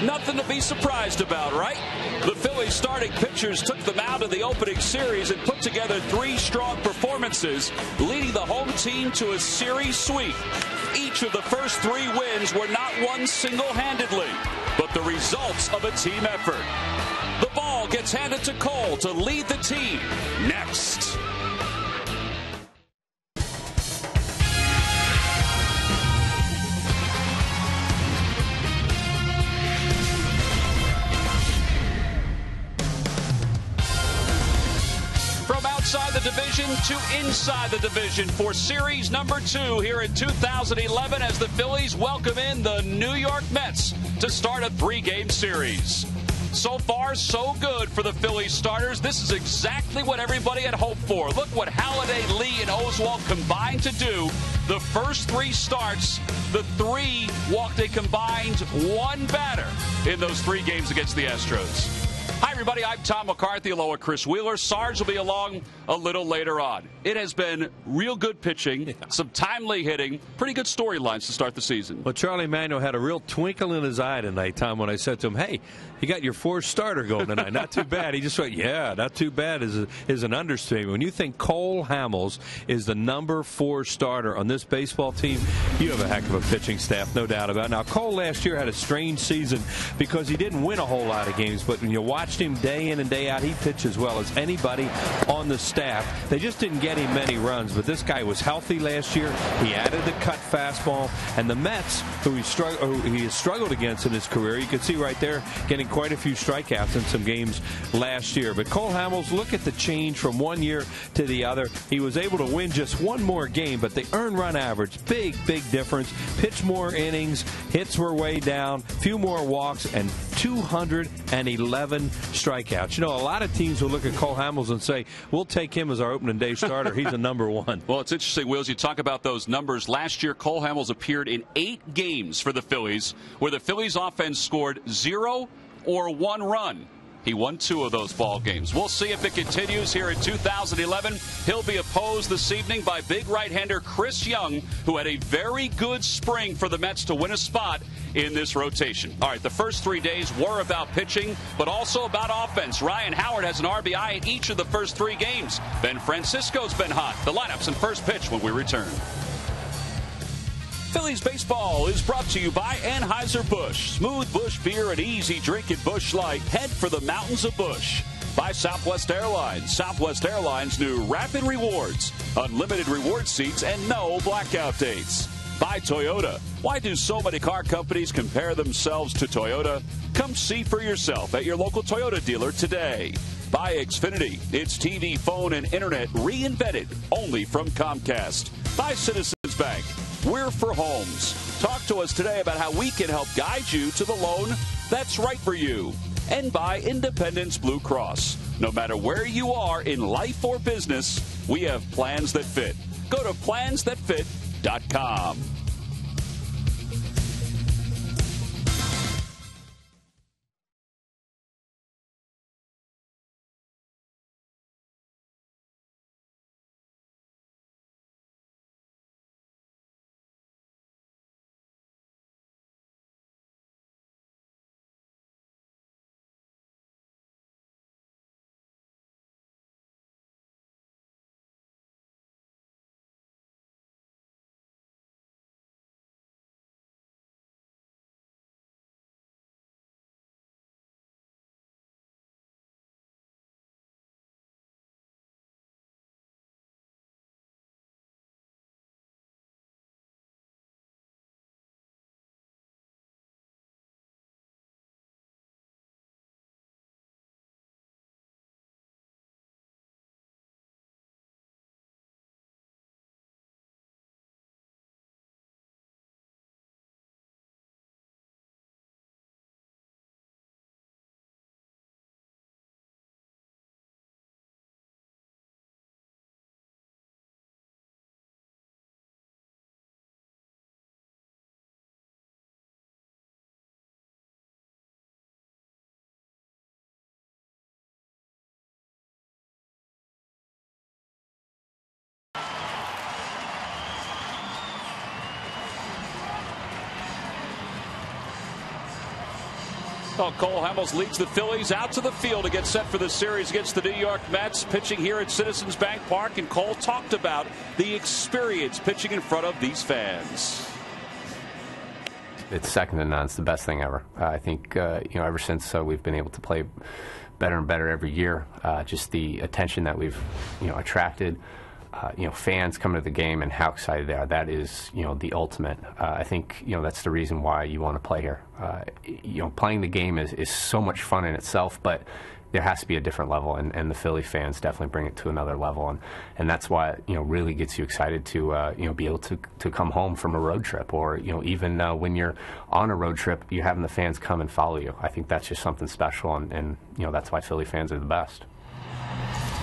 Nothing to be surprised about, right? The Phillies starting pitchers took them out of the opening series and put together 3 strong performances, leading the home team to a series sweep. Each of the first 3 wins were not won single-handedly, but the results of a team effort. The ball gets handed to Cole to lead the team. Next. From outside the division to inside the division for series number 2 here in 2011 as the Phillies welcome in the New York Mets to start a 3-game series. So far, so good for the Phillies starters. This is exactly what everybody had hoped for. Look what Halladay, Lee, and Oswalt combined to do. The first 3 starts, the 3 walked a combined 1 batter in those 3 games against the Astros. Hi, everybody. I'm Tom McCarthy, along with Chris Wheeler. Sarge will be along a little later on. It has been real good pitching, some timely hitting, pretty good storylines to start the season. Well, Charlie Manuel had a real twinkle in his eye tonight, Tom, when I said to him, hey, you got your 4th starter going tonight. Not too bad. He just went, yeah, not too bad is an understatement. When you think Cole Hamels is the number 4 starter on this baseball team, you have a heck of a pitching staff, no doubt about it. Now, Cole last year had a strange season because he didn't win a whole lot of games, but when you watched him day in and day out, he pitched as well as anybody on the staff. They just didn't get him many runs, but this guy was healthy last year. He added the cut fastball, and the Mets, who he has struggled against in his career, you can see right there getting quite a few strikeouts in some games last year. But Cole Hamels, look at the change from one year to the other. He was able to win just 1 more game, but the earned run average, big difference. Pitched more innings, hits were way down, few more walks, and 211 strikeouts. You know, a lot of teams will look at Cole Hamels and say, we'll take him as our opening day starter. He's a number 1. Well, it's interesting, Wills, you talk about those numbers. Last year, Cole Hamels appeared in 8 games for the Phillies, where the Phillies offense scored 0 or 1 run. He won 2 of those ball games. We'll see if it continues here in 2011. He'll be opposed this evening by big right-hander Chris Young, who had a very good spring for the Mets to win a spot in this rotation. All right, the first 3 days were about pitching, but also about offense. Ryan Howard has an RBI in each of the first 3 games. Ben Francisco's been hot. The lineups and first pitch when we return. Phillies baseball is brought to you by Anheuser-Busch. Smooth Busch beer and easy drink at Busch Light. Head for the mountains of Busch. By Southwest Airlines. Southwest Airlines' new Rapid Rewards. Unlimited reward seats and no blackout dates. By Toyota. Why do so many car companies compare themselves to Toyota? Come see for yourself at your local Toyota dealer today. By Xfinity. It's TV, phone, and internet reinvented only from Comcast. By Citizens Bank. We're for homes. Talk to us today about how we can help guide you to the loan that's right for you. And by Independence Blue Cross. No matter where you are in life or business, we have plans that fit. Go to plansthatfit.com. Well, Cole Hamels leads the Phillies out to the field to get set for the series against the New York Mets, pitching here at Citizens Bank Park. And Cole talked about the experience pitching in front of these fans. It's second to none. It's the best thing ever. I think ever since we've been able to play better and better every year, just the attention that we've attracted. Fans coming to the game and how excited they are. That is, the ultimate. I think, that's the reason why you want to play here. Playing the game is so much fun in itself, but there has to be a different level, and the Philly fans definitely bring it to another level, and that's why it, really gets you excited to, be able to come home from a road trip, or, even when you're on a road trip, you're having the fans come and follow you. I think that's just something special, and that's why Philly fans are the best.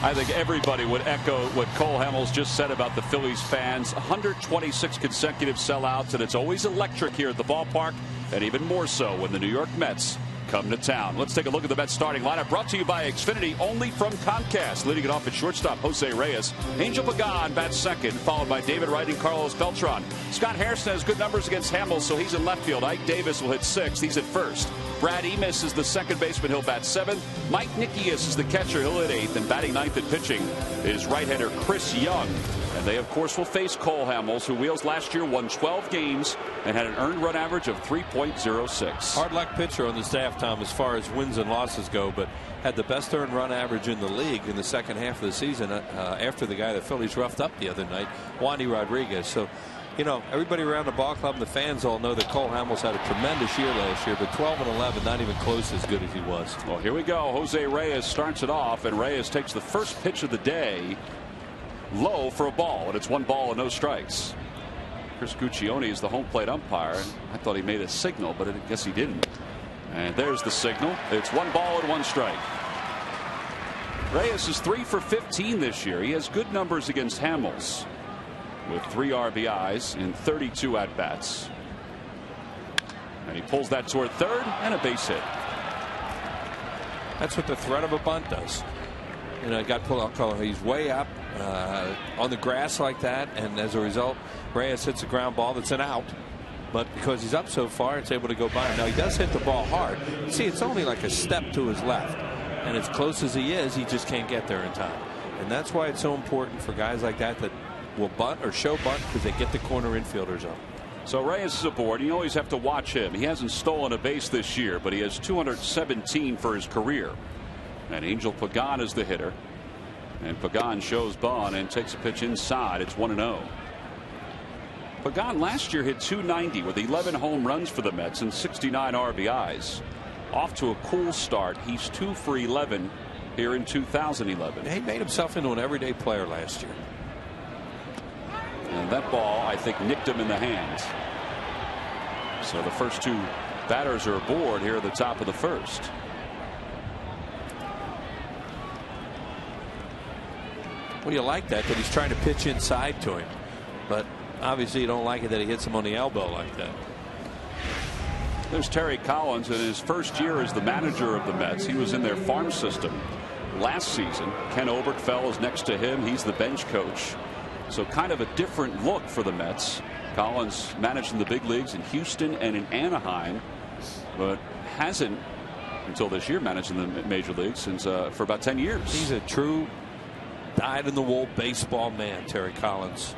I think everybody would echo what Cole Hamels just said about the Phillies fans. 126 consecutive sellouts, and it's always electric here at the ballpark, and even more so when the New York Mets come to town. Let's take a look at the Mets starting lineup, brought to you by Xfinity, only from Comcast. Leading it off at shortstop, Jose Reyes. Angel Pagan bats second, followed by David Wright and Carlos Beltran. Scott Hairston has good numbers against Hamels, so he's in left field. Ike Davis will hit sixth. He's at first. Brad Emis is the second baseman. He'll bat seventh. Mike Nikias is the catcher. He'll hit eighth. And batting ninth at pitching is right-hander Chris Young. And they, of course, will face Cole Hamels, who Wheels last year won 12 games and had an earned run average of 3.06. Hard luck pitcher on the staff, Tom, as far as wins and losses go, but had the best earned run average in the league in the second half of the season after the guy the Phillies roughed up the other night, Wandy Rodriguez. So, everybody around the ball club and the fans all know that Cole Hamels had a tremendous year last year, but 12-11, not even close as good as he was. Well, here we go. Jose Reyes starts it off, and Reyes takes the first pitch of the day. Low for a ball, and it's 1 ball and no strikes. Chris Guccione is the home plate umpire. I thought he made a signal, but I guess he didn't. And there's the signal. It's 1 ball and 1 strike. Reyes is 3 for 15 this year. He has good numbers against Hamels with 3 RBIs in 32 at-bats. And he pulls that toward third, and a base hit. That's what the threat of a bunt does. Got pulled out. He's way up on the grass like that, and as a result, Reyes hits a ground ball that's an out. But because he's up so far, it's able to go by him. Now, he does hit the ball hard. See, it's only like a step to his left, and as close as he is, he just can't get there in time. And that's why it's so important for guys like that will bunt or show bunt, because they get the corner infielders up. So Reyes is aboard. You always have to watch him. He hasn't stolen a base this year, but he has 217 for his career. And Angel Pagan is the hitter. And Pagan shows bunt and takes a pitch inside. It's 1-0. Pagan last year hit .290 with 11 home runs for the Mets and 69 RBIs. Off to a cool start. He's 2 for 11 here in 2011. He made himself into an everyday player last year. And that ball, I think, nicked him in the hands. So the first 2 batters are aboard here at the top of the first. Well, you like that he's trying to pitch inside to him, but obviously you don't like it that he hits him on the elbow like that. There's Terry Collins in his first year as the manager of the Mets. He was in their farm system last season. Ken Oberkfell is next to him. He's the bench coach. So kind of a different look for the Mets. Collins managed in the big leagues in Houston and in Anaheim, but hasn't until this year managed in the major leagues since for about 10 years. He's a true dyed-in-the-wool baseball man, Terry Collins.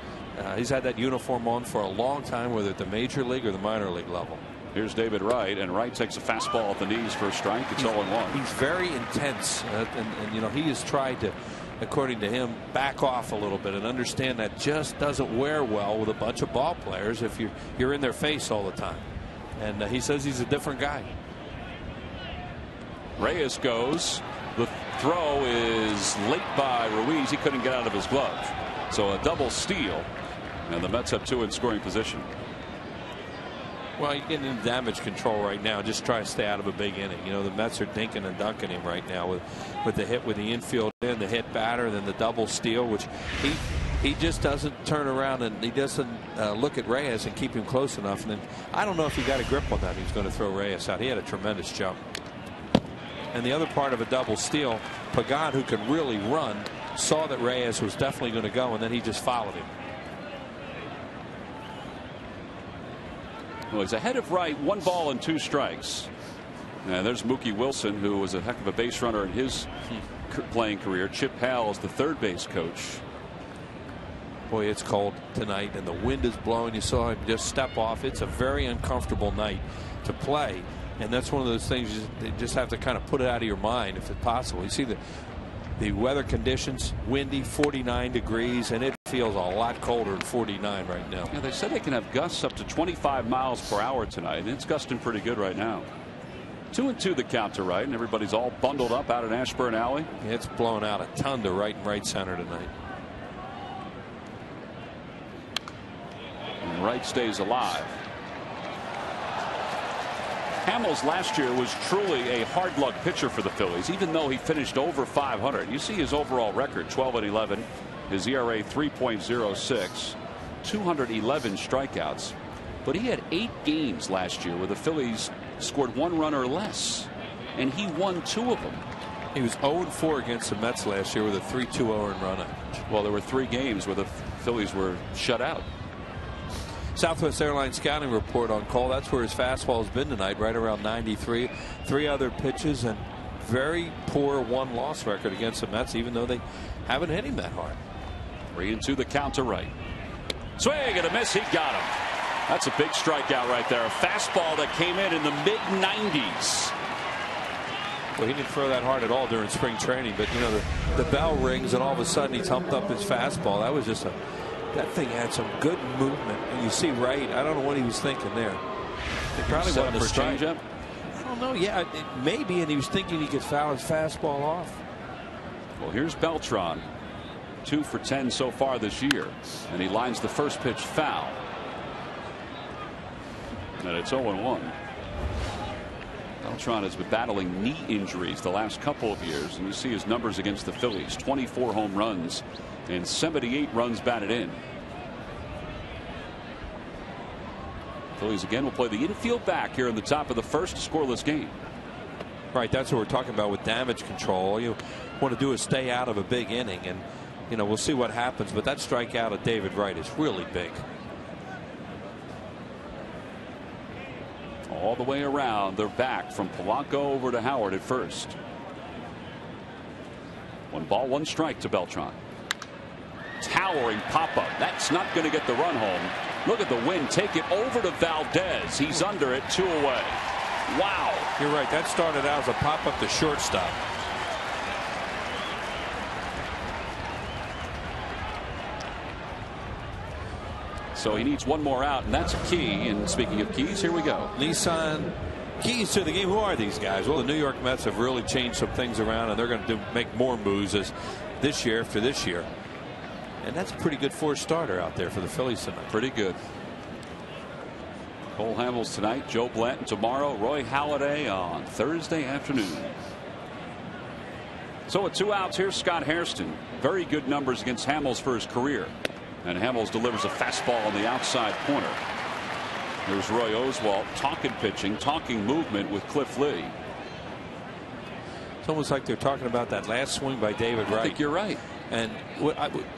He's had that uniform on for a long time, whether at the major league or the minor league level. Here's David Wright, and Wright takes a fastball at the knees for a strike. It's 0-1. He's very intense, and he has tried to, according to him, back off a little bit and understand that just doesn't wear well with a bunch of ball players if you're in their face all the time. And he says he's a different guy. Reyes goes. The throw is late by Ruiz. He couldn't get out of his glove. So a double steal, and the Mets have 2 in scoring position. Well, you're getting into damage control right now. Just try to stay out of a big inning. The Mets are dinking and dunking him right now with the hit with the infield in, the hit batter, then the double steal, which he just doesn't turn around and he doesn't look at Reyes and keep him close enough. And then I don't know if he got a grip on that. He was going to throw Reyes out. He had a tremendous jump. And the other part of a double steal, Pagan, who can really run, saw that Reyes was definitely going to go, and then he just followed him. Well, he's ahead of Wright, 1 ball and 2 strikes. And there's Mookie Wilson, who was a heck of a base runner in his playing career. Chip Hale is the third base coach. Boy, it's cold tonight, and the wind is blowing. You saw him just step off. It's a very uncomfortable night to play, and that's one of those things you just have to kind of put it out of your mind if it's possible. You see the weather conditions, windy, 49 degrees, and it feels a lot colder than 49 right now. Yeah, they said they can have gusts up to 25 miles per hour tonight, and it's gusting pretty good right now. 2-2 the count to right, and everybody's all bundled up out in Ashburn Alley. Yeah, it's blowing out a ton to right and right center tonight. And right stays alive. Hamels last year was truly a hard luck pitcher for the Phillies, even though he finished over 500. You see his overall record, 12-11, his ERA 3.06, 211 strikeouts. But he had 8 games last year where the Phillies scored 1 run or less, and he won 2 of them. He was 0-4 against the Mets last year with a 3.20 earned run average. Well, there were 3 games where the Phillies were shut out. Southwest Airlines scouting report on Cole. That's where his fastball has been tonight, right around 93. 3 other pitches, and very poor 1-loss record against the Mets, even though they haven't hit him that hard. 3-2 the count to right. Swing and a miss. He got him. That's a big strikeout right there. A fastball that came in the mid-90s. Well, he didn't throw that hard at all during spring training, but you know the bell rings and all of a sudden he's humped up his fastball. That was just that thing had some good movement, and you see right. I don't know what he was thinking there. It probably wasn't a changeup. I don't know. Yeah, maybe, and he was thinking he could foul his fastball off. Well, here's Beltran, 2 for 10 so far this year, and he lines the first pitch foul. And it's 0-1. Beltran has been battling knee injuries the last couple of years, and you see his numbers against the Phillies: 24 home runs and 78 runs batted in. Phillies again will play the infield back here in the top of the first, scoreless game. Right, that's what we're talking about with damage control. All you want to do is stay out of a big inning, and you know we'll see what happens. But that strikeout of David Wright is really big. All the way around, they're back from Polanco over to Howard at first. 1 ball, 1 strike to Beltran. Towering pop-up. That's not going to get the run home. Look at the wind take it over to Valdez. He's under it, 2 away. Wow. You're right. That started out as a pop-up to shortstop. So he needs 1 more out, and that's a key. And speaking of keys, here we go. Nissan, keys to the game. Who are these guys? Well, the New York Mets have really changed some things around, and they're going to make more moves this year after this year. And that's a pretty good 4th starter out there for the Phillies tonight. Pretty good. Cole Hamels tonight, Joe Blanton tomorrow, Roy Halladay on Thursday afternoon. So with 2 outs, here's Scott Hairston. Very good numbers against Hamels for his career. And Hamels delivers a fastball on the outside corner. There's Roy Oswalt talking pitching, talking movement with Cliff Lee. It's almost like they're talking about that last swing by David Wright. I think you're right. And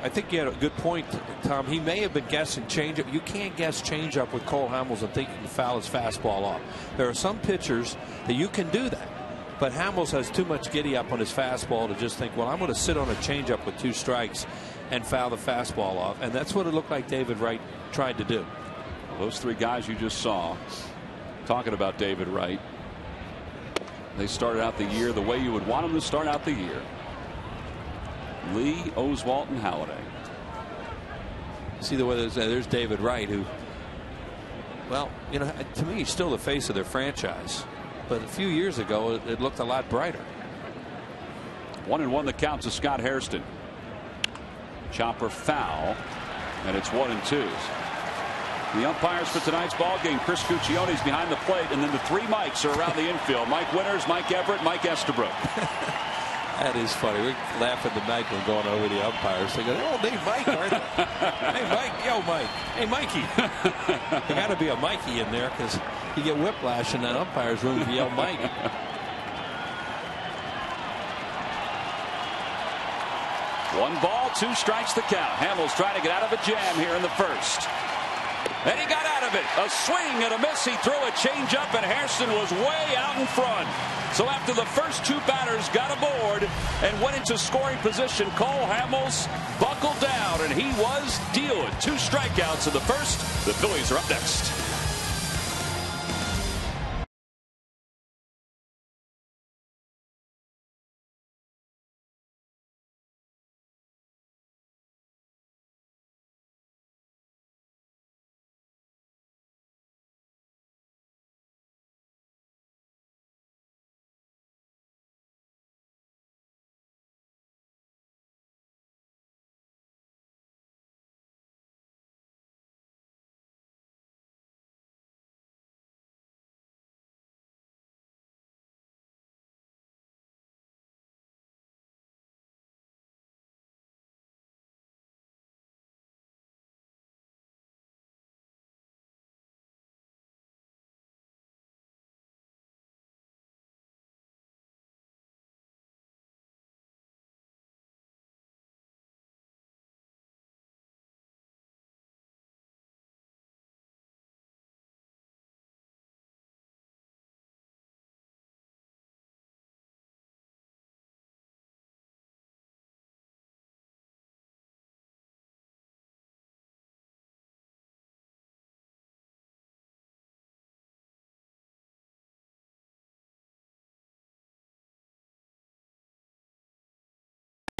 I think you had a good point, Tom. He may have been guessing changeup. You can't guess changeup with Cole Hamels and think you can foul his fastball off. There are some pitchers that you can do that. But Hamels has too much giddy up on his fastball to just think, well, I'm going to sit on a changeup with 2 strikes and foul the fastball off. And that's what it looked like David Wright tried to do. Those 3 guys you just saw talking about David Wright. They started out the year the way you would want them to start out the year. Lee, Oswalt, and Halladay. See the way there's David Wright, who, well, you know, to me, he's still the face of their franchise. But a few years ago, it looked a lot brighter. 1-1 the count to Scott Hairston. Chopper foul, and it's 1-2. The umpires for tonight's ball game: Chris Cuccione's behind the plate, and then the 3 Mikes are around the infield: Mike Winters, Mike Everett, Mike Estabrook. That is funny. We're laughing at Mike when going over the umpires. They go, "Oh, they Mike, aren't they?" Hey, Mike, yo, Mike. Hey, Mikey. There got to be a Mikey in there because you get whiplash in that umpire's room if you yell Mike. One ball, 2 strikes the count. Hamels trying to get out of a jam here in the first. And he got out of it. A swing and a miss. He threw a changeup, and Hairston was way out in front. So after the first two batters got aboard and went into scoring position, Cole Hamels buckled down, and he was dealing. 2 strikeouts in the first. The Phillies are up next.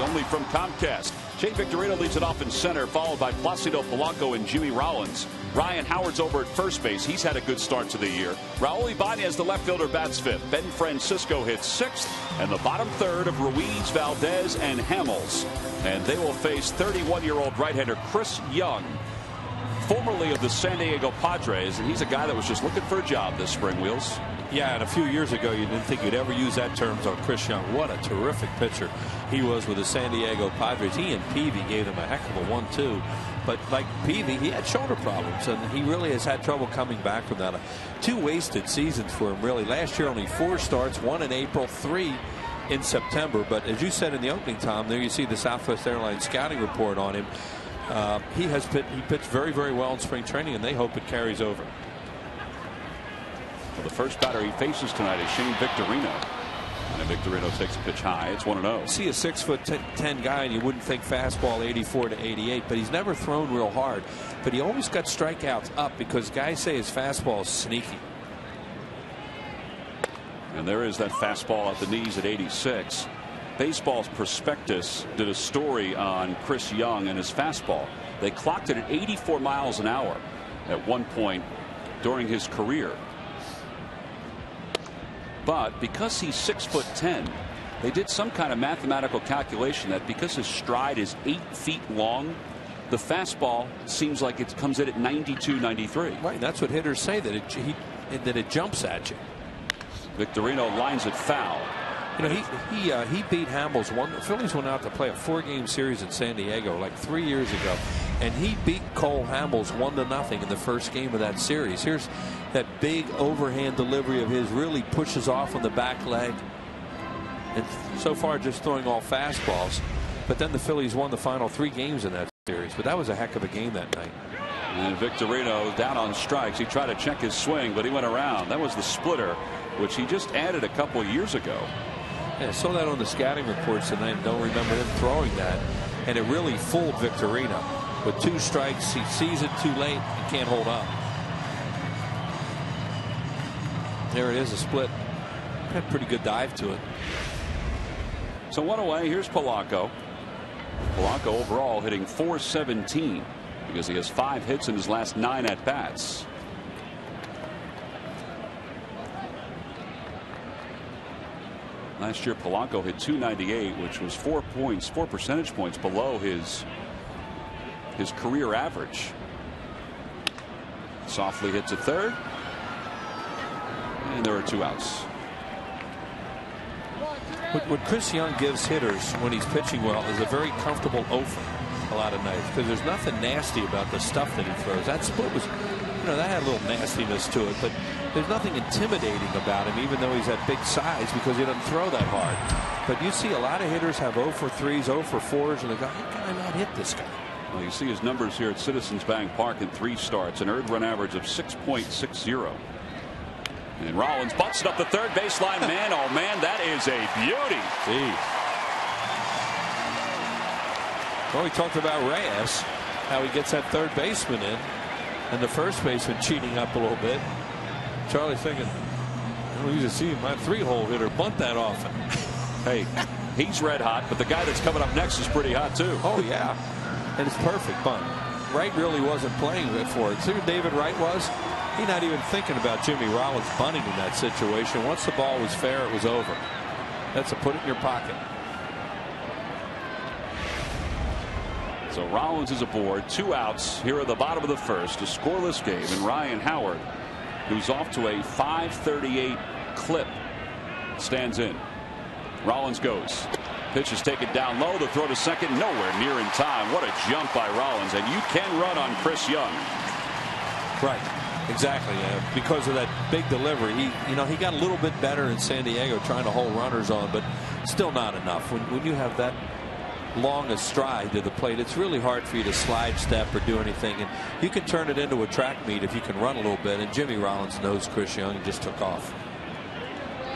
Only from Comcast. Shane Victorino leads it off in center, followed by Placido Polanco and Jimmy Rollins. Ryan Howard's over at first base. He's had a good start to the year. Raul Ibanez, the left fielder, bats 5th. Ben Francisco hits 6th. And the bottom third of Ruiz, Valdez, and Hamels. And they will face 31-year-old right-hander Chris Young, formerly of the San Diego Padres. And he's a guy that was just looking for a job this spring, Wheels. Yeah, and a few years ago, you didn't think you'd ever use that term on Chris Young. What a terrific pitcher he was with the San Diego Padres. He and Peavy gave them a heck of a 1-2. But like Peavy, he had shoulder problems, and he really has had trouble coming back from that. 2 wasted seasons for him, really. Last year, only 4 starts, 1 in April, 3 in September. But as you said in the opening, Tom, there you see the Southwest Airlines scouting report on him. He pitched very, very well in spring training, and they hope it carries over. Well, the first batter he faces tonight is Shane Victorino. And Victorino takes a pitch high. It's 1-0. See a 6'10" guy, and you wouldn't think fastball 84 to 88, but he's never thrown real hard. But he always got strikeouts up because guys say his fastball is sneaky. And there is that fastball at the knees at 86. Baseball's Prospectus did a story on Chris Young and his fastball. They clocked it at 84 miles an hour at one point during his career. But because he's 6'10", they did some kind of mathematical calculation that because his stride is 8 feet long, the fastball seems like it comes in at 92, 93. Right, that's what hitters say, that it jumps at you. Victorino lines it foul. You know, he beat Hamels. The Phillies went out to play a 4-game series in San Diego like 3 years ago, and he beat Cole Hamels 1-0 in the first game of that series. Here's that big overhand delivery of his, really pushes off on the back leg, and so far just throwing all fastballs. But then the Phillies won the final 3 games in that series. But that was a heck of a game that night. And Victorino down on strikes. He tried to check his swing, but he went around. That was the splitter, which he just added a couple of years ago. Yeah, I saw that on the scouting reports tonight. Don't remember him throwing that, and it really fooled Victorino. With 2 strikes, he sees it too late and can't hold up. There it is, a split. Had a pretty good dive to it. So 1 away. Here's Polanco. Polanco overall hitting .417 because he has 5 hits in his last 9 at bats. Last year Polanco hit .298, which was 4 percentage points below his career average. Softly hits a third, and there are 2 outs. What Chris Young gives hitters when he's pitching well is a very comfortable offer a lot of nights, because there's nothing nasty about the stuff that he throws. That split was, you know, that had a little nastiness to it, but there's nothing intimidating about him, even though he's that big size, because he doesn't throw that hard. But you see a lot of hitters have 0 for 3s, 0 for 4s, and they go, how can I not hit this guy? Well, you see his numbers here at Citizens Bank Park in 3 starts, an earned run average of 6.60. And Rollins butts it up the third baseline. Man, oh man, that is a beauty. Gee. Well, we talked about Reyes, how he gets that third baseman in, and the first baseman cheating up a little bit. Charlie's thinking, I don't usually see my 3-hole hitter bunt that often. Hey, he's red hot, but the guy that's coming up next is pretty hot too. Oh yeah, and it's perfect bunt. Wright really wasn't playing for it. See who David Wright was? He's not even thinking about Jimmy Rollins bunting in that situation. Once the ball was fair, it was over. That's a put it in your pocket. So Rollins is aboard, 2 outs here at the bottom of the first, a scoreless game, and Ryan Howard, who's off to a 5:38 clip, stands in. Rollins goes. Pitch is taken down low. The throw to second, nowhere near in time. What a jump by Rollins, and you can run on Chris Young. Right. Exactly. Because of that big delivery, he got a little bit better in San Diego trying to hold runners on, but still not enough. When you have that long a stride to the plate, it's really hard for you to slide step or do anything, and you can turn it into a track meet if you can run a little bit. And Jimmy Rollins knows Chris Young and just took off.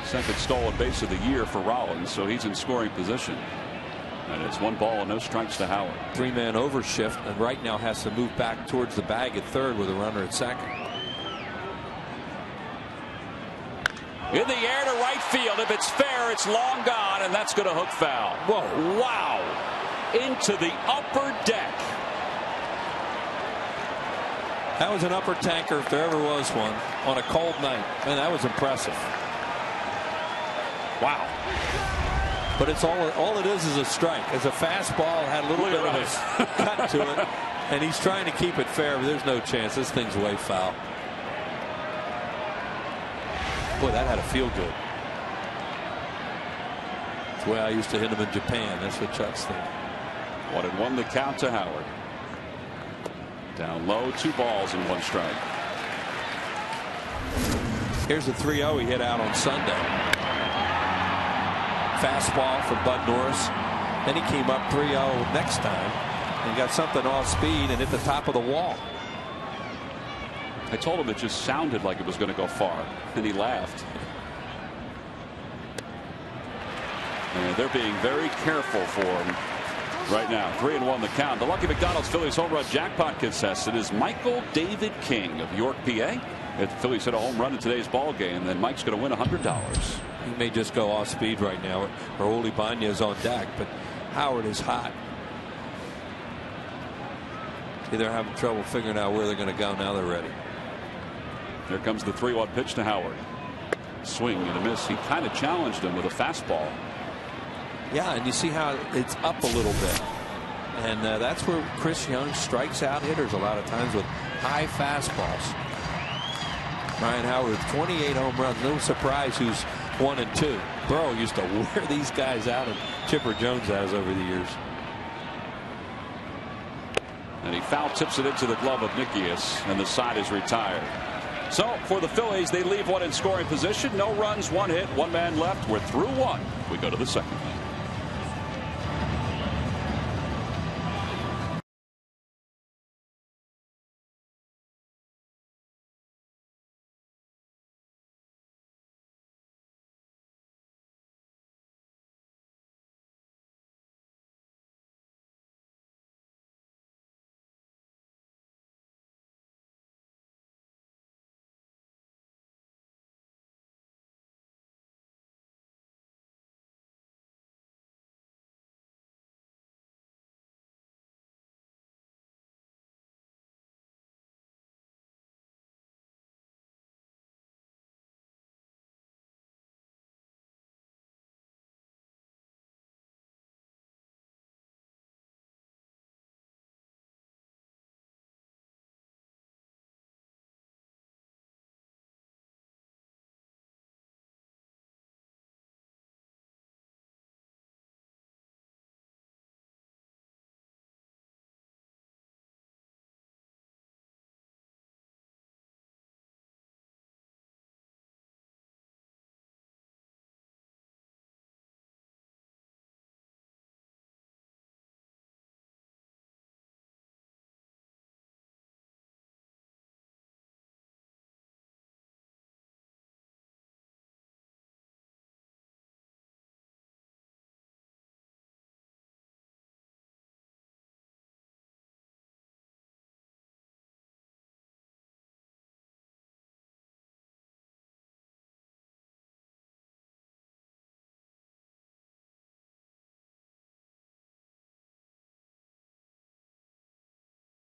Second stolen base of the year for Rollins, so he's in scoring position. And it's 1 ball and no strikes to Howard. 3-man overshift, and right now has to move back towards the bag at third with a runner at second. In the air to right field. If it's fair, it's long gone, and that's going to hook foul. Whoa, wow. Into the upper deck. That was an upper tanker if there ever was one on a cold night. Man, that was impressive. Wow. But it's all it is a strike. As a fastball had a little bit of a cut to it, and he's trying to keep it fair, but there's no chance. This thing's way foul. Boy, that had to feel good. It's the way I used to hit him in Japan. That's what Chuck's thinking. 1-1 the count to Howard. Down low, 2 balls and 1 strike. Here's the 3-0 he hit out on Sunday. Fastball from Bud Norris. Then he came up 3-0 next time and got something off speed and hit the top of the wall. I told him it just sounded like it was going to go far, and he laughed. And they're being very careful for him right now. 3-1 the count. The Lucky McDonald's Phillies home run jackpot contestant is Michael David King of York, PA. If the Phillies hit a home run in today's ball game, then Mike's going to win $100. He may just go off speed right now, or Oli Banya's on deck, but Howard is hot. See, they're having trouble figuring out where they're going to go. Now they're ready. Here comes the 3-1 pitch to Howard. Swing and a miss. He kind of challenged him with a fastball. Yeah, and you see how it's up a little bit. And that's where Chris Young strikes out hitters a lot of times with high fastballs. Ryan Howard with 28 home runs. No surprise who's 1 and 2. Burrow used to wear these guys out, and Chipper Jones has over the years. And he foul tips it into the glove of Nikias, and the side is retired. So for the Phillies, they leave one in scoring position. No runs, 1 hit, 1 man left. We're through 1. We go to the second.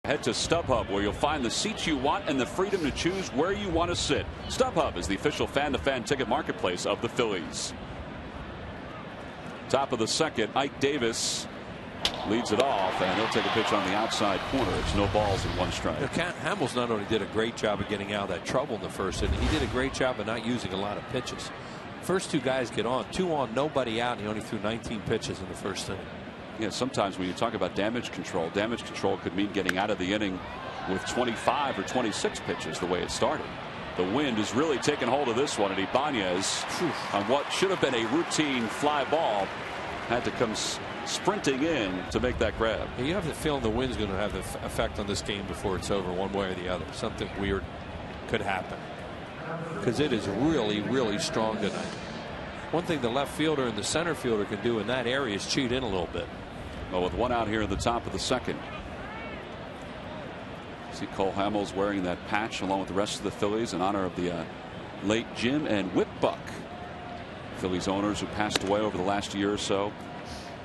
Head to StubHub, where you'll find the seats you want and the freedom to choose where you want to sit. StubHub is the official fan-to-fan ticket marketplace of the Phillies. Top of the second, Ike Davis leads it off, and he'll take a pitch on the outside corner. It's no balls and 1 strike. Hamels not only did a great job of getting out of that trouble in the first inning, he did a great job of not using a lot of pitches. First 2 guys get on, 2 on, nobody out, and he only threw 19 pitches in the first inning. Yeah, sometimes when you talk about damage control could mean getting out of the inning with 25 or 26 pitches the way it started. The wind is really taking hold of this one, and Ibanez, on what should have been a routine fly ball, had to come sprinting in to make that grab. You have the feeling the wind's going to have the effect on this game before it's over, one way or the other. Something weird could happen, because it is really, really strong tonight. One thing the left fielder and the center fielder can do in that area is cheat in a little bit. Well, with 1 out here in the top of the second. See Cole Hamels wearing that patch along with the rest of the Phillies in honor of the late Jim and Whip Buck, Phillies owners who passed away over the last year or so.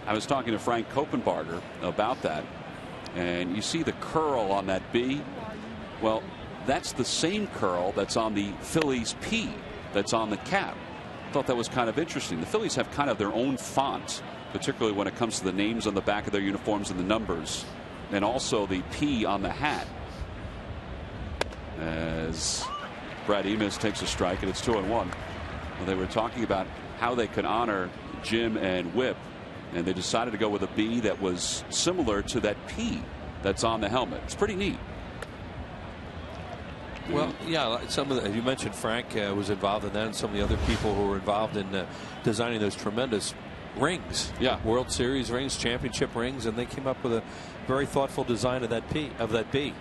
I was talking to Frank Koppenbarger about that, and you see the curl on that B. Well, that's the same curl that's on the Phillies P that's on the cap. Thought that was kind of interesting. The Phillies have kind of their own font, particularly when it comes to the names on the back of their uniforms and the numbers, and also the P on the hat. As Brad Emis takes a strike, and it's 2-1. Well, they were talking about how they could honor Jim and Whip, and they decided to go with a B that was similar to that P that's on the helmet. It's pretty neat. Well, yeah, some of the, you mentioned Frank was involved in that, and some of the other people who were involved in designing those tremendous rings. Yeah, World Series rings, championship rings, and they came up with a very thoughtful design of that P, of that B.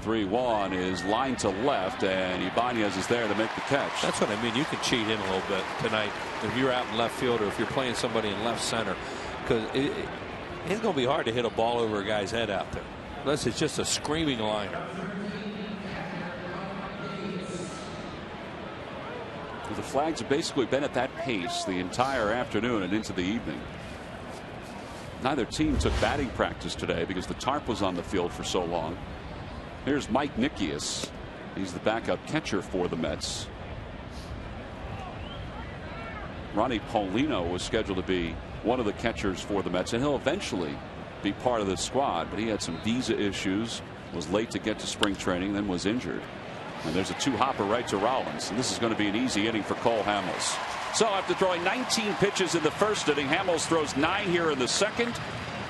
3-1 is lined to left, and Ibanez is there to make the catch. That's what I mean. You can cheat in a little bit tonight if you're out in left field, or if you're playing somebody in left center, because it's going to be hard to hit a ball over a guy's head out there unless it's just a screaming liner. The flags have basically been at that pace the entire afternoon and into the evening. Neither team took batting practice today because the tarp was on the field for so long. Here's Mike Nickius. He's the backup catcher for the Mets. Ronnie Paulino was scheduled to be one of the catchers for the Mets, and he'll eventually be part of the squad, but he had some visa issues, was late to get to spring training, then was injured. And there's a 2-hopper right to Rollins, and this is going to be an easy inning for Cole Hamels. So after throwing 19 pitches in the first inning, Hamels throws 9 here in the second.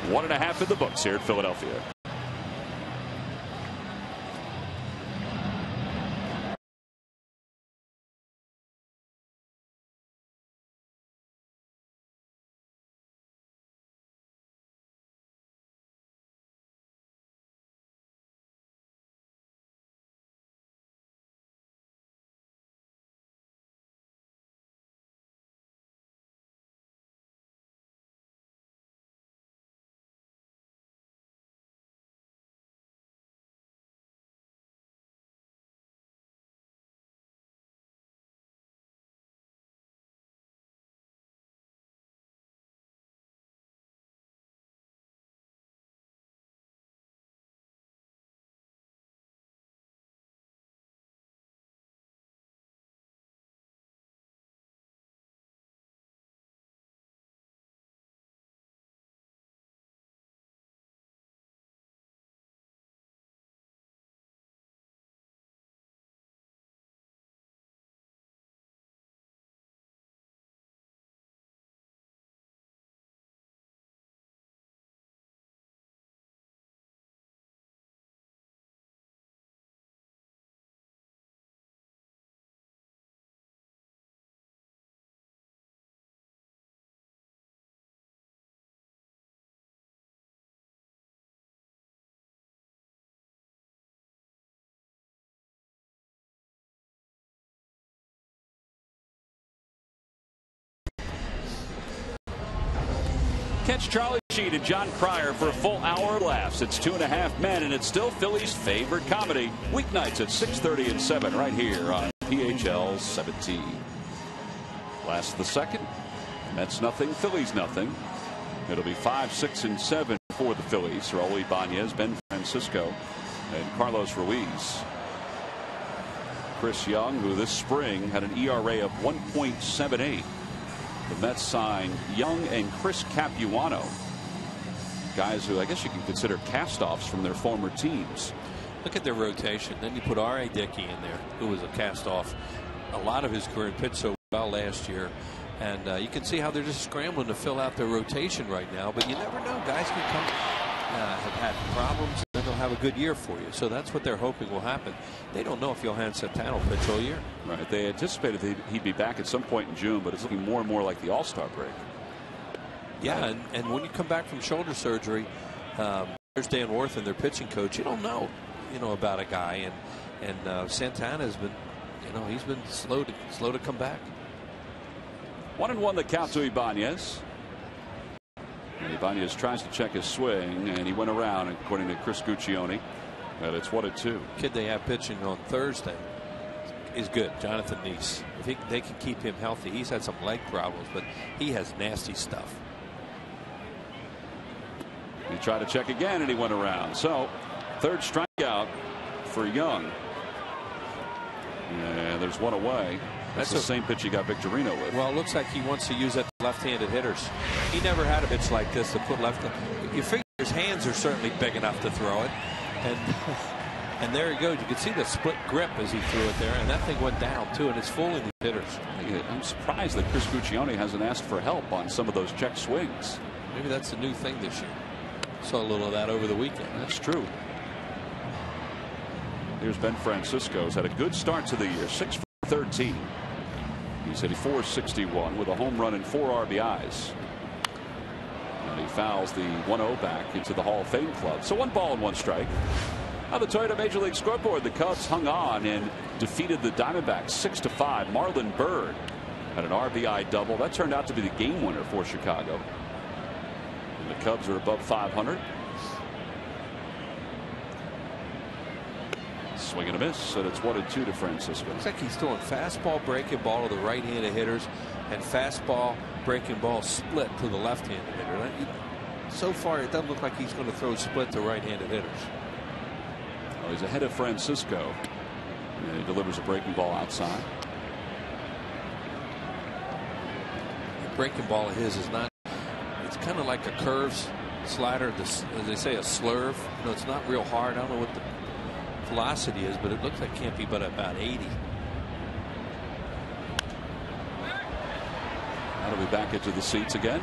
1.5 in the books here at Philadelphia. Catch Charlie Sheen and John Cryer for a full hour of laughs. It's 2.5 Men, and it's still Philly's favorite comedy. Weeknights at 6:30 and 7 right here on PHL 17. Last of the second. Mets nothing, Phillies nothing. It'll be 5, 6, and 7 for the Phillies. Raul Ibanez, Ben Francisco, and Carlos Ruiz. Chris Young, who this spring had an ERA of 1.78. The Mets signed Young and Chris Capuano, guys who I guess you can consider cast-offs from their former teams. Look at their rotation. Then you put R.A. Dickey in there, who was a cast-off a lot of his career and pitched so well last year. And you can see how they're just scrambling to fill out their rotation right now. But you never know. Guys can come, have had problems, and then they'll have a good year for you. So that's what they're hoping will happen. They don't know if Johan Santana will pitch all year. Right. They anticipated he'd be back at some point in June, but it's looking more and more like the All-Star break. Yeah, and when you come back from shoulder surgery, there's Dan Worth and their pitching coach. You don't know, about a guy, and Santana has been, he's been slow to come back. 1-1 the count to Ibanez. And Ibanez tries to check his swing, and he went around, according to Chris Guccione. And it's 1-2. Kid they have pitching on Thursday is good, Jonathan Neese. If they can keep him healthy, he's had some leg problems, but he has nasty stuff. He tried to check again, and he went around. So, third strikeout for Young. And there's one away. That's the same pitch he got Victorino with. Well, it looks like he wants to use that to left-handed hitters. He never had a pitch like this to put left. You figure his hands are certainly big enough to throw it, and there he goes. You can see the split grip as he threw it there, and that thing went down too, and it's fooling the hitters. I'm surprised that Chris Guccione hasn't asked for help on some of those check swings. Maybe that's the new thing this year. Saw a little of that over the weekend. That's true. Here's Ben Francisco. He's had a good start to the year. 6 for 13. He's hit 461 with a home run and 4 RBIs. And he fouls the 1-0 back into the Hall of Fame club. So 1 ball and 1 strike. On the Toyota Major League scoreboard, the Cubs hung on and defeated the Diamondbacks 6-5. Marlon Byrd had an RBI double. That turned out to be the game winner for Chicago. And the Cubs are above 500. Swing and a miss, and it's 1-2 to Francisco. Looks like he's throwing fastball, breaking ball to the right-handed hitters, and fastball, breaking ball split to the left-handed hitter. So far, it doesn't look like he's going to throw split to right-handed hitters. Well, he's ahead of Francisco. And he delivers a breaking ball outside. The breaking ball of his is not. It's kind of like a curves slider, as they say, a slurve. It's not real hard. I don't know what the velocity is, but it looks like it can't be but about 80. That'll be back into the seats again.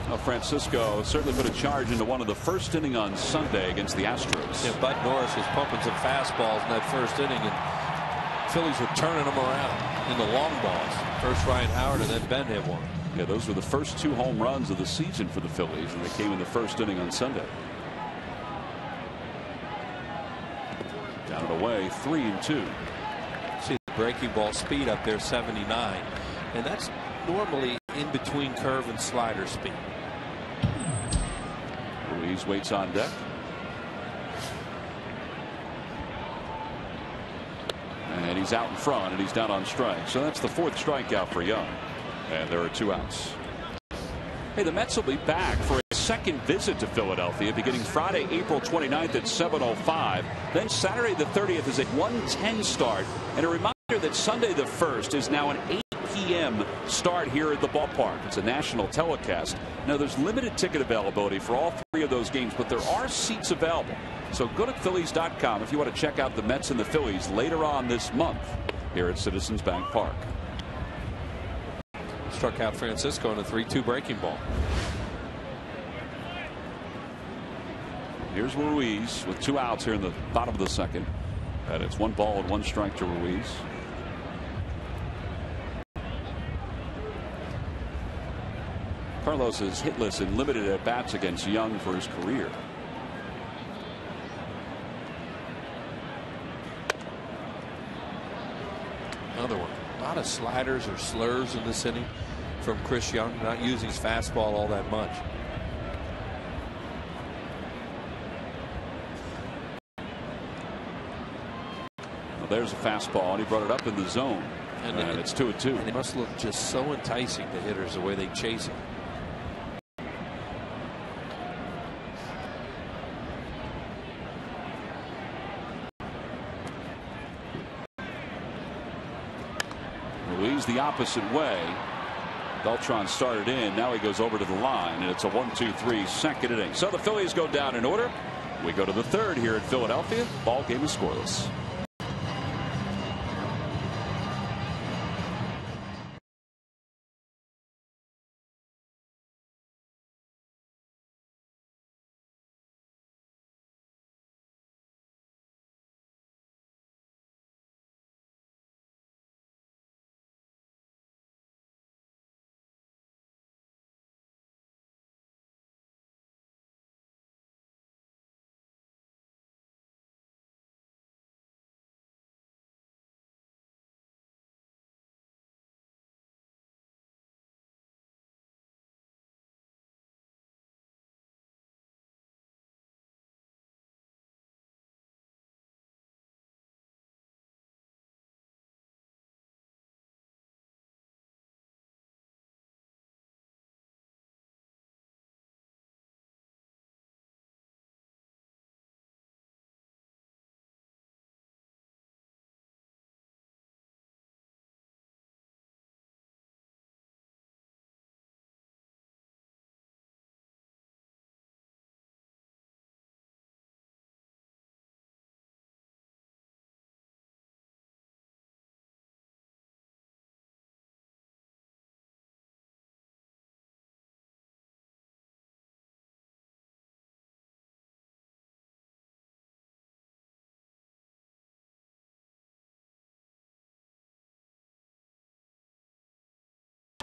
Well, Francisco certainly put a charge into one of the first inning on Sunday against the Astros. Yeah, Bud Norris was pumping some fastballs in that first inning, and Phillies were turning them around in the long balls. First Ryan Howard, and then Ben hit one. Yeah, those were the first 2 home runs of the season for the Phillies, and they came in the first inning on Sunday. Down and away, 3-2. See the breaking ball speed up there, 79, and that's normally in between curve and slider speed. Ruiz waits on deck. And he's out in front, and he's down on strike. So that's the 4th strikeout for Young. And there are 2 outs. Hey, the Mets will be back for a second visit to Philadelphia beginning Friday, April 29th at 7:05. Then Saturday the 30th is a 1:10 start. And a reminder that Sunday the 1st is now an 8 p.m. start here at the ballpark. It's a national telecast. Now, there's limited ticket availability for all 3 of those games, but there are seats available. So go to Phillies.com if you want to check out the Mets and the Phillies later on this month here at Citizens Bank Park. Struck out Francisco in a 3-2 breaking ball. Here's Ruiz with 2 outs here in the bottom of the 2nd. And it's 1 ball and 1 strike to Ruiz. Carlos is hitless in limited at bats against Young for his career. Another one. A lot of sliders or slurs in this inning from Chris Young, not using his fastball all that much. Well, there's a fastball, and he brought it up in the zone. And it's 2-2. And it must look just so enticing to hitters the way they chase him. goes the opposite way. Beltran started in. Now he goes over to the line, and it's a 1-2-3 second inning. So the Phillies go down in order. We go to the third here in Philadelphia. Ball game is scoreless.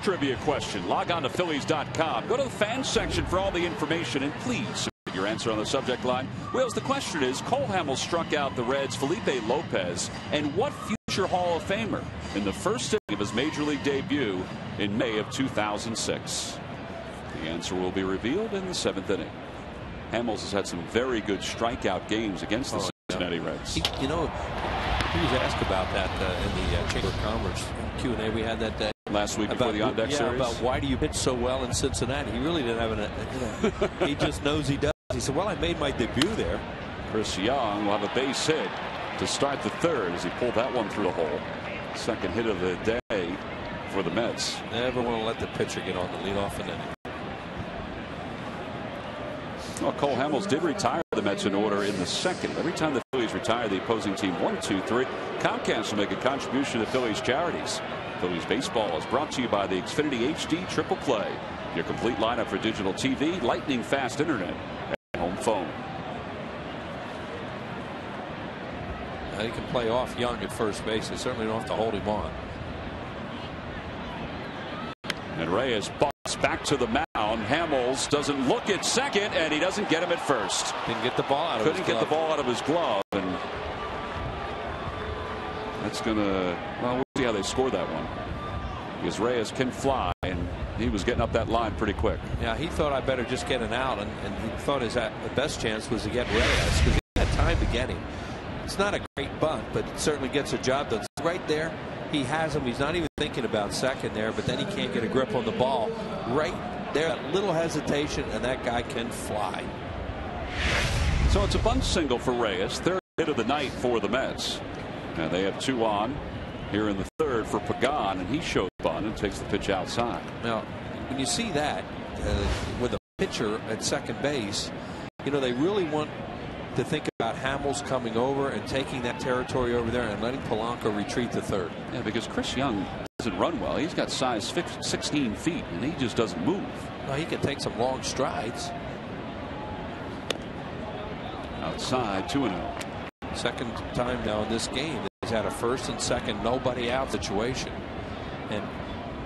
Trivia question. Log on to Phillies.com. Go to the fans section for all the information, and please submit your answer on the subject line. Wales, the question is, Cole Hamels struck out the Reds' Felipe Lopez, and what future Hall of Famer in the first inning of his Major League debut in May of 2006? The answer will be revealed in the seventh inning. Hamels has had some very good strikeout games against the Cincinnati Reds. He was asked about that in the Chamber of Commerce Q&A we had that day. Last week before the on-deck series? About why do you pitch so well in Cincinnati? He really didn't have he just knows he does. He said, well, I made my debut there. Chris Young will have a base hit to start the third as he pulled that one through the hole. Second hit of the day for the Mets. Never want to let the pitcher get on the leadoff inning. Well, Cole Hamels did retire the Mets in order in the second. Every time the Phillies retire the opposing team 1-2-3, Comcast will make a contribution to Phillies charities. Phillies baseball is brought to you by the Xfinity HD Triple Play, your complete lineup for digital TV, lightning fast internet, and home phone. He can play off Young at first base. They certainly don't have to hold him on. And Reyes busts back to the mound. Hamels doesn't look at second, and he doesn't get him at first. Didn't get the ball out of his glove. Couldn't get the ball out of his glove, and that's gonna, well, we'll see how they score that one, because Reyes can fly, and he was getting up that line pretty quick. Yeah, he thought I better just get an out, and he thought his best chance was to get Reyes because he had time to get him. It's not a great bunt, but it certainly gets a job done. Right there, he has him. He's not even thinking about second there, but then he can't get a grip on the ball. Right there, that little hesitation, and that guy can fly. So it's a bunt single for Reyes, third hit of the night for the Mets. And they have two on here in the third for Pagan, and he shows bunt and takes the pitch outside. Now, when you see that with a pitcher at second base, they really want to think about Hamels coming over and taking that territory over there and letting Polanco retreat to third. Yeah, because Chris Young doesn't run well. He's got size 16 feet, and he just doesn't move. Well, he can take some long strides. Outside, 2-0. Second time now in this game he's had a first and second nobody out situation, and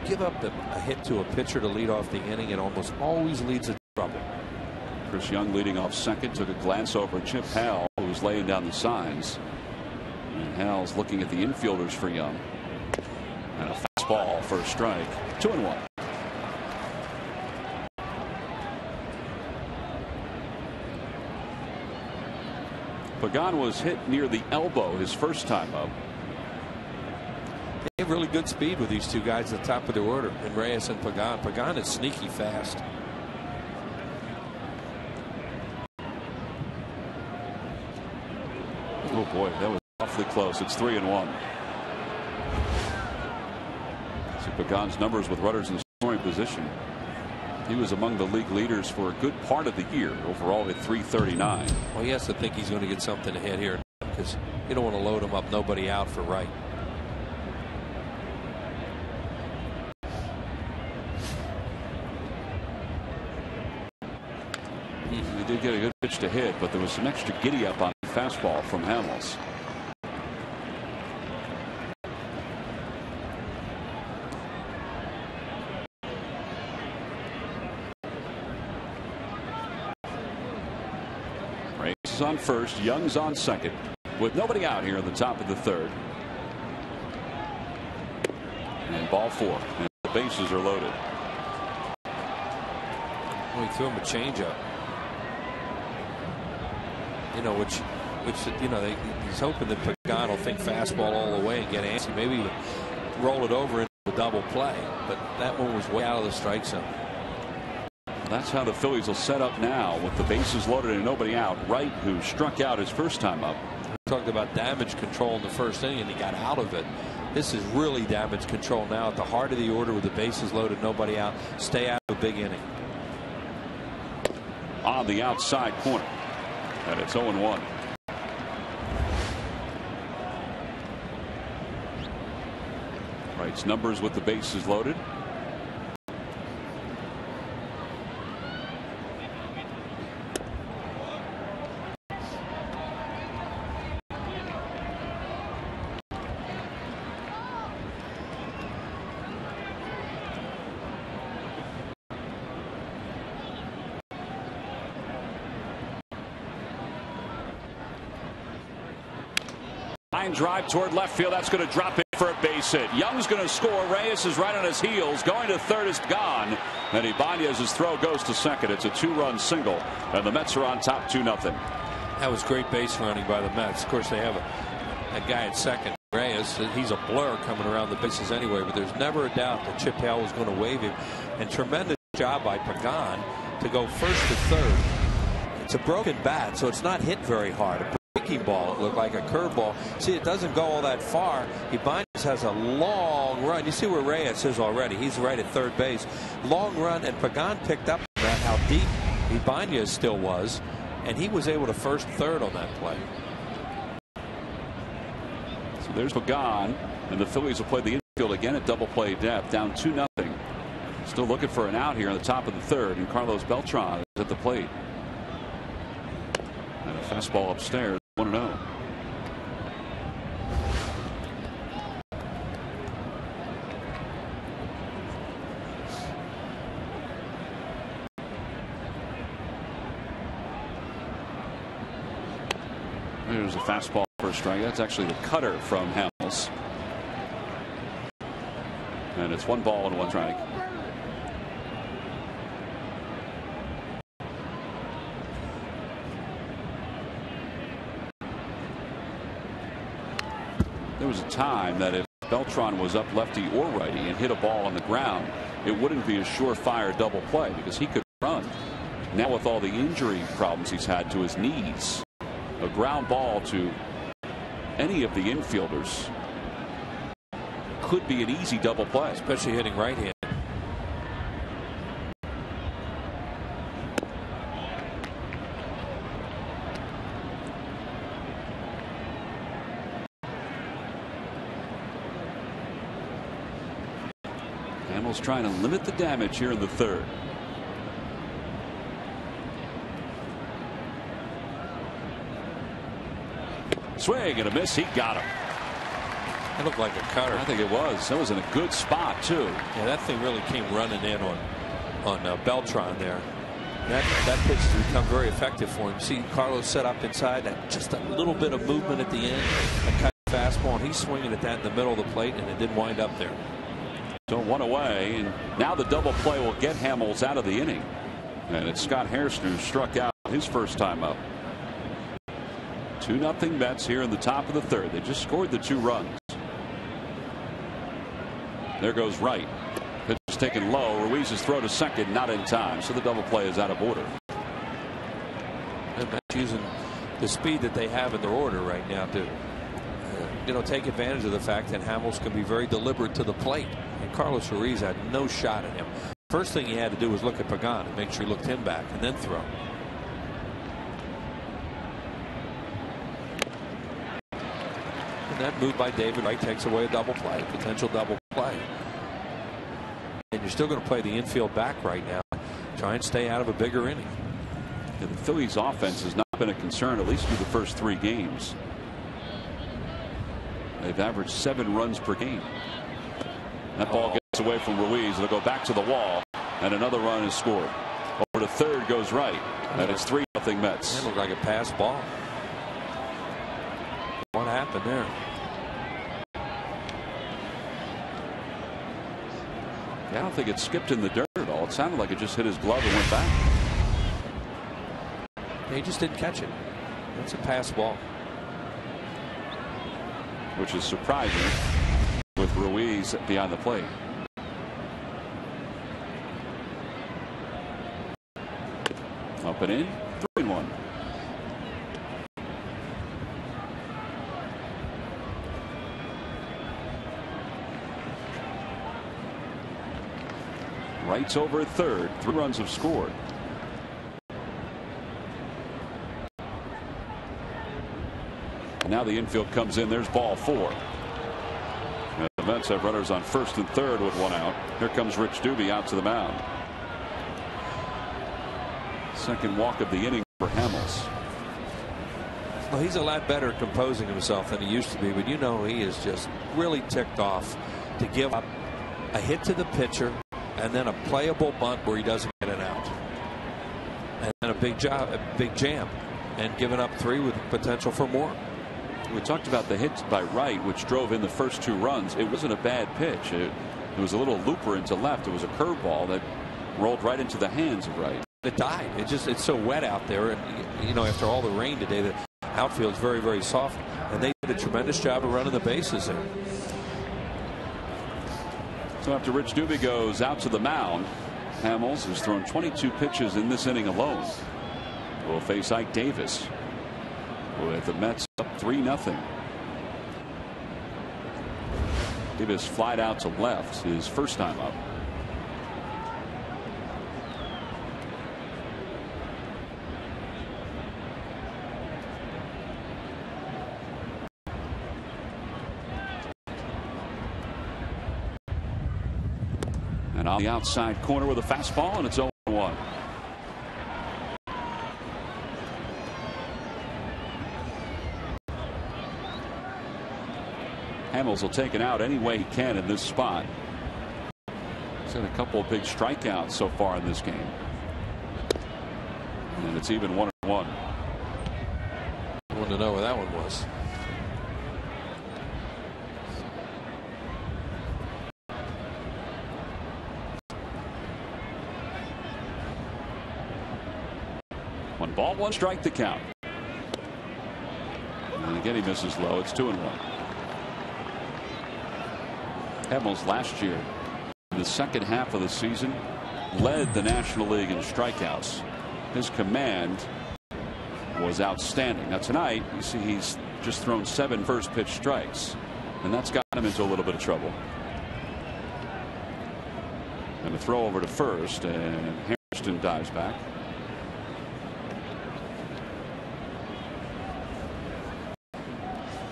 give up a hit to a pitcher to lead off the inning, it almost always leads to trouble. Chris Young leading off second, took a glance over at Chip Howell, who was laying down the signs, and Howell's looking at the infielders for Young, and a fastball for a strike. 2-1. Pagan was hit near the elbow his first time up. They have really good speed with these two guys at the top of their order, and Reyes and Pagan. Pagan is sneaky fast. Oh boy, that was awfully close. It's 3-1. Pagan's numbers with runners in scoring position. He was among the league leaders for a good part of the year. Overall at 339. Well, he has to think he's going to get something ahead here because you don't want to load him up. Nobody out for right. He did get a good pitch to hit, but there was some extra giddy up on the fastball from Hamels. Reyes on first, Young's on second, with nobody out here in the top of the third. And ball 4, and the bases are loaded. Well, he threw him a changeup. You know, which you know, he's hoping that Pagan will think fastball all the way and get antsy. Maybe even roll it over into a double play, but that one was way out of the strike zone. That's how the Phillies will set up now with the bases loaded and nobody out. Wright, who struck out his first time up. We talked about damage control in the first inning and he got out of it. This is really damage control now at the heart of the order with the bases loaded, nobody out. Stay out of a big inning. On the outside corner, and it's 0-1. Wright's numbers with the bases loaded. Line drive toward left field. That's going to drop in for a base hit. Young's going to score. Reyes is right on his heels. Going to third is gone. And Ibanez's throw goes to second. It's a 2-run single. And the Mets are on top 2-0. That was great base running by the Mets. Of course, they have a guy at second. Reyes, he's a blur coming around the bases anyway. But there's never a doubt that Chip Hale was going to wave him. And tremendous job by Pagan to go first to third. It's a broken bat, so it's not hit very hard. Ball. It looked like a curveball. See, it doesn't go all that far. Ibanez has a long run. You see where Reyes is already. He's right at third base. Long run, and Pagan picked up that how deep Ibanez still was, and he was able to first third on that play. So there's Pagan, and the Phillies will play the infield again at double play depth, down 2-0. Still looking for an out here on the top of the third, and Carlos Beltran is at the plate. And a fastball upstairs. 1-0. There's a fastball for a strike. That's actually the cutter from Hamels. And it's 1 ball and 1 strike. There was a time that if Beltran was up lefty or righty and hit a ball on the ground, it wouldn't be a surefire double play because he could run. Now with all the injury problems he's had to his knees, a ground ball to any of the infielders could be an easy double play, especially hitting right hand. Hamels trying to limit the damage here in the third. Swing and a miss. He got him. That looked like a cutter. I think it was. That was in a good spot too. Yeah, that thing really came running in on Beltran there. That pitch has become very effective for him. See Carlos set up inside, that just a little bit of movement at the end, a cut fastball, and he's swinging at that in the middle of the plate, and it didn't wind up there. So 1 away, and now the double play will get Hamels out of the inning. And it's Scott Hairston who struck out his first time up. 2-0 Mets here in the top of the third. They just scored the 2 runs. There goes Wright. Pitch is taken low. Ruiz's throw to second, not in time, so the double play is out of order. And that's using the speed that they have in their order right now to take advantage of the fact that Hamels can be very deliberate to the plate. And Carlos Ruiz had no shot at him. First thing he had to do was look at Pagan and make sure he looked him back and then throw. And that move by David Wright takes away a double play, potential double play. And you're still going to play the infield back right now. Try and stay out of a bigger inning. Yeah, the Phillies offense has not been a concern, at least through the first 3 games. They've averaged 7 runs per game. That ball gets away from Ruiz. It'll go back to the wall, and another run is scored. Over to third goes Wright, and it's 3-0 Mets. It looked like a pass ball. What happened there? I don't think it skipped in the dirt at all. It sounded like it just hit his glove and went back. He just didn't catch it. That's a pass ball. Which is surprising with Ruiz behind the plate. Up and in, 3-1. Wright's over at third. 3 runs have scored. And now the infield comes in. There's ball 4. And the Mets have runners on first and third with 1 out. Here comes Rich Doobie out to the mound. Second walk of the inning for Hamels. Well, he's a lot better at composing himself than he used to be, but he is just really ticked off to give up a hit to the pitcher and then a playable bunt where he doesn't get it out, and then a big jam, and giving up 3 with potential for more. We talked about the hit by Wright, which drove in the first 2 runs. It wasn't a bad pitch. It was a little looper into left. It was a curveball that rolled right into the hands of Wright. It died. It's so wet out there, and after all the rain today, the outfield's very, very soft, and they did a tremendous job of running the bases there. So after Rich Doobie goes out to the mound, Hamels has thrown 22 pitches in this inning alone. Will face Ike Davis with the Mets up 3-0. Davis flied out to left his first time up. And on the outside corner with a fastball, and it's 0-1. Hamels will take it out any way he can in this spot. He's had a couple of big strikeouts so far in this game. And it's even 1-1. I wanted to know where that one was. One ball, 1 strike to count. And again, he misses low. It's 2-1. Hamels last year, in the second half of the season, led the National League in strikeouts. His command was outstanding. Now tonight, you see he's just thrown 7 first pitch strikes, and that's got him into a little bit of trouble. And a throw over to first, and Hairston dives back.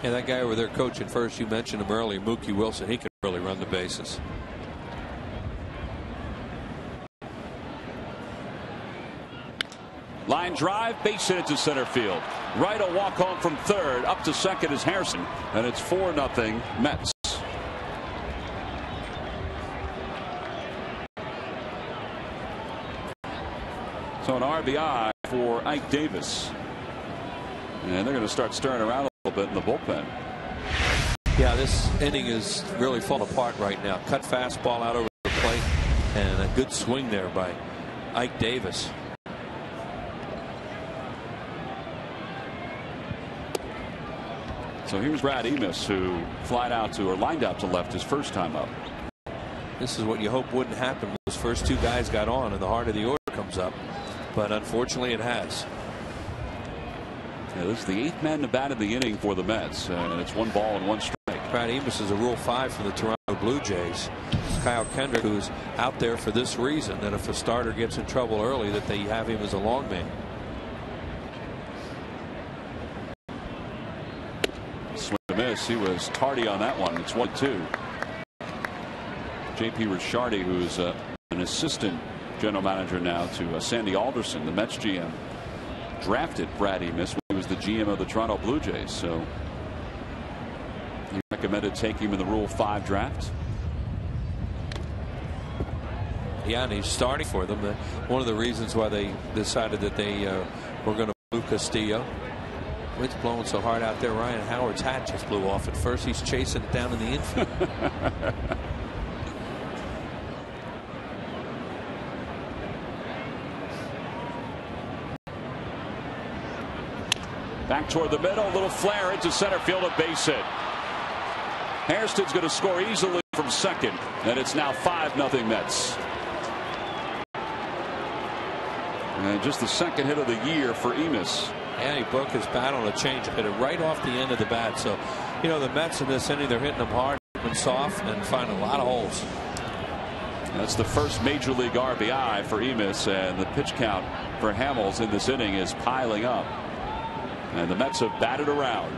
Yeah, that guy over there coaching first, you mentioned him earlier, Mookie Wilson. He can really run the bases. Line drive, base hit to center field. Wright will walk home from third. Up to second is Harrison, and it's 4-0 Mets. So an RBI for Ike Davis. And they're going to start stirring around a little bit in the bullpen. Yeah, this inning is really falling apart right now. Cut fastball out over the plate, and a good swing there by Ike Davis. So here's Brad Emis, who lined out to left his first time up. This is what you hope wouldn't happen. Those first 2 guys got on, and the heart of the order comes up. But unfortunately, it has. Yeah, this is the 8th man to bat in the inning for the Mets, and it's 1 ball and 1 strike. Brad Amos is a Rule 5 for the Toronto Blue Jays. Kyle Kendrick, who's out there for this reason, that if a starter gets in trouble early, that they have him as a long man. Swing and a miss. He was tardy on that one. It's 1-2. J.P. Ricciardi, who's an assistant general manager now to Sandy Alderson, the Mets GM, drafted Brad Amos when he was the GM of the Toronto Blue Jays. So he recommended taking him in the Rule 5 draft. Yeah, and he's starting for them. One of the reasons why they decided that they were going to move Castillo. Wind's blowing so hard out there. Ryan Howard's hat just blew off at first. He's chasing it down in the infield. Back toward the middle, a little flare into center field, a base hit. Hairston's going to score easily from second, and it's now 5-0 Mets. And just the second hit of the year for Amos. And he broke his bat on a change, hit it right off the end of the bat. So, you know, the Mets in this inning, they're hitting them hard and soft and finding a lot of holes. That's the first major league RBI for Amos, and the pitch count for Hamels in this inning is piling up. And the Mets have batted around.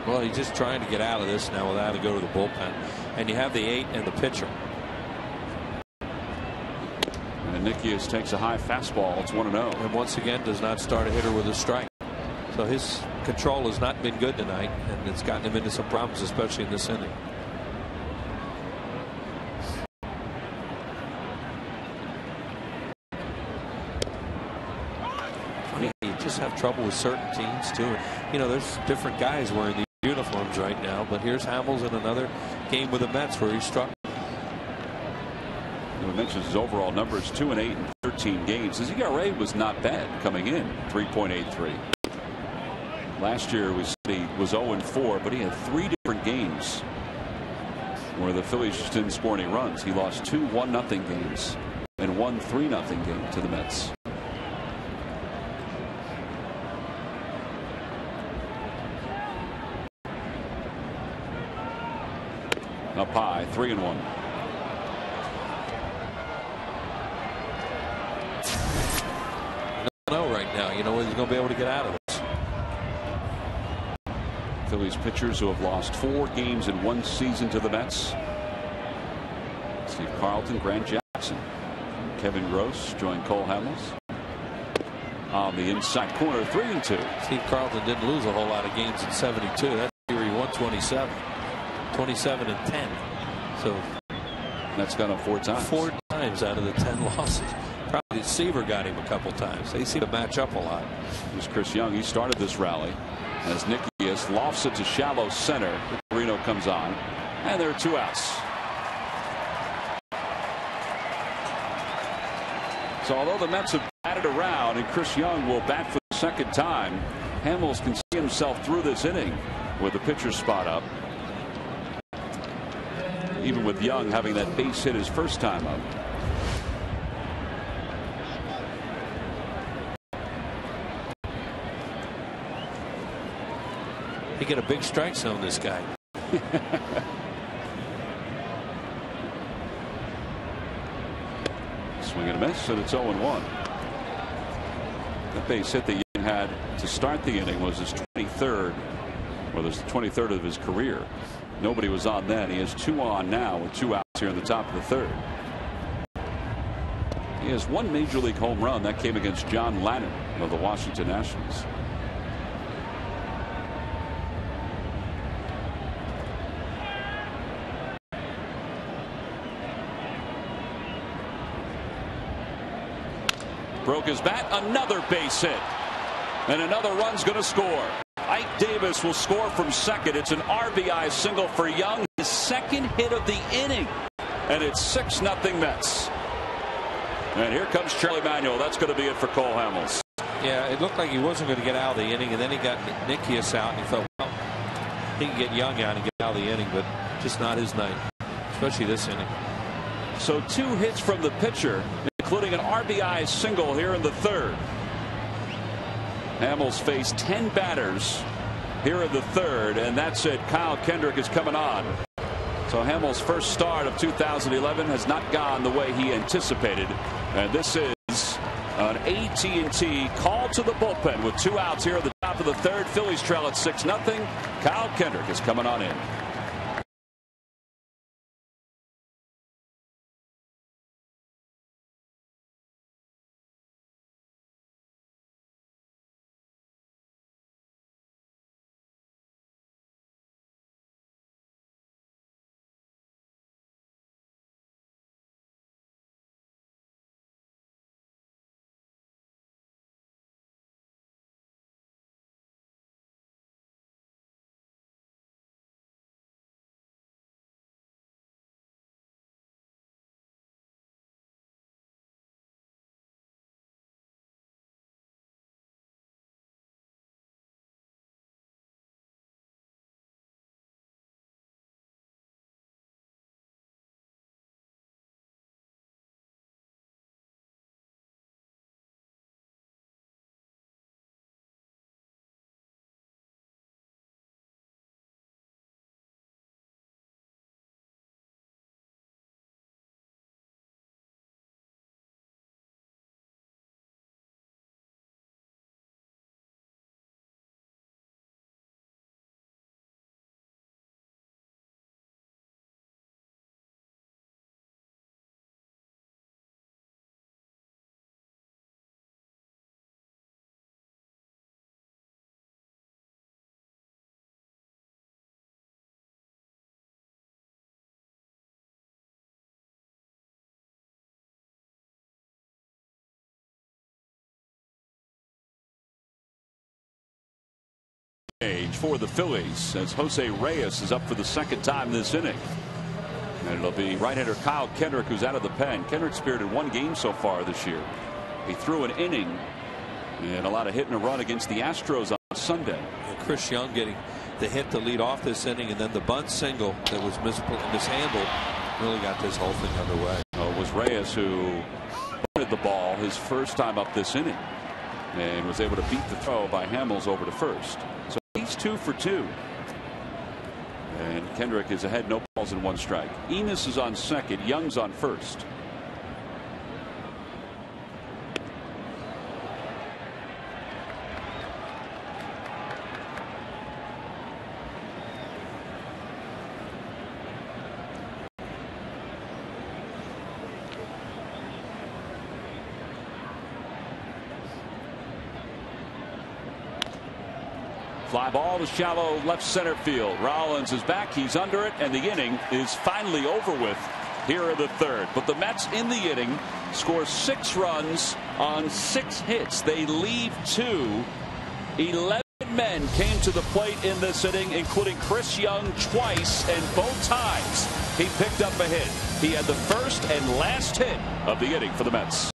Well, he's just trying to get out of this now without to go to the bullpen. And you have the 8 and the pitcher. And Nikias takes a high fastball. It's 1-0. And once again does not start a hitter with a strike. So his control has not been good tonight, and it's gotten him into some problems, especially in this inning. You just have trouble with certain teams too. You know, there's different guys wearing these uniforms right now, but here's Hamels in another game with the Mets where he struck. We mentioned his overall numbers, 2-8 in 13 games. His ERA was not bad coming in, 3.83. Last year we said he was 0-4, but he had 3 different games where the Phillies just didn't score any runs. He lost 2 1-0 games and 1 3-0 game to the Mets. Up high, 3-1. No, right now, you know whether he's going to be able to get out of this. Phillies pitchers who have lost 4 games in 1 season to the Mets: Steve Carlton, Grant Jackson, Kevin Gross joined Cole Hamels. On the inside corner, 3-2. Steve Carlton didn't lose a whole lot of games in '72. That year he won 27. 27-10. So that's gone up 4 times. 4 times out of the 10 losses. Probably Seaver got him a couple times. They seem to match up a lot. Here's Chris Young. He started this rally as Nikias lofts it to shallow center. Reno comes on, and there are 2 outs. So although the Mets have batted around and Chris Young will bat for the 2nd time, Hamels can see himself through this inning with the pitcher's spot up. Even with Young having that base hit his first time up. He got a big strike zone, this guy. Swing and a miss, and it's 0-1. That base hit that Young had to start the inning was his 23rd. Well, there's the 23rd of his career. Nobody was on then. He has 2 on now with 2 outs here in the top of the 3rd. He has 1 major league home run. That came against John Lannan of the Washington Nationals. Broke his bat. Another base hit. And another run's going to score. Ike Davis will score from second. It's an RBI single for Young, his 2nd hit of the inning, and it's 6-0 Mets. And here comes Charlie Manuel. That's going to be it for Cole Hamels. Yeah, it looked like he wasn't going to get out of the inning, and then he got Nikias out, and he thought, well, he can get Young out and get out of the inning, but just not his night, especially this inning. So 2 hits from the pitcher, including an RBI single here in the 3rd. Hamels faced 10 batters here in the third, and that's it. Kyle Kendrick is coming on. So Hamels' first start of 2011 has not gone the way he anticipated. And this is an AT&T call to the bullpen with 2 outs here at the top of the third. Phillies trail at 6-0. Kyle Kendrick is coming on in. For the Phillies, as Jose Reyes is up for the second time this inning. And it'll be right-hander Kyle Kendrick who's out of the pen. Kendrick's appeared in 1 game so far this year. He threw an inning and a lot of hit and a run against the Astros on Sunday. And Chris Young getting the hit to lead off this inning, and then the bunt single that was mishandled really got this whole thing underway. It was Reyes who punted the ball his first time up this inning and was able to beat the throw by Hamels over to first. So he's 2 for 2. And Kendrick is ahead, no balls and 1 strike. Enos is on second, Young's on first. Fly ball to shallow left center field. Rollins is back. He's under it, and the inning is finally over with here in the third. But the Mets in the inning score 6 runs on 6 hits. They leave 2. 11 men came to the plate in this inning, including Chris Young twice, and both times he picked up a hit. He had the first and last hit of the inning for the Mets.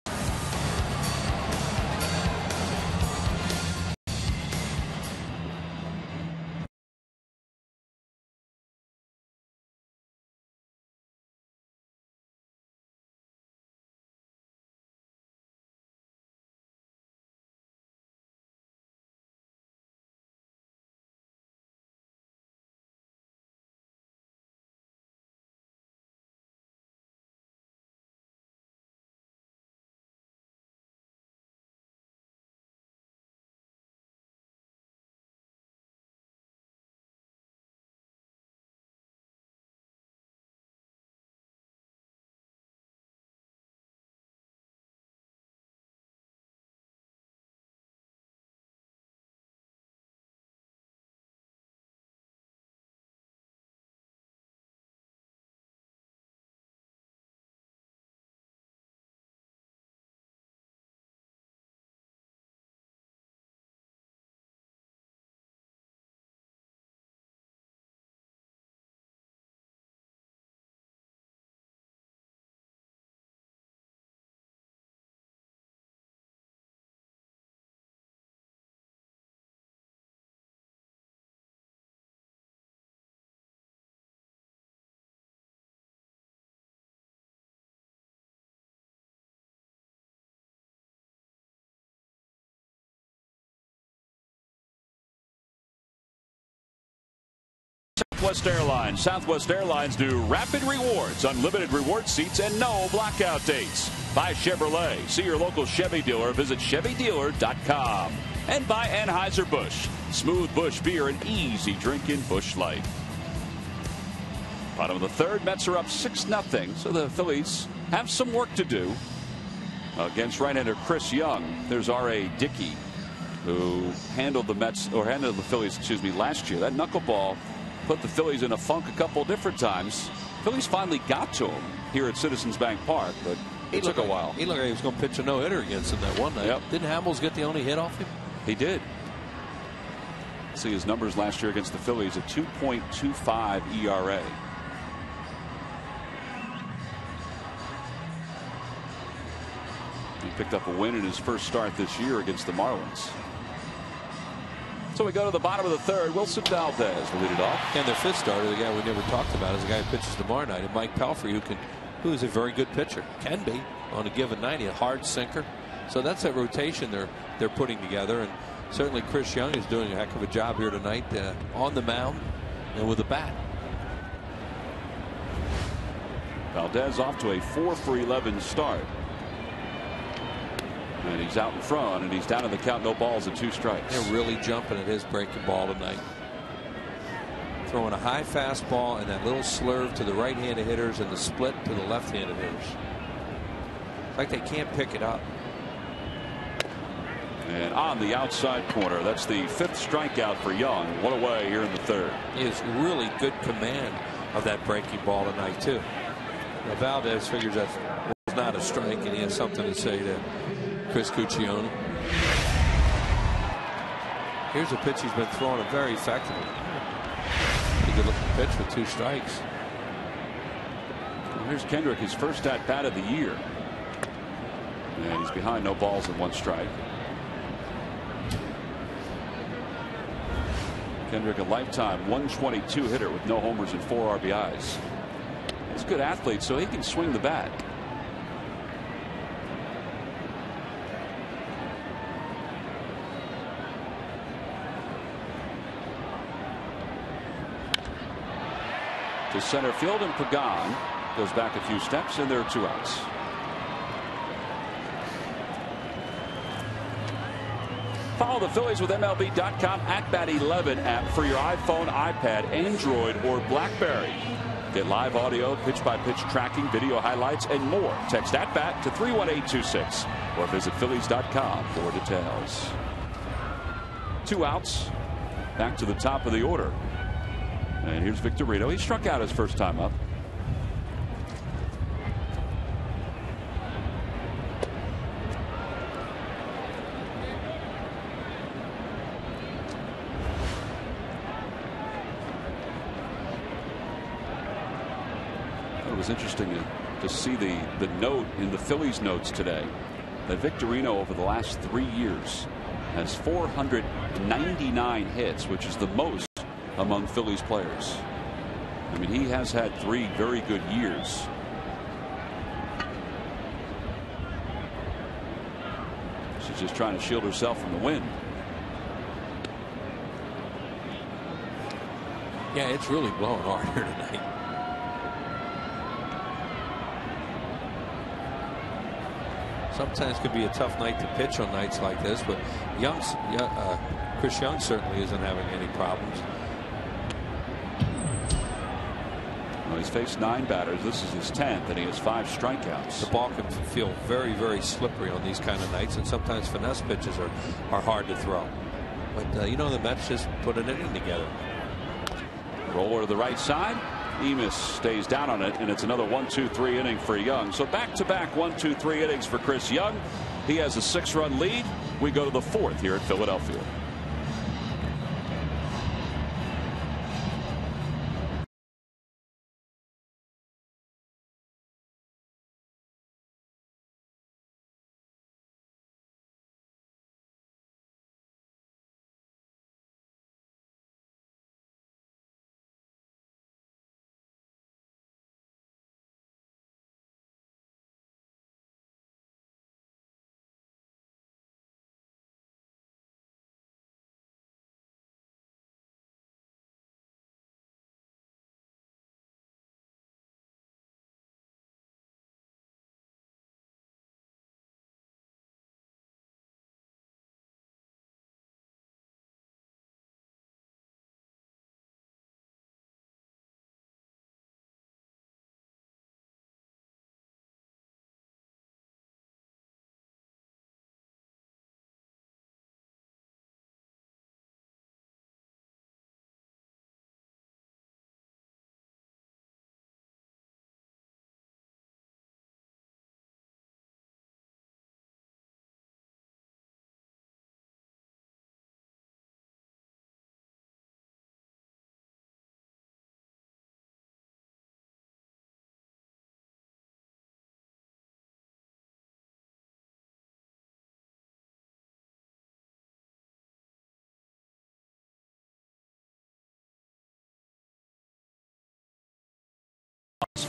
Southwest Airlines. Southwest Airlines new Rapid Rewards, unlimited reward seats, and no blackout dates. By Chevrolet. See your local Chevy dealer. Visit ChevyDealer.com. And by Anheuser-Busch. Smooth Busch beer and easy drinking Busch Light. Bottom of the third, Mets are up 6-0. So the Phillies have some work to do against right-hander Chris Young. There's R.A. Dickey, who handled the Phillies, last year. That knuckleball put the Phillies in a funk a couple different times. Phillies finally got to him here at Citizens Bank Park, but it took a while. He looked like he was going to pitch a no-hitter against him that one night. Yep. Didn't Hamels get the only hit off him? He did. See his numbers last year against the Phillies, a 2.25 ERA. He picked up a win in his first start this year against the Marlins. So we go to the bottom of the third. Wilson Valdez will lead it off. And their fifth starter, the guy we never talked about, is the guy who pitches tomorrow night, and Mike Pelfrey, who is a very good pitcher, can be on a given night. He a hard sinker. So that's a rotation they're putting together, and certainly Chris Young is doing a heck of a job here tonight on the mound and with a bat. Valdez off to a 4-for-11 start. And he's out in front, and he's down in the count, no balls and 2 strikes. They're really jumping at his breaking ball tonight. Throwing a high fastball and that little slurve to the right-handed hitters and the split to the left-handed hitters. It's like they can't pick it up. And on the outside corner, that's the 5th strikeout for Young. One away here in the third. He has really good command of that breaking ball tonight, too. Now Valdez figures that was not a strike, and he has something to say to Chris Cuccione. Here's a pitch he's been throwing very effectively. A good looking pitch with 2 strikes. And here's Kendrick, his first at bat of the year. And he's behind, no balls and 1 strike. Kendrick, a lifetime 122 hitter with no homers and 4 RBIs. He's a good athlete, so he can swing the bat. To center field, and Pagan goes back a few steps, and there are 2 outs. Follow the Phillies with MLB.com @BAT11 app for your iPhone, iPad, Android, or BlackBerry. Get live audio, pitch-by-pitch tracking, video highlights, and more. Text @BAT to 31826 or visit Phillies.com for details. 2 outs. Back to the top of the order. And here's Victorino. He struck out his first time up. It was interesting to see the note in the Phillies notes today that Victorino over the last 3 years has 499 hits, which is the most among Phillies players. I mean, he has had 3 very good years. She's just trying to shield herself from the wind. Yeah, it's really blowing hard here tonight. Sometimes it could be a tough night to pitch on nights like this, but Chris Young certainly isn't having any problems. Well, he's faced 9 batters. This is his 10th, and he has 5 strikeouts. The ball can feel very, very slippery on these kind of nights, and sometimes finesse pitches are hard to throw. But the Mets just put an inning together. Roller to the right side. Emis stays down on it, and it's another 1-2-3 inning for Young. So back-to-back 1-2-3 innings for Chris Young. He has a 6-run lead. We go to the 4th here at Philadelphia.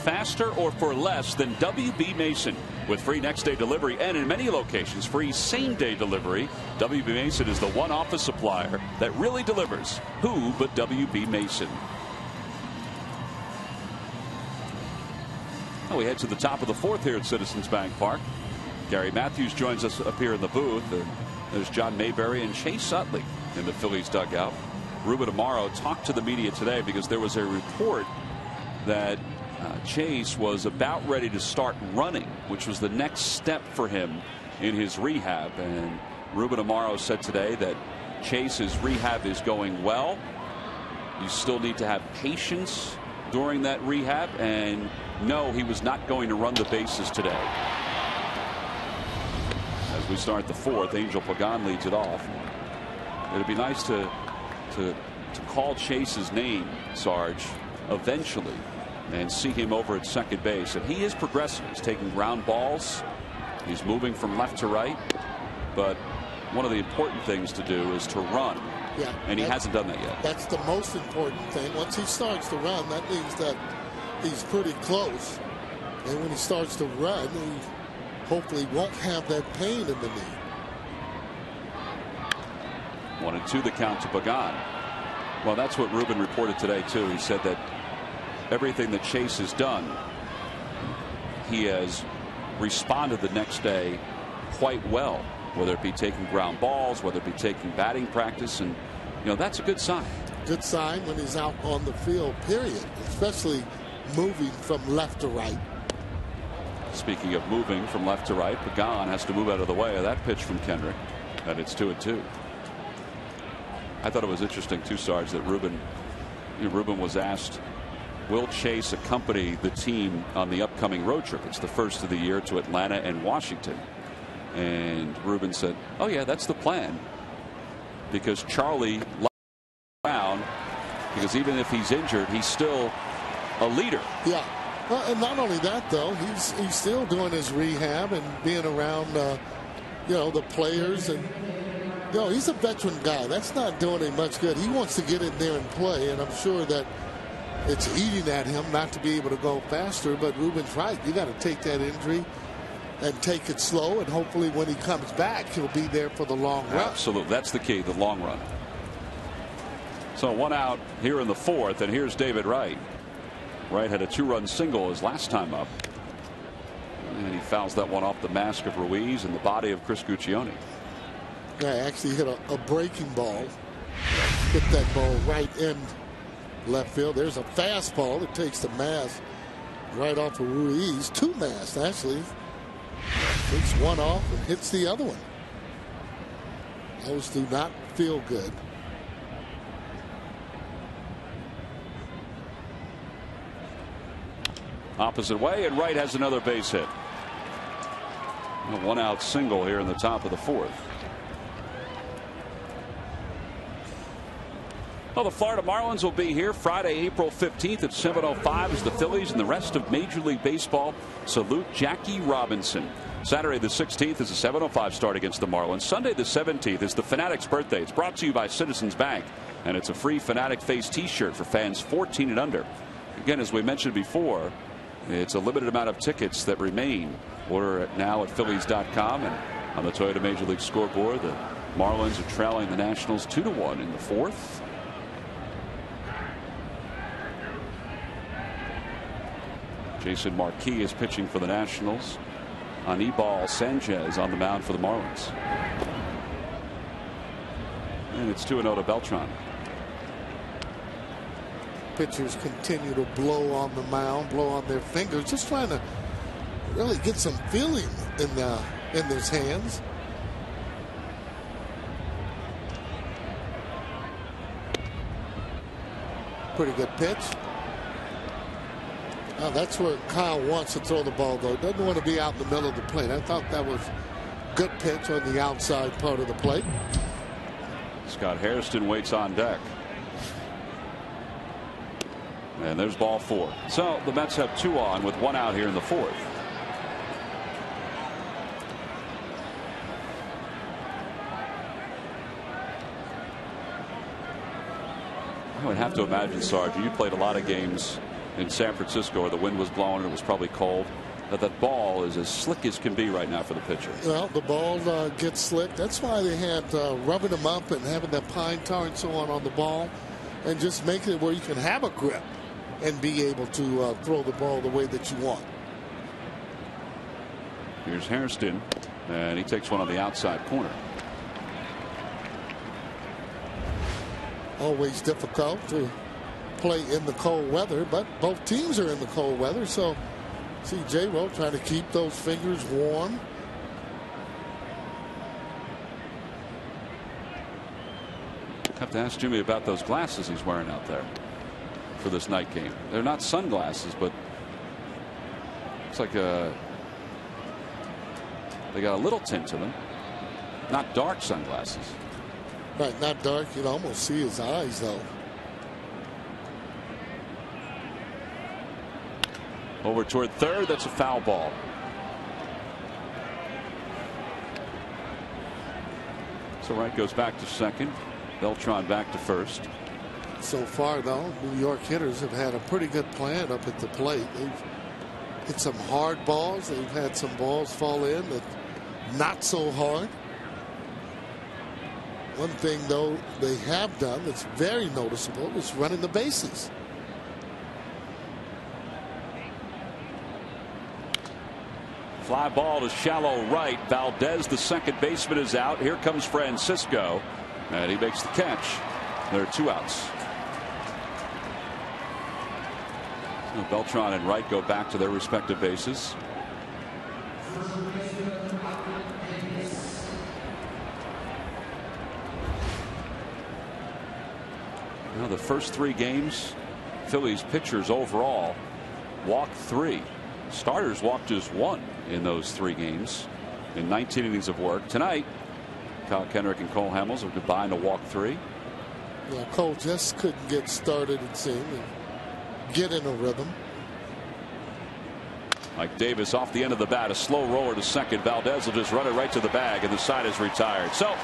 faster or for less than WB Mason. With free next-day delivery and in many locations free same-day delivery, WB Mason is the one office supplier that really delivers. Who but WB Mason? Well, we head to the top of the fourth here at Citizens Bank Park. Gary Matthews joins us up here in the booth. There's John Mayberry and Chase Utley in the Phillies dugout. Ruben Amaro talked to the media today because there was a report that Chase was about ready to start running, which was the next step for him in his rehab. And Ruben Amaro said today that Chase's rehab is going well. You still need to have patience during that rehab, and no, he was not going to run the bases today. As we start the fourth, Angel Pagan leads it off. It'd be nice to call Chase's name, Sarge, eventually, and see him over at second base. And he is progressing. He's taking ground balls. He's moving from left to right. But one of the important things to do is to run. Yeah, and he hasn't done that yet. That's the most important thing. Once he starts to run, that means that he's pretty close. And when he starts to run, he hopefully won't have that pain in the knee. 1-2 the count to Pagan. Well, that's what Ruben reported today, too. He said that everything that Chase has done, he has responded the next day quite well, whether it be taking ground balls, whether it be taking batting practice. And, you know, that's a good sign. Good sign when he's out on the field, period, especially moving from left to right. Speaking of moving from left to right, Pagan has to move out of the way of that pitch from Kendrick, and it's 2-2. I thought it was interesting, too, Sarge, that Ruben was asked, will Chase accompany the team on the upcoming road trip? It's the first of the year to Atlanta and Washington. And Ruben said, oh, yeah, that's the plan. Because Charlie left around, because even if he's injured, he's still a leader. Yeah. Well, and not only that, though, he's still doing his rehab and being around, the players. And, he's a veteran guy. That's not doing him much good. He wants to get in there and play, and I'm sure that it's eating at him not to be able to go faster. But Ruben's right. You got to take that injury and take it slow, and hopefully when he comes back, he'll be there for the long run. Absolutely. That's the key, the long run. So one out here in the fourth, and here's David Wright. Wright had a 2-run single his last time up. And he fouls that one off the mask of Ruiz and the body of Chris Guccione. Yeah, actually hit a breaking ball. Hit that ball right in left field. There's a fastball that takes the mask right off of Ruiz. 2 masks, actually. Takes one off and hits the other one. Those do not feel good. Opposite way, and Wright has another base hit. A 1-out single here in the top of the fourth. Well, the Florida Marlins will be here Friday, April 15th at 7:05 as the Phillies and the rest of Major League Baseball salute Jackie Robinson. Saturday the 16th is a 7:05 start against the Marlins. Sunday the 17th is the Fanatic's birthday. It's brought to you by Citizens Bank, and it's a free Fanatic face T-shirt for fans 14 and under. Again, as we mentioned before, it's a limited amount of tickets that remain. Order it now at Phillies.com, and on the Toyota Major League scoreboard, the Marlins are trailing the Nationals 2-1 in the fourth. Jason Marquis is pitching for the Nationals. Anibal Sanchez on the mound for the Marlins. And it's 2-0 to Beltran. Pitchers continue to blow on the mound, blow on their fingers, just trying to really get some feeling in his hands. Pretty good pitch. Now that's where Kyle wants to throw the ball, though. Doesn't want to be out in the middle of the plate. I thought that was a good pitch on the outside part of the plate. Scott Hairston waits on deck. And there's ball 4. So the Mets have 2 on with 1 out here in the fourth. I would have to imagine, Sarge, you played a lot of games in San Francisco where the wind was blowing and it was probably cold. That ball is as slick as can be right now for the pitcher. Well, the ball gets slick. That's why they had rubbing them up and having that pine tar and so on the ball, and just making it where you can have a grip and be able to throw the ball the way that you want. Here's Hairston, and he takes one on the outside corner. Always difficult to play in the cold weather, but both teams are in the cold weather, so see J-Ro trying to keep those fingers warm. Have to ask Jimmy about those glasses he's wearing out there for this night game. They're not sunglasses, but it's like they got a little tint to them. Not dark sunglasses. Right, not dark. You can almost see his eyes, though. Over toward third. That's a foul ball. So Wright goes back to second. Beltran back to first. So far, though, New York hitters have had a pretty good plan up at the plate. They've hit some hard balls. They've had some balls fall in that not so hard. One thing, though, they have done that's very noticeable is running the bases. Fly ball to shallow right. Valdez, the second baseman, is out. Here comes Francisco, and he makes the catch. There are 2 outs. So Beltran and Wright go back to their respective bases. Now the first 3 games, Phillies pitchers overall walked 3. Starters walked just 1 in those 3 games in 19 innings of work. Tonight, Kyle Kendrick and Cole Hamels have combined to walk 3. Yeah, Cole just couldn't get started, it seemed, and get in a rhythm. Mike Davis off the end of the bat, a slow roller to second. Valdez will just run it right to the bag, and the side is retired. So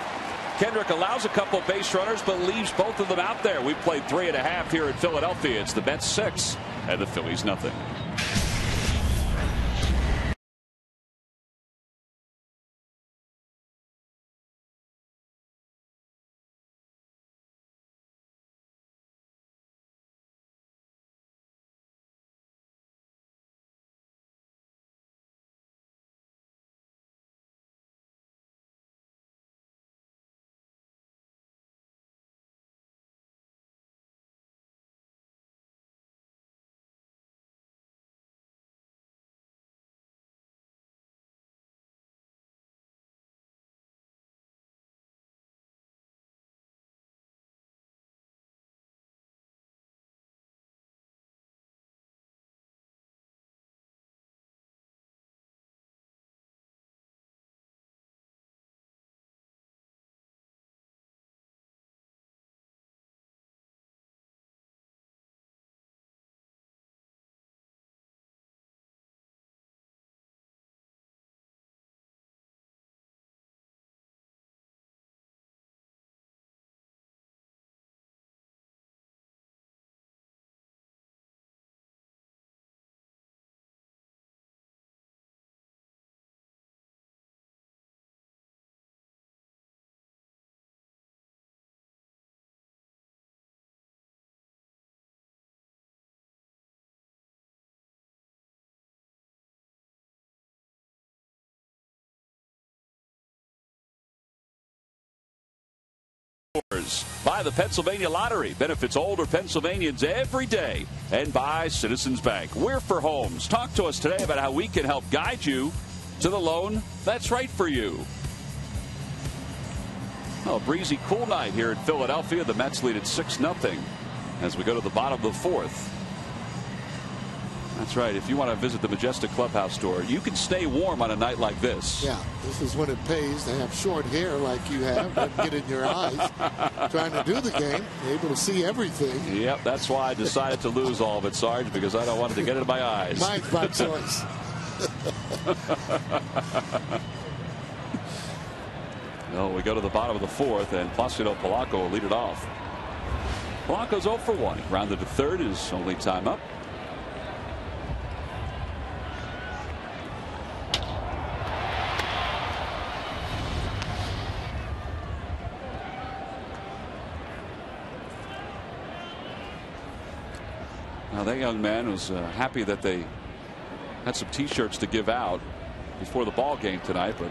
Kendrick allows a couple base runners, but leaves both of them out there. We've played 3.5 here in Philadelphia. It's the Mets 6 and the Phillies nothing. By the Pennsylvania Lottery. Benefits older Pennsylvanians every day. And by Citizens Bank. We're for homes. Talk to us today about how we can help guide you to the loan that's right for you. Well, a breezy, cool night here in Philadelphia. The Mets lead at 6-0 as we go to the bottom of the 4th. That's right. If you want to visit the Majestic Clubhouse store, you can stay warm on a night like this. Yeah, this is when it pays to have short hair like you have. Doesn't get in your eyes. Trying to do the game, able to see everything. Yep, that's why I decided to lose all of it, Sarge, because I don't want it to get into my eyes. Mine's by choice. No, we go to the bottom of the 4th, and Placido Polanco will lead it off. Polanco's 0 for 1. He grounded to third, his only time up. That young man was happy that they had some T-shirts to give out before the ball game tonight, but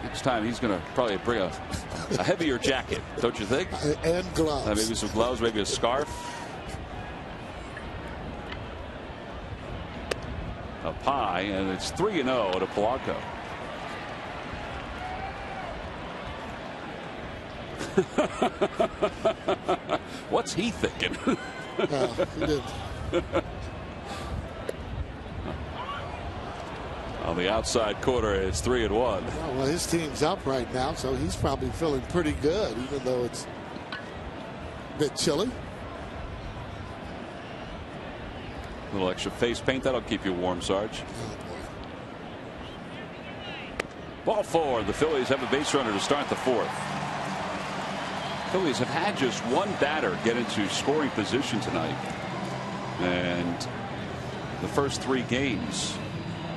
next time he's going to probably bring a heavier jacket, don't you think? And gloves. Maybe some gloves, maybe a scarf. A pie, and it's 3-0 to Polanco. What's he thinking? He did. On the outside corner, it's 3-1. Well, his team's up right now, so he's probably feeling pretty good, even though it's a bit chilly. A little extra face paint, that'll keep you warm, Sarge. Ball four. The Phillies have a base runner to start the fourth. Phillies have had just one batter get into scoring position tonight. And the first 3 games,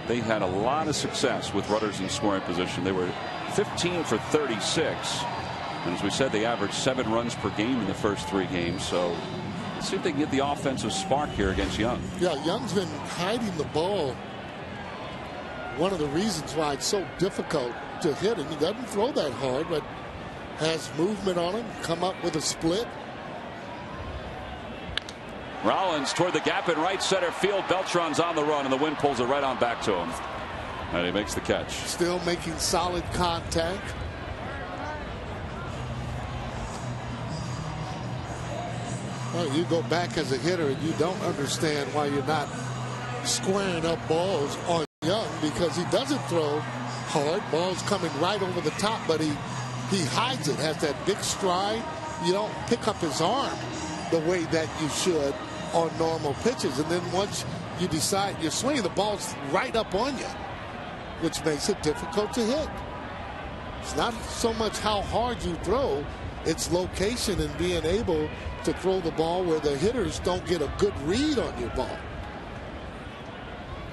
they had a lot of success with runners in scoring position. They were 15 for 36. And as we said, they averaged 7 runs per game in the first 3 games. So let's see if they can get the offensive spark here against Young. Yeah, Young's been hiding the ball. One of the reasons why it's so difficult to hit him. He doesn't throw that hard, but has movement on him, come up with a split. Rollins toward the gap in right center field. Beltran's on the run, and the wind pulls it right on back to him. And he makes the catch. Still making solid contact. Well, you go back as a hitter and you don't understand why you're not squaring up balls on Young, because he doesn't throw hard. Balls coming right over the top, but he hides it, has that big stride. You don't pick up his arm the way that you should on normal pitches. And then once you decide you're swinging, the ball's right up on you, which makes it difficult to hit. It's not so much how hard you throw, it's location and being able to throw the ball where the hitters don't get a good read on your ball.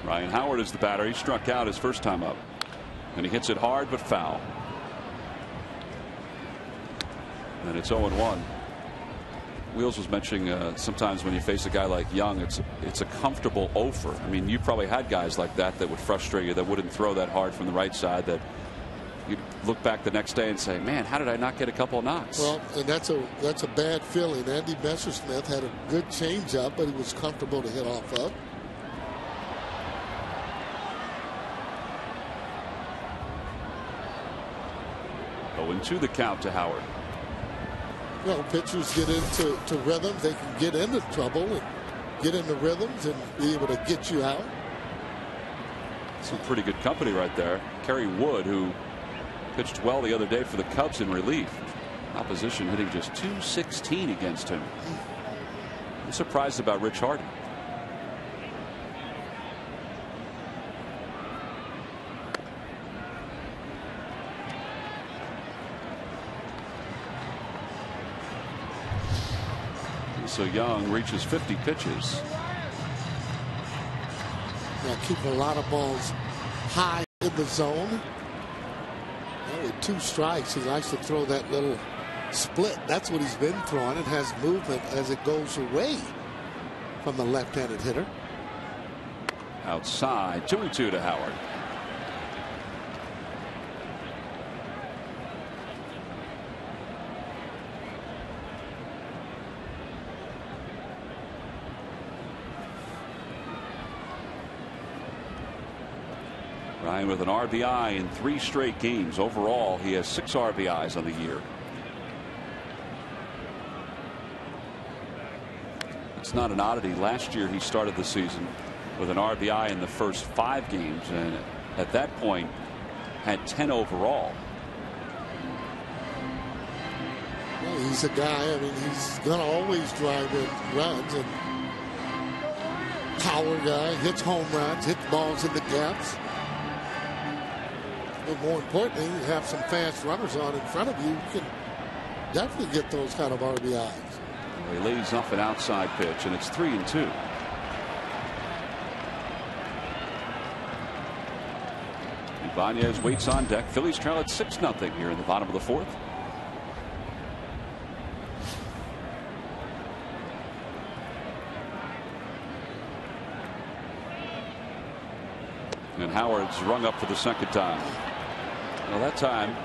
Ryan Howard is the batter. He struck out his first time up, and he hits it hard but foul. And it's 0-1. Wheels was mentioning sometimes when you face a guy like Young, it's a comfortable offer. I mean, you probably had guys like that would frustrate you, that wouldn't throw that hard from the right side, that you'd look back the next day and say, man, how did I not get a couple of knocks? Well, and that's a bad feeling. Andy Messersmith had a good changeup, but he was comfortable to hit off of. To the count to Howard. You know, pitchers get into rhythms. They can get into trouble and get into rhythms and be able to get you out. Some pretty good company right there. Kerry Wood, who pitched well the other day for the Cubs in relief. Opposition hitting just .216 against him. I'm surprised about Rich Harden. So Young reaches 50 pitches. Yeah, keeping a lot of balls high in the zone. Well, with 2 strikes, he likes to throw that little split. That's what he's been throwing. It has movement as it goes away from the left-handed hitter. Outside, 2-2 to Howard. Ryan with an RBI in 3 straight games. Overall, he has 6 RBIs on the year. It's not an oddity. Last year he started the season with an RBI in the first 5 games, and at that point had 10 overall. Well, he's a guy, I mean, he's going to always drive in runs, and power guy, hits home runs, hits balls in the gaps. But more importantly, you have some fast runners on in front of you. You can definitely get those kind of RBIs. He lays off an outside pitch, and it's 3-2. Ibanez waits on deck. Phillies trail at 6-0 here in the bottom of the 4th. and Howard's rung up for the second time. Well, that time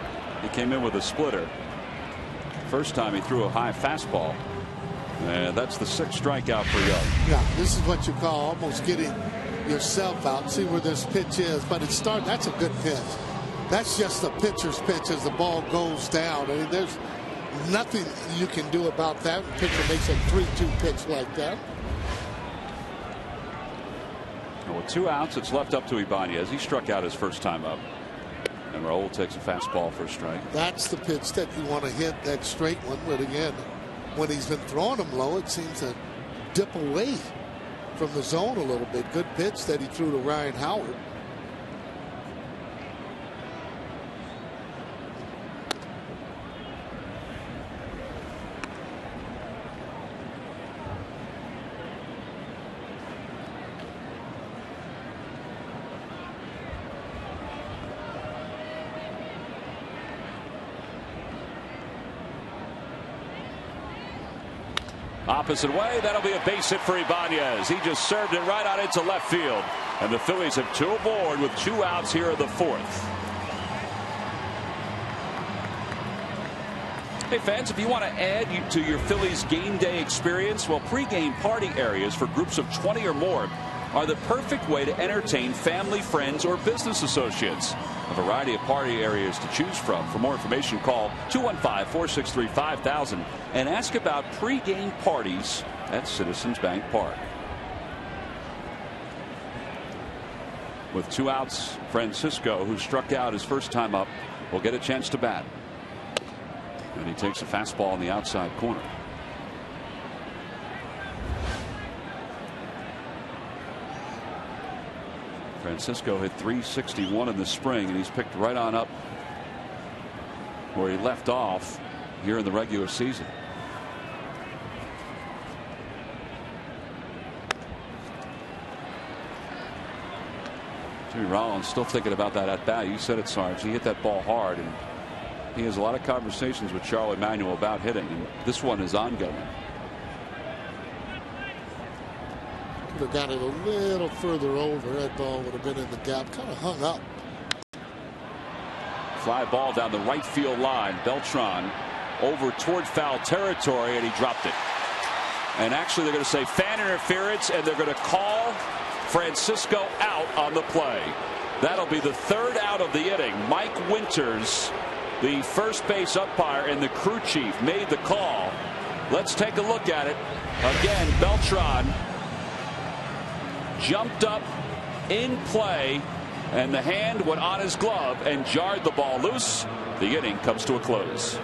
he came in with a splitter. First time he threw a high fastball. And that's the 6th strikeout for Young. Yeah, this is what you call almost getting yourself out. See where this pitch is, but that's a good pitch. That's just the pitcher's pitch as the ball goes down. I mean, there's nothing you can do about that. The pitcher makes a 3-2 pitch like that. Well, with 2 outs, it's left up to Ibanez. He struck out his first time up. And Raul takes a fastball for a strike. That's the pitch that you want to hit, that straight one. But again, when he's been throwing them low, it seems to dip away from the zone a little bit. Good pitch that he threw to Ryan Howard. Opposite way, that'll be a base hit for Ibanez. He just served it right out into left field. And the Phillies have 2 aboard with 2 outs here in the 4th. Hey fans, if you want to add to your Phillies game day experience, well, pregame party areas for groups of 20 or more are the perfect way to entertain family, friends, or business associates. A variety of party areas to choose from. For more information, call 215-463-5000 and ask about pregame parties at Citizens Bank Park. With 2 outs, Francisco, who struck out his first time up, will get a chance to bat. And he takes a fastball in the outside corner. Francisco hit .361 in the spring, and he's picked right on up where he left off here in the regular season. Jimmy Rollins still thinking about that at bat. You said it, Sarge. He hit that ball hard, and he has a lot of conversations with Charlie Manuel about hitting, and this one is ongoing. Could have got it a little further over. That ball would have been in the gap. Kind of hung up. Fly ball down the right field line. Beltran over toward foul territory, and he dropped it. And actually, they're going to say fan interference, and they're going to call Francisco out on the play. That'll be the 3rd out of the inning. Mike Winters, the first base umpire and the crew chief, made the call. Let's take a look at it. Again, Beltran jumped up in play, and the hand went on his glove and jarred the ball loose. The inning comes to a close.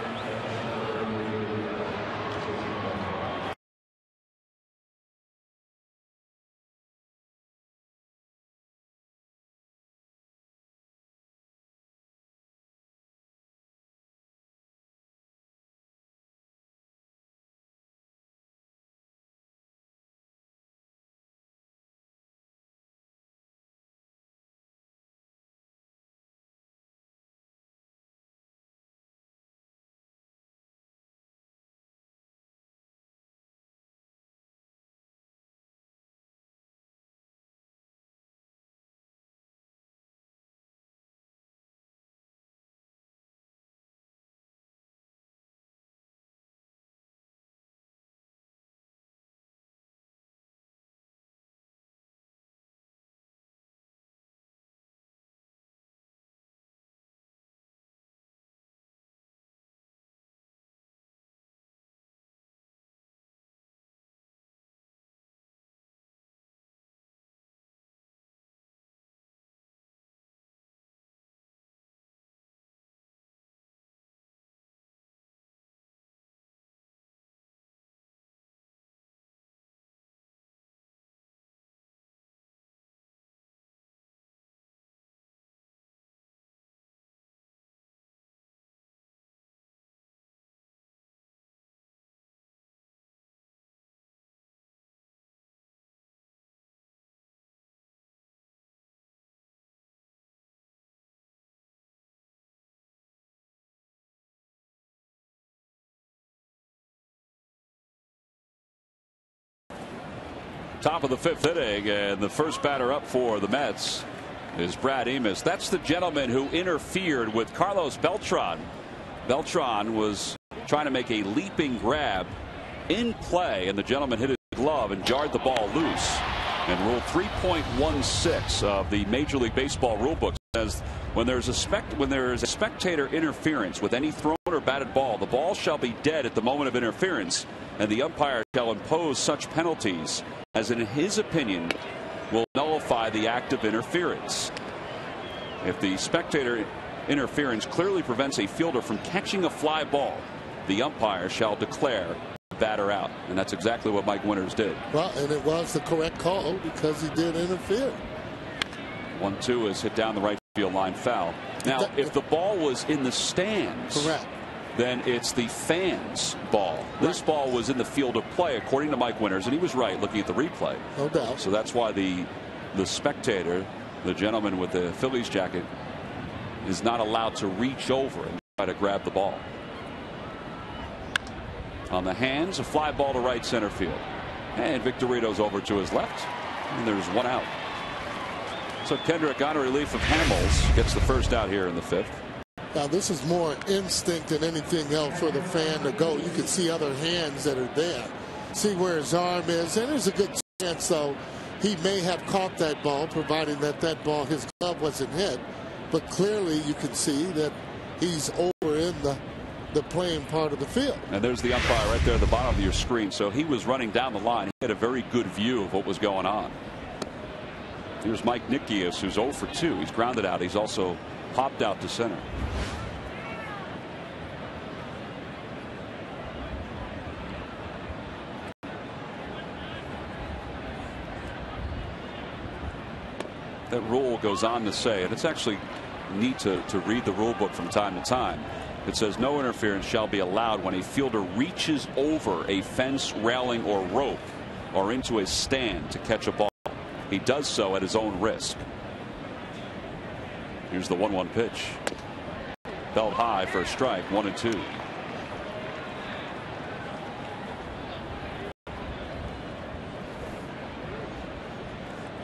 Top of the 5th inning, and the first batter up for the Mets is Brad Emis. That's the gentleman who interfered with Carlos Beltran. Beltran was trying to make a leaping grab in play, and the gentleman hit his glove and jarred the ball loose. And Rule 3.16 of the Major League Baseball rulebook says when there is a spectator interference with any thrown or batted ball, the ball shall be dead at the moment of interference, and the umpire shall impose such penalties as, in his opinion, will nullify the act of interference. If the spectator interference clearly prevents a fielder from catching a fly ball, the umpire shall declare batter out, and that's exactly what Mike Winters did. Well, and it was the correct call because he did interfere. 1-2 is hit down the right field line, foul. Now, if the ball was in the stands, correct, then it's the fans' ball. Right. This ball was in the field of play, according to Mike Winters, and he was right looking at the replay. No doubt. So that's why the spectator, the gentleman with the Phillies jacket, is not allowed to reach over and try to grab the ball. On the hands, a fly ball to right center field. And Victorino's over to his left. And there's one out. So Kendrick, on a relief of Hamels, gets the first out here in the fifth. Now, this is more instinct than anything else for the fan to go. You can see other hands that are there. See where his arm is. And there's a good chance, though, he may have caught that ball, providing that ball, his glove wasn't hit. But clearly you can see that he's over in the playing part of the field. And there's the umpire right there at the bottom of your screen. So he was running down the line. He had a very good view of what was going on. Here's Mike Nickius, who's 0 for 2. He's grounded out. He's also popped out to center. That rule goes on to say, and it's actually neat to read the rule book from time to time. It says no interference shall be allowed when a fielder reaches over a fence, railing, or rope or into a stand to catch a ball. He does so at his own risk. Here's the 1-1 pitch. Belt high for a strike, 1-2.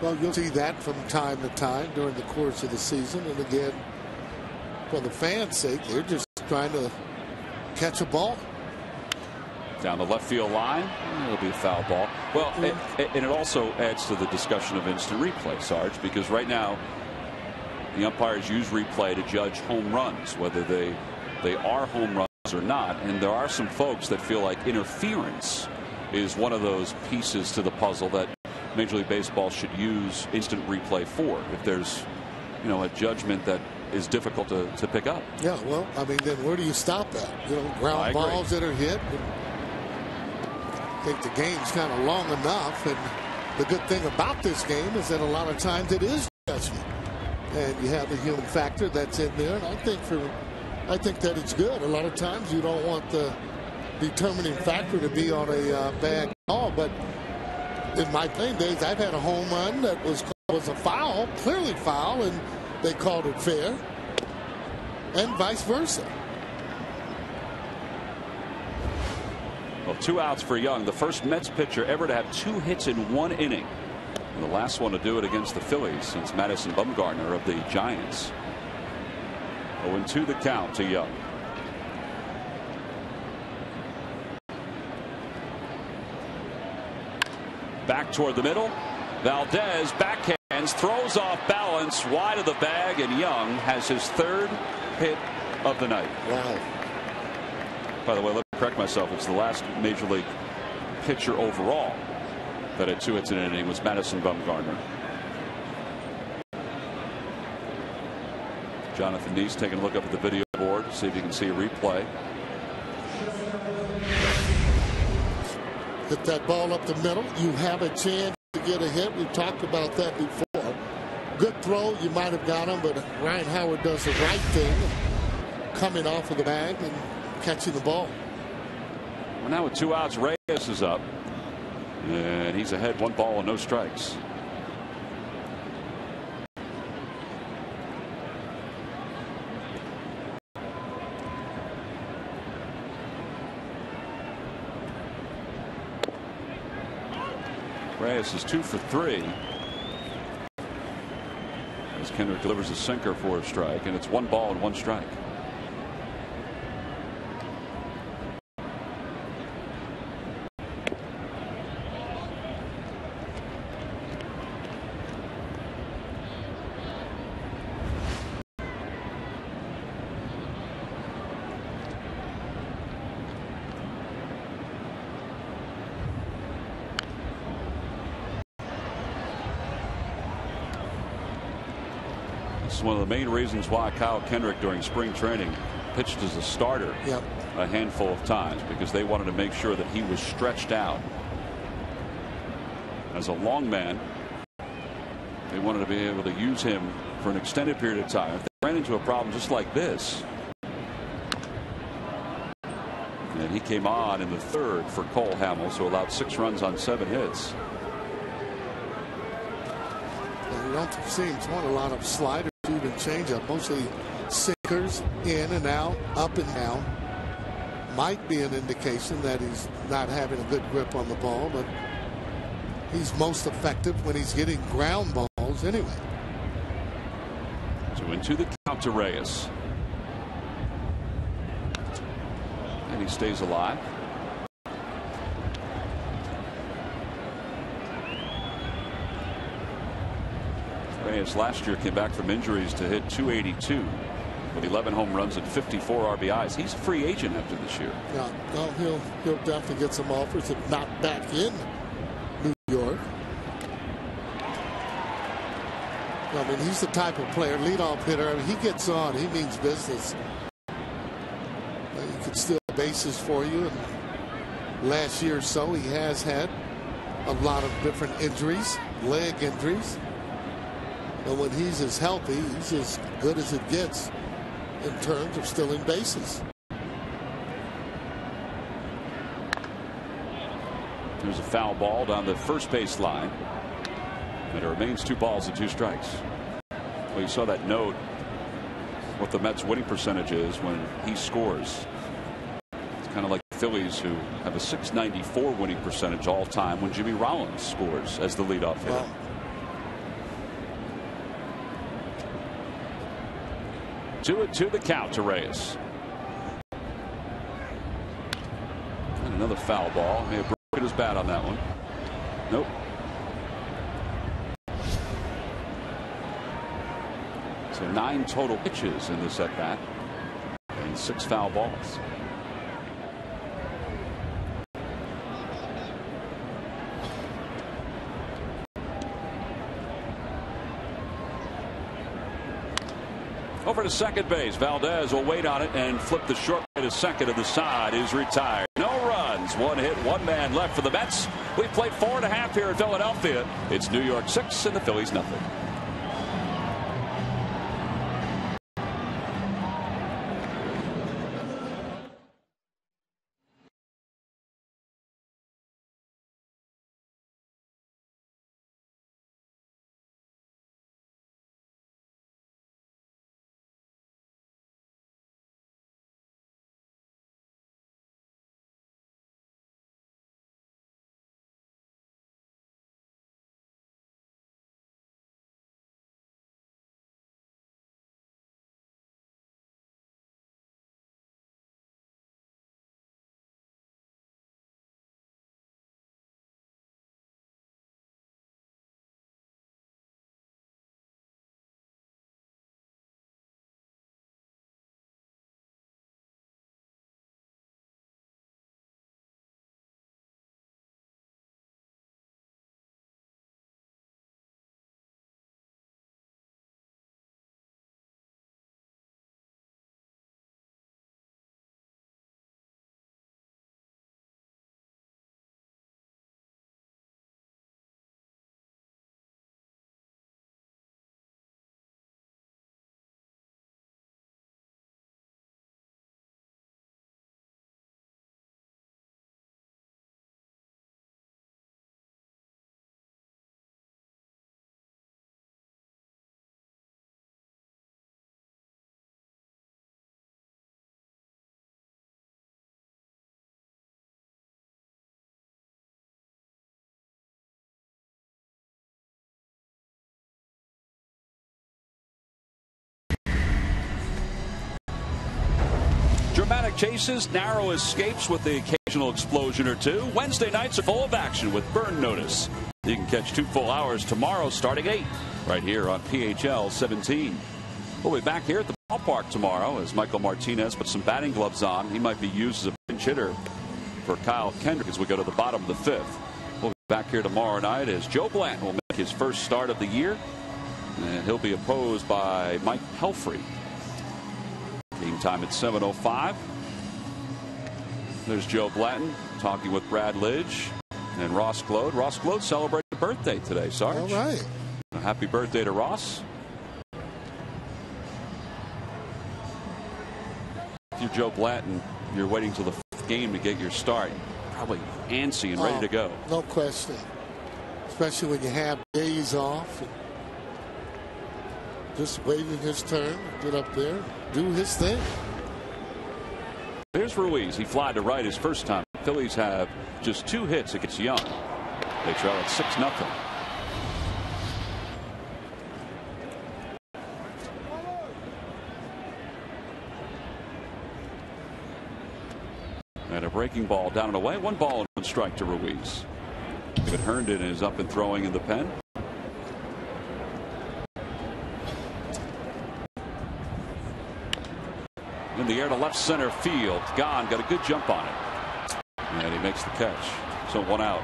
Well, you'll see that from time to time during the course of the season. And again, for the fans' sake, they're just trying to catch a ball. Down the left field line, it'll be a foul ball. Well, and it also adds to the discussion of instant replay, Sarge, because right now the umpires use replay to judge home runs, whether they are home runs or not. And there are some folks that feel like interference is one of those pieces to the puzzle that Major League Baseball should use instant replay for, if there's, a judgment that is difficult to pick up. Yeah, well, I mean, then where do you stop that? Ground balls that are hit. I think the game's kind of long enough, and the good thing about this game is that a lot of times it is judgment, and you have the human factor that's in there. And I think that it's good. A lot of times you don't want the determining factor to be on a bad call, but in my playing days, I've had a home run that was a foul, clearly foul, and they called it fair, and vice versa. Well, 2 outs for Young, the first Mets pitcher ever to have 2 hits in 1 inning, and the last one to do it against the Phillies since Madison Bumgarner of the Giants. 0-2 the count to Young. Back toward the middle. Valdez backhands, throws off balance, wide of the bag, and Young has his 3rd hit of the night. Wow. By the way, let me correct myself. It's the last Major League pitcher overall that had 2 hits in an inning was Madison Bumgarner. Jonathan Neese taking a look up at the video board, see if you can see a replay. Hit that ball up the middle. You have a chance to get a hit. We've talked about that before. Good throw. You might have got him, but Ryan Howard does the right thing, coming off of the bag and catching the ball. Well, now with 2 outs, Reyes is up, and he's ahead 1 ball and no strikes. Reyes is 2 for 3. as Kendrick delivers a sinker for a strike, and it's 1 ball and 1 strike. This is one of the main reasons why Kyle Kendrick during spring training pitched as a starter a handful of times, because they wanted to make sure that he was stretched out. As a long man, they wanted to be able to use him for an extended period of time. If they ran into a problem just like this, and he came on in the 3rd for Cole Hamels, who allowed 6 runs on 7 hits. You don't seem to want a lot of sliders and changeup, mostly sinkers in and out, up and down. Might be an indication that he's not having a good grip on the ball, but he's most effective when he's getting ground balls anyway. 2-2 the count to Reyes. And he stays alive. Reyes last year came back from injuries to hit .282 with 11 home runs and 54 RBIs. He's a free agent after this year. Yeah, well, he'll definitely get some offers if not back in New York. I mean, he's the type of player, leadoff hitter. I mean, he gets on, he means business. He could steal bases for you. And last year or so, he has had a lot of different injuries, leg injuries. But when he's as healthy, he's as good as it gets in terms of stealing bases. There's a foul ball down the first base line. And it remains 2 balls and 2 strikes. Well, you saw that note what the Mets winning percentage is when he scores. It's kind of like the Phillies, who have a .694 winning percentage all time when Jimmy Rollins scores as the leadoff hitter. Wow. 2-2 the count to Reyes. And another foul ball. May have broken his bat on that one. Nope. So 9 total pitches in this at bat and 6 foul balls. Over to second base. Valdez will wait on it and flip the short to second, and the side is retired. No runs, 1 hit, 1 man left for the Mets. We've played 4.5 here in Philadelphia. It's New York 6 and the Phillies nothing. Dramatic chases, narrow escapes with the occasional explosion or two. Wednesday nights are full of action with Burn Notice. You can catch 2 full hours tomorrow starting 8 right here on PHL 17. We'll be back here at the ballpark tomorrow as Michael Martinez puts some batting gloves on. He might be used as a pinch hitter for Kyle Kendrick as we go to the bottom of the 5th. We'll be back here tomorrow night as Joe Blanton will make his first start of the year, and he'll be opposed by Mike Pelfrey. Game time at 7:05. There's Joe Blanton talking with Brad Lidge and Ross Glode. Ross Glode celebrated a birthday today, Sarge. All right. Happy birthday to Ross. If you're Joe Blanton, you're waiting till the 5th game to get your start. Probably antsy and ready to go. No question. Especially when you have days off. Just waiting his turn, get up there, do his thing. There's Ruiz. He flied to right his first time. The Phillies have just 2 hits against Young. They trail at 6-0. And a breaking ball down and away. 1 ball and 1 strike to Ruiz. David Herndon is up and throwing in the pen. In the air to left center field. Gone. Got a good jump on it. And he makes the catch. So 1 out.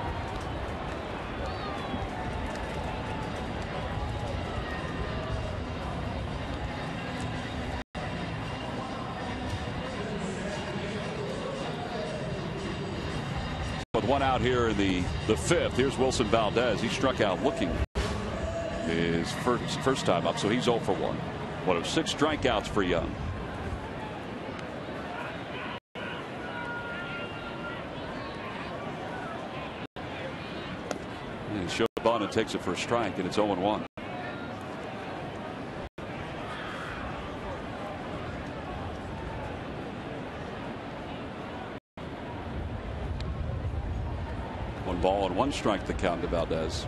With 1 out here in the 5th. Here's Wilson Valdez. He struck out looking his first time up. So he's 0 for 1. 1 of 6 strikeouts for Young. He shows the ball and takes it for a strike, and it's 0-1. One ball and 1 strike the count to Valdez.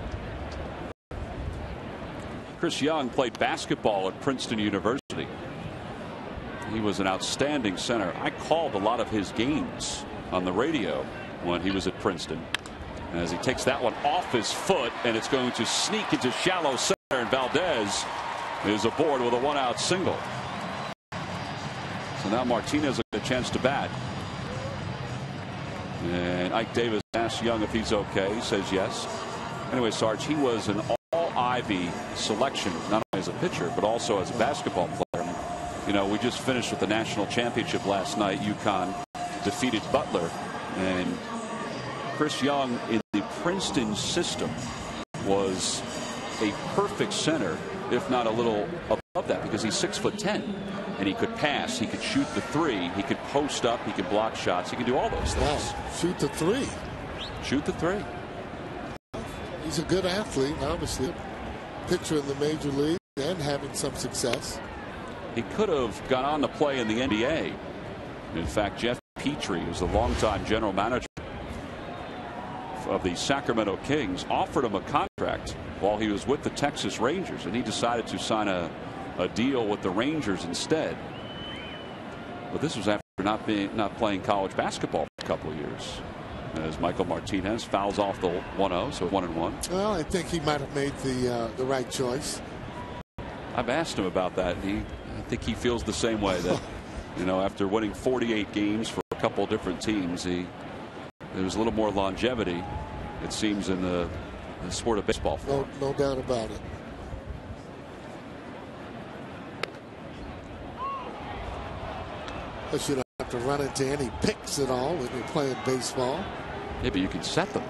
Chris Young played basketball at Princeton University. He was an outstanding center. I called a lot of his games on the radio when he was at Princeton. As he takes that one off his foot, and it's going to sneak into shallow center, and Valdez is aboard with a 1-out single. So now Martinez will get a chance to bat. And Ike Davis asks Young if he's okay. He says yes. Anyway, Sarge, he was an all-Ivy selection, not only as a pitcher, but also as a basketball player. You know, we just finished with the national championship last night. UConn defeated Butler, and Chris Young in the Princeton system was a perfect center, if not a little above that, because he's 6'10", and he could pass, he could shoot the 3, he could post up, he could block shots, he could do all those things. Wow. Shoot the 3. Shoot the 3. He's a good athlete, obviously. Pitcher in the major league and having some success. He could have gone on to play in the NBA. In fact, Jeff Petrie, who's the longtime general manager of the Sacramento Kings, offered him a contract while he was with the Texas Rangers, and he decided to sign a deal with the Rangers instead. But this was after not playing college basketball for a couple of years. As Michael Martinez fouls off the 1-0, so 1-1. Well, I think he might have made the right choice. I've asked him about that, and I think he feels the same way. That you know, after winning 48 games for a couple different teams, there's a little more longevity, it seems, in the sport of baseball. No doubt about it. But you don't have to run into any picks at all when you're playing baseball. Maybe you can set them.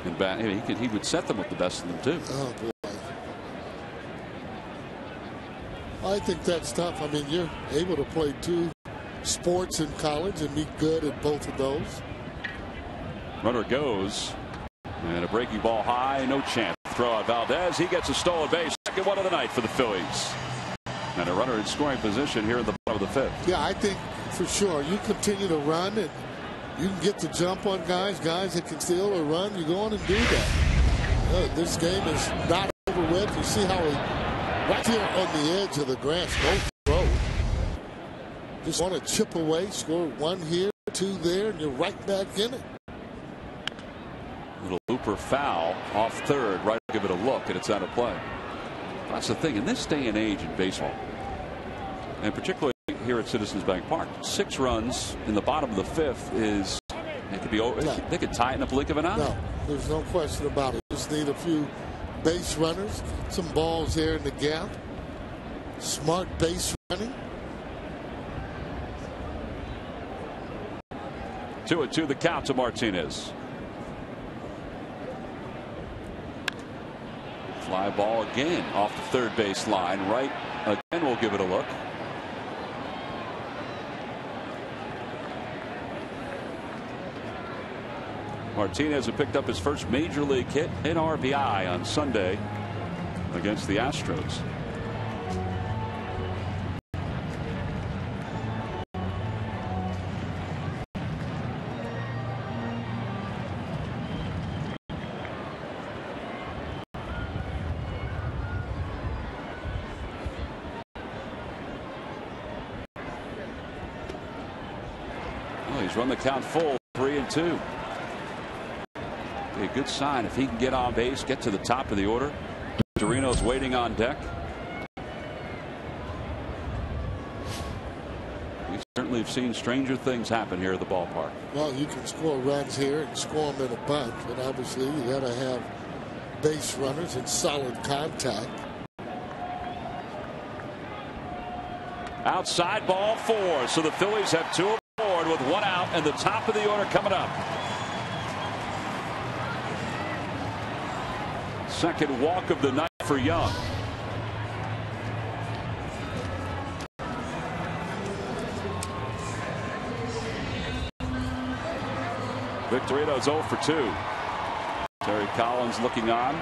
He would set them with the best of them too. Oh boy. I think that's tough. I mean, you're able to play 2 sports in college and be good at both of those. Runner goes, and a breaking ball high, no chance. Throw out Valdez. He gets a stolen base. Second one of the night for the Phillies. And a runner in scoring position here in the bottom of the 5th. Yeah, I think for sure you continue to run and you can get the jump on guys that can steal or run. You go on and do that. This game is not over with. You see how he right here on the edge of the grass, no throw. Just want to chip away, score 1 here, 2 there, and you're right back in it. Little looper foul off third, right, give it a look, and it's out of play. That's the thing in this day and age in baseball, and particularly here at Citizens Bank Park. 6 runs in the bottom of the 5th is, it could be over. No. They could tie it in a blink of an eye. No, there's no question about it. Just need a few base runners, some balls here in the gap, smart base running. 2-2 the count to Martinez. Fly ball again off the third base line, right again. We'll give it a look. Martinez had picked up his first major league hit in RBI on Sunday against the Astros. Well, he's run the count full, 3-2. Be a good sign if he can get on base, get to the top of the order. Torino's waiting on deck. We certainly have seen stranger things happen here at the ballpark. Well, you can score runs here and score them in a bunch, but obviously you got to have base runners and solid contact. Outside ball 4, so the Phillies have 2 aboard with 1 out and the top of the order coming up. Second walk of the night for Young. Victorino's 0 for 2. Terry Collins looking on.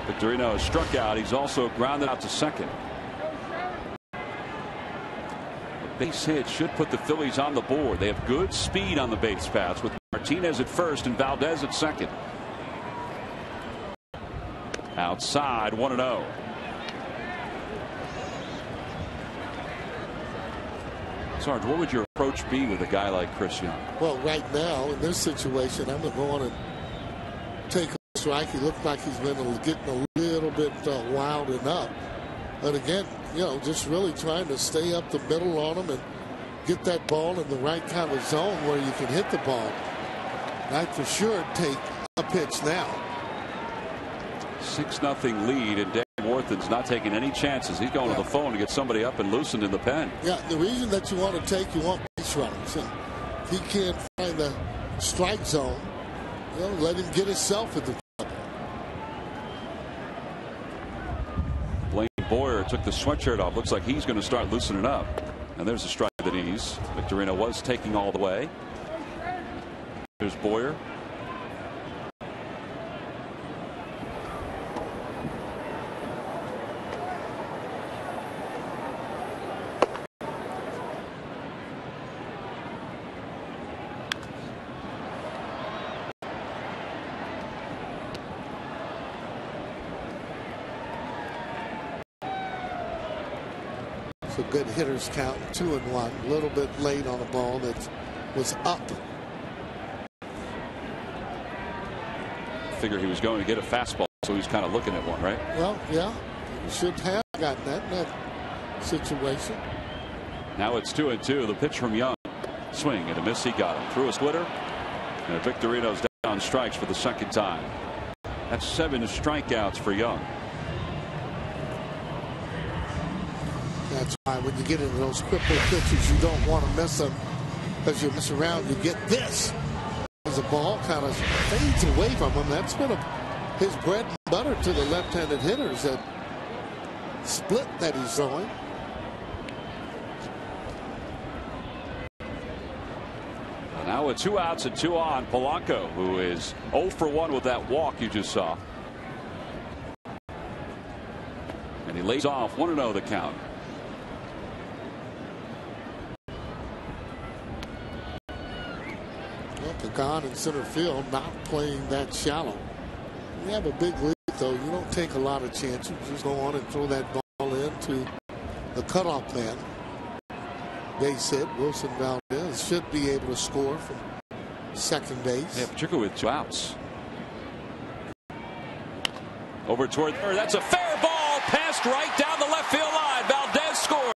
Victorino has struck out. He's also grounded out to second. A base hit should put the Phillies on the board. They have good speed on the base paths with Martinez at first and Valdez at second. Outside, 1-0. Sarge, what would your approach be with a guy like Chris Young? Well, right now in this situation, I'm going to go on and take a strike. He looked like he's been getting a little bit wilding up. But again, you know, just really trying to stay up the middle on him and get that ball in the right kind of zone where you can hit the ball. I'd for sure take a pitch now. 6-0 lead, and Dan Worthen's not taking any chances. He's going to the phone to get somebody up and loosened in the pen. Yeah, the reason that you want to take, you want base runners. And if he can't find the strike zone, you know, let him get himself into trouble. Blaine Boyer took the sweatshirt off. Looks like he's going to start loosening up. And there's a strike to the knees. Victorino was taking all the way. There's Boyer. A good hitters count, 2-1. A little bit late on a ball that was up. Figure he was going to get a fastball, so he's kind of looking at one, right? Well, yeah, he should have gotten that in that situation. Now it's 2-2. The pitch from Young. Swing and a miss. He got him through a splitter. And Victorino's down on strikes for the second time. That's 7 strikeouts for Young. That's why when you get into those crippled pitches, you don't want to miss them. As you mess around, you get this. As the ball kind of fades away from him, that's been his bread and butter to the left-handed hitters, that split that he's throwing. Now with 2 outs and 2 on, Polanco, who is 0 for 1 with that walk you just saw. And he lays off. 1-0 the count. Pagan in center field, not playing that shallow. You have a big lead, though. You don't take a lot of chances. You just go on and throw that ball into the cutoff man. Base hit. Wilson Valdez should be able to score from second base. Yeah, particularly with 2 outs. Over toward third. That's a fair ball. Passed right down the left field line. Valdez scores.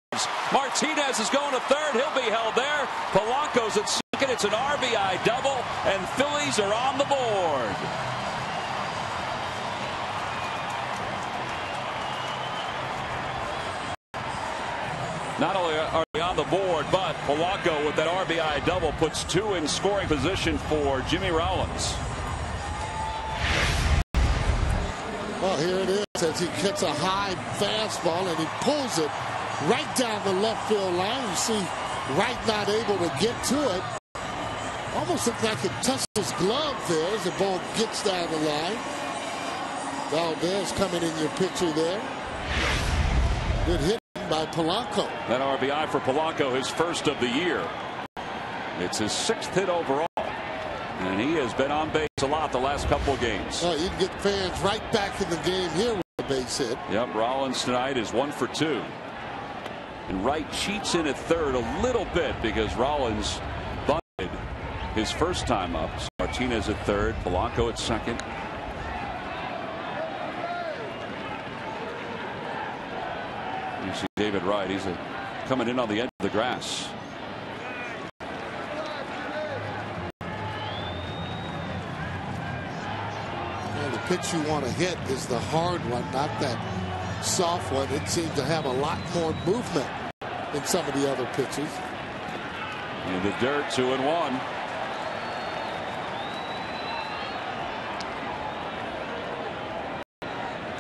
Martinez is going to third. He'll be held there. Polanco's at second. It's an RBI double, and Phillies are on the board. Not only are they on the board, but Polanco with that RBI double puts 2 in scoring position for Jimmy Rollins. Well, here it is as he gets a high fastball and he pulls it right down the left field line. You see Wright not able to get to it. Almost looks like it touched his glove there as the ball gets down the line. Valdez coming in your picture there. Good hit by Polanco. That RBI for Polanco, his first of the year. It's his 6th hit overall. And he has been on base a lot the last couple of games. You can get fans right back in the game here with a base hit. Yep, Rollins tonight is 1 for 2. And Wright cheats in at third a little bit because Rollins bunted his first time up. So Martinez at third, Polanco at second. You see David Wright. He's coming in on the edge of the grass. The pitch you want to hit is the hard one, not that soft one. It seems to have a lot more movement than some of the other pitches. In the dirt, 2-1.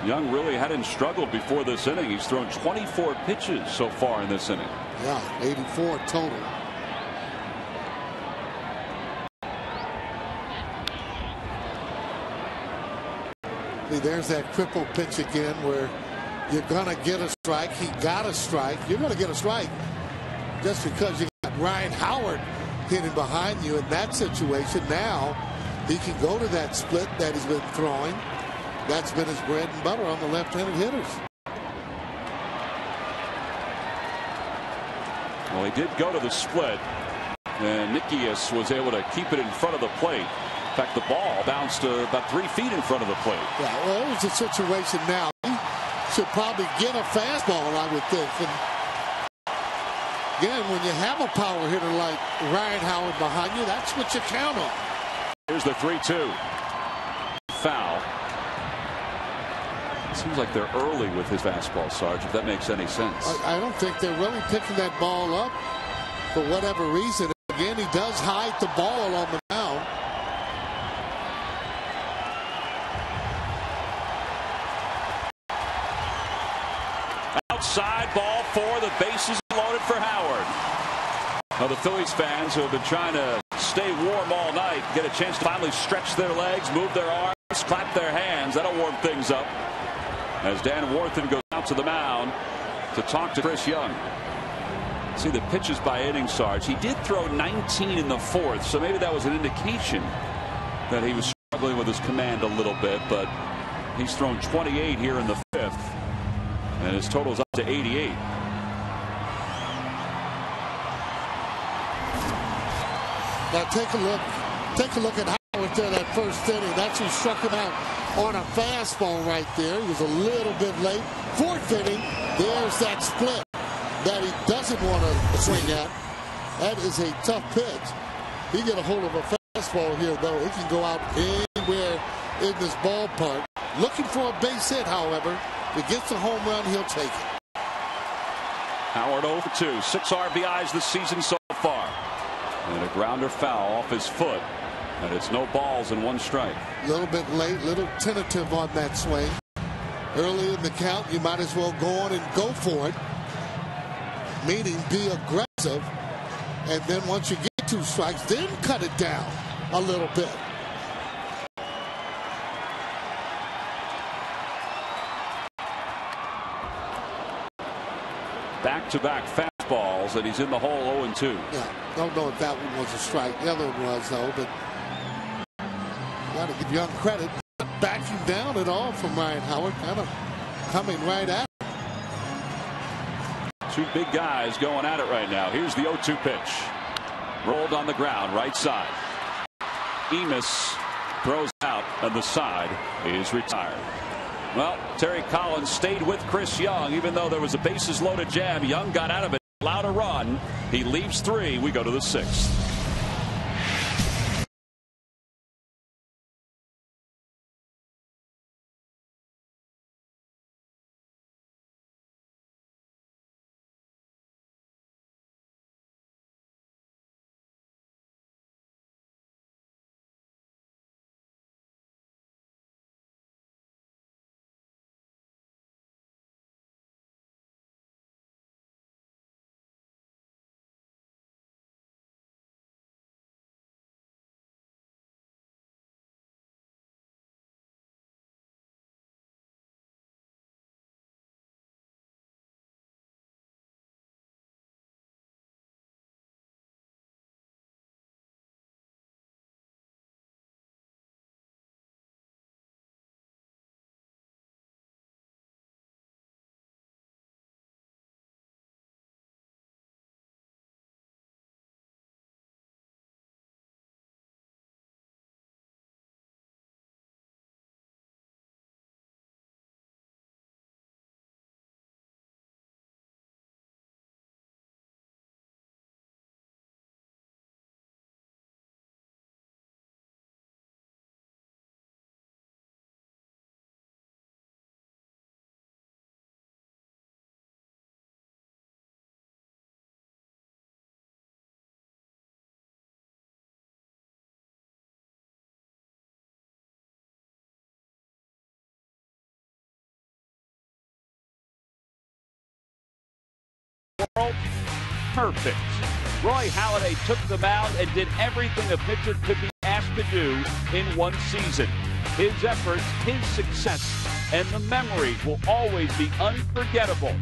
Young really hadn't struggled before this inning. He's thrown 24 pitches so far in this inning. Yeah, 84 total. See, there's that cripple pitch again where you're going to get a strike. He got a strike. You're going to get a strike just because you got Ryan Howard hitting behind you in that situation. Now he can go to that split that he's been throwing. That's been his bread and butter on the left-handed hitters. Well, he did go to the split, and Nikias was able to keep it in front of the plate. In fact, the ball bounced about 3 feet in front of the plate. Yeah, well, it was a situation now. He should probably get a fastball, I would think. And again, when you have a power hitter like Ryan Howard behind you, that's what you count on. Here's the 3-2. Foul. It seems like they're early with his fastball, Sarge, if that makes any sense. I don't think they're really picking that ball up for whatever reason. Again, he does hide the ball on the mound. Outside ball 4. The bases loaded for Howard. Now the Phillies fans who have been trying to stay warm all night get a chance to finally stretch their legs, move their arms, clap their hands. That'll warm things up as Dan Warthen goes out to the mound to talk to Chris Young. See the pitches by inning, Sarge. He did throw 19 in the 4th, so maybe that was an indication that he was struggling with his command a little bit, but he's thrown 28 here in the 5th, and his total's up to 88. Now take a look at Howard there that first inning. That's who struck him out on a fastball right there. He was a little bit late. 4th inning, there's that split that he doesn't want to swing at. That is a tough pitch. He get a hold of a fastball here, though. It can go out anywhere in this ballpark. Looking for a base hit, however. If he gets a home run, he'll take it. Howard 0 for 2. 6 RBIs this season so far. And a grounder foul off his foot. And it's no balls and 1 strike. A little bit late, little tentative on that swing. Early in the count, you might as well go on and go for it. Meaning be aggressive. And then once you get 2 strikes, then cut it down a little bit. Back-to-back fastballs, and he's in the hole 0-2. Yeah, don't know if that one was a strike. The other one was, though, but got to give Young credit. Not backing down at all from Ryan Howard, kind of coming right at him. Two big guys going at it right now. Here's the 0-2 pitch. Rolled on the ground, right side. Emis throws out, and the side is retired. Well, Terry Collins stayed with Chris Young, even though there was a bases loaded jam. Young got out of it, allowed a run. He leaves 3. We go to the 6th. Perfect. Roy Halladay took the mound and did everything a pitcher could be asked to do in one season. His efforts, his success, and the memories will always be unforgettable.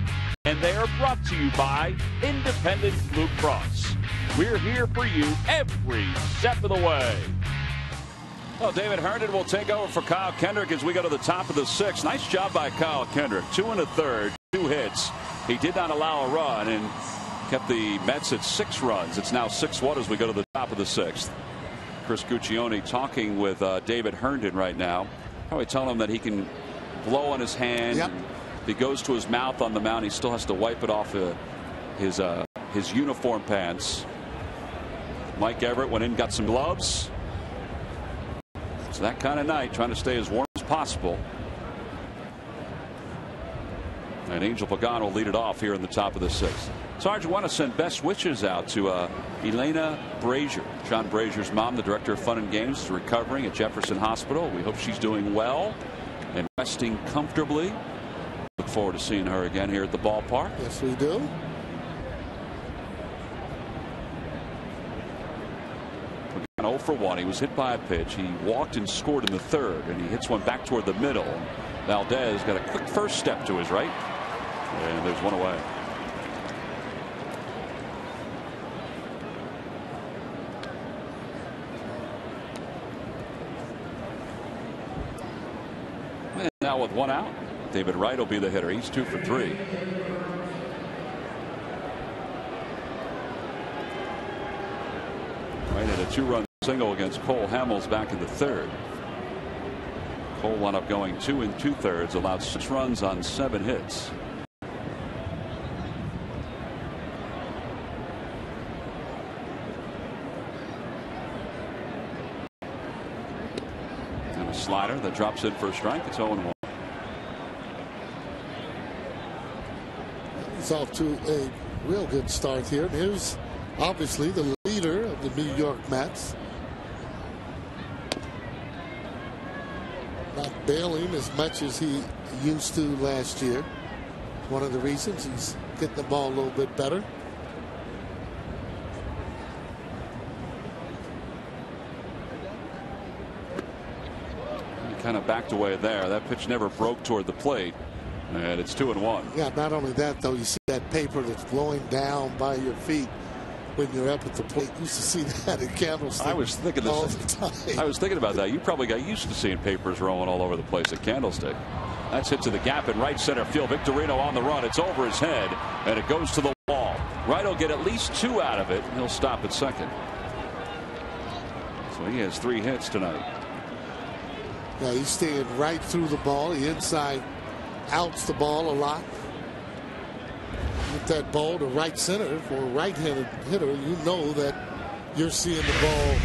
And they are brought to you by Independent Blue Cross. We're here for you every step of the way. Well, David Herndon will take over for Kyle Kendrick as we go to the top of the 6th. Nice job by Kyle Kendrick. 2 1/3, 2 hits. He did not allow a run and kept the Mets at 6 runs. It's now 6-1 as we go to the top of the 6th. Chris Guccione talking with David Herndon right now. Probably telling him that he can blow on his hand. Yep. If he goes to his mouth on the mound, he still has to wipe it off his uniform pants. Mike Everett went in, got some gloves. It's that kind of night, trying to stay as warm as possible. And Angel Pagan will lead it off here in the top of the 6th. Sarge, I want to send best wishes out to Elena Brazier. John Brazier's mom, the director of Fun and Games, is recovering at Jefferson Hospital. We hope she's doing well and resting comfortably. Look forward to seeing her again here at the ballpark. Yes, we do. Pagan 0 for 1. He was hit by a pitch. He walked and scored in the 3rd, and he hits one back toward the middle. Valdez got a quick first step to his right, and there's one away. And now with 1 out, David Wright will be the hitter. He's 2 for 3. Wright had a 2-run single against Cole Hamels back in the 3rd. Cole wound up going 2 2/3, allowed 6 runs on 7 hits. And a slider that drops in for a strike. It's 0-1. He's off to a real good start here. Here's obviously the leader of the New York Mets. Not bailing as much as he used to last year. One of the reasons he's getting the ball a little bit better. He kind of backed away there. That pitch never broke toward the plate. And it's 2-1. Yeah, not only that, though, you see that paper that's blowing down by your feet when you're up at the plate. You used to see that at Candlestick. I was thinking all the time. I was thinking about that. You probably got used to seeing papers rolling all over the place at Candlestick. That's hit to the gap in right center field. Victorino on the run. It's over his head, and it goes to the wall. Wright will get at least 2 out of it. He'll stop at second. So he has 3 hits tonight. Yeah, he's staying right through the ball. He inside outs the ball a lot. With that ball to right center for a right-handed hitter, you know that you're seeing the ball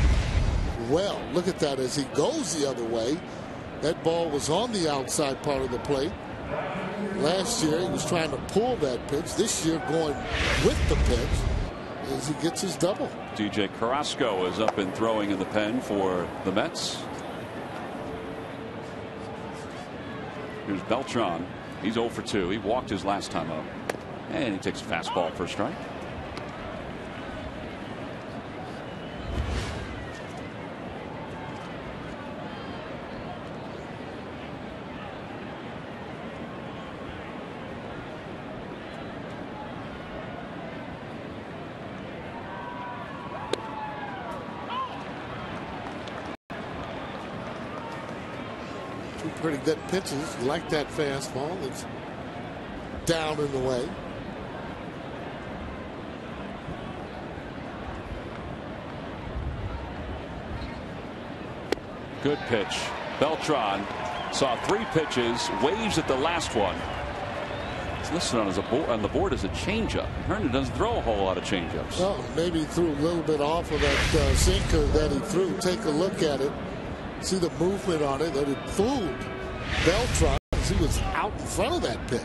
well. Look at that as he goes the other way. That ball was on the outside part of the plate. Last year he was trying to pull that pitch. This year going with the pitch as he gets his double. DJ Carrasco is up and throwing in the pen for the Mets. Here's Beltran. He's 0 for 2. He walked his last time up. And he takes a fastball for a strike. Two pretty good pitches. You like that fastball that's down in the way. Good pitch. Beltran saw 3 pitches, waves at the last one. It's listed on the board as a changeup. Herndon doesn't throw a whole lot of changeups. Well, maybe he threw a little bit off of that sinker that he threw. Take a look at it. See the movement on it, that it fooled Beltran as he was out in front of that pitch.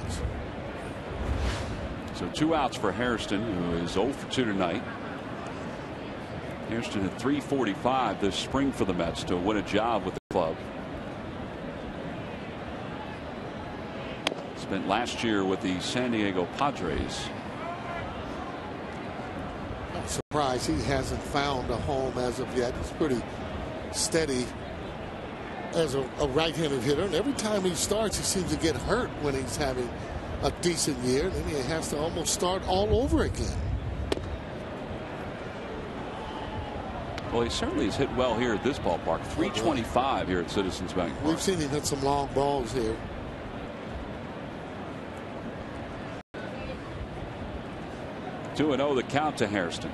So 2 outs for Hairston, who is 0 for 2 tonight. Hairston at .345 this spring for the Mets to win a job with the club. Spent last year with the San Diego Padres. I'm surprised he hasn't found a home as of yet. He's pretty steady as a right-handed hitter, and every time he starts he seems to get hurt when he's having a decent year. Then he has to almost start all over again. Well, he certainly has hit well here at this ballpark. .325 here at Citizens Bank Park. We've seen him hit some long balls here. Two 2-0 the count to Hairston.